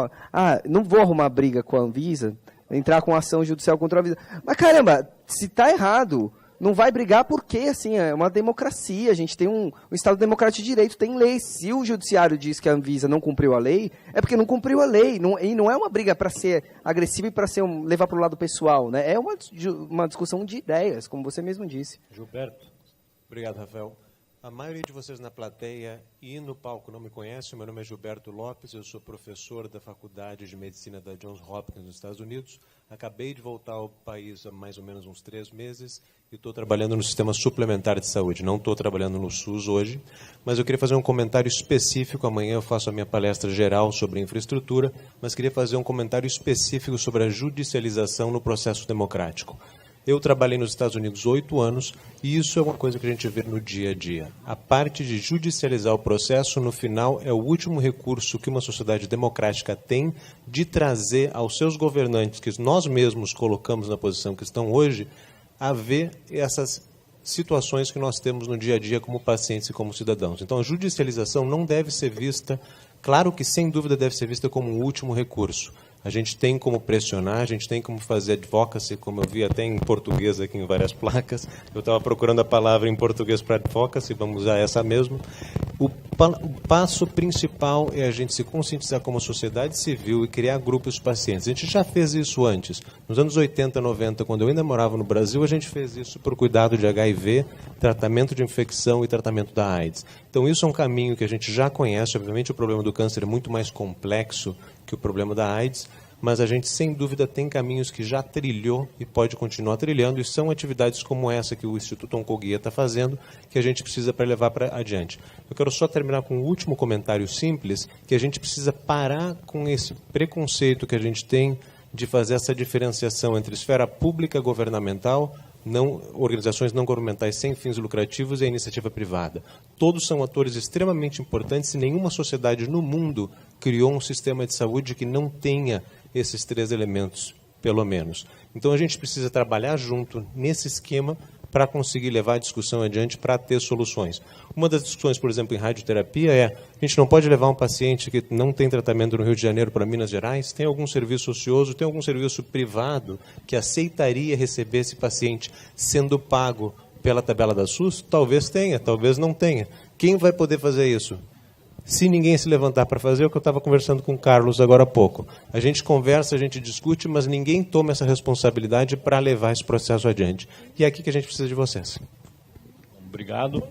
não vou arrumar briga com a Anvisa, entrar com ação judicial contra a Anvisa. Mas, caramba, se está errado... Não vai brigar porque, assim, é uma democracia, a gente tem um Estado democrático de direito, tem lei. Se o judiciário diz que a Anvisa não cumpriu a lei, é porque não cumpriu a lei. E não é uma briga para ser agressiva e para levar para o lado pessoal, né? É uma discussão de ideias, como você mesmo disse. Gilberto. Obrigado, Rafael. A maioria de vocês na plateia e no palco não me conhece. Meu nome é Gilberto Lopes, eu sou professor da Faculdade de Medicina da Johns Hopkins, nos Estados Unidos. Acabei de voltar ao país há mais ou menos uns 3 meses e estou trabalhando no sistema suplementar de saúde. Não estou trabalhando no SUS hoje, mas eu queria fazer um comentário específico. Amanhã eu faço a minha palestra geral sobre infraestrutura, mas queria fazer um comentário específico sobre a judicialização no processo democrático. Eu trabalhei nos Estados Unidos 8 anos e isso é uma coisa que a gente vê no dia a dia. A parte de judicializar o processo, no final, é o último recurso que uma sociedade democrática tem de trazer aos seus governantes, que nós mesmos colocamos na posição que estão hoje, a ver essas situações que nós temos no dia a dia como pacientes e como cidadãos. Então, a judicialização não deve ser vista, claro que sem dúvida deve ser vista como um último recurso. A gente tem como pressionar, a gente tem como fazer advocacy, como eu vi até em português aqui em várias placas. Eu estava procurando a palavra em português para advocacy, vamos usar essa mesmo. O passo principal é a gente se conscientizar como sociedade civil e criar grupos de pacientes. A gente já fez isso antes. Nos anos 80, 90, quando eu ainda morava no Brasil, a gente fez isso por cuidado de HIV, tratamento de infecção e tratamento da AIDS. Então, isso é um caminho que a gente já conhece. Obviamente, o problema do câncer é muito mais complexo que o problema da AIDS, mas a gente, sem dúvida, tem caminhos que já trilhou e pode continuar trilhando, e são atividades como essa que o Instituto Oncoguia está fazendo, que a gente precisa para levar para adiante. Eu quero só terminar com um último comentário simples, que a gente precisa parar com esse preconceito que a gente tem de fazer essa diferenciação entre esfera pública governamental, organizações não governamentais sem fins lucrativos e a iniciativa privada. Todos são atores extremamente importantes e nenhuma sociedade no mundo criou um sistema de saúde que não tenha esses 3 elementos, pelo menos. Então, a gente precisa trabalhar junto nesse esquema para conseguir levar a discussão adiante, para ter soluções. Uma das discussões, por exemplo, em radioterapia é: a gente não pode levar um paciente que não tem tratamento no Rio de Janeiro para Minas Gerais? Tem algum serviço ocioso, tem algum serviço privado que aceitaria receber esse paciente sendo pago pela tabela da SUS? Talvez tenha, talvez não tenha. Quem vai poder fazer isso? Se ninguém se levantar para fazer, é o que eu estava conversando com o Carlos agora há pouco. A gente conversa, a gente discute, mas ninguém toma essa responsabilidade para levar esse processo adiante. E é aqui que a gente precisa de vocês. Obrigado.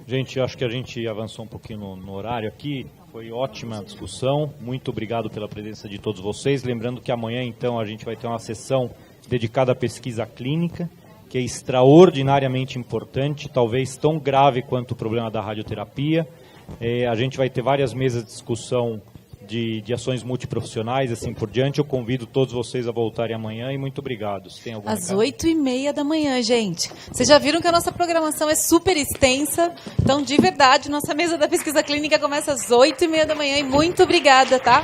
Gente, acho que a gente avançou um pouquinho no horário aqui. Foi ótima a discussão. Muito obrigado pela presença de todos vocês. Lembrando que amanhã, então, a gente vai ter uma sessão dedicada à pesquisa clínica, que é extraordinariamente importante, talvez tão grave quanto o problema da radioterapia. A gente vai ter várias mesas de discussão de ações multiprofissionais, assim por diante. Eu convido todos vocês a voltarem amanhã e muito obrigado. Tem algum Às recado? 8h30 da manhã, gente. Vocês já viram que a nossa programação é super extensa. Então, de verdade, nossa mesa da pesquisa clínica começa às 8h30 da manhã. E muito obrigada, tá?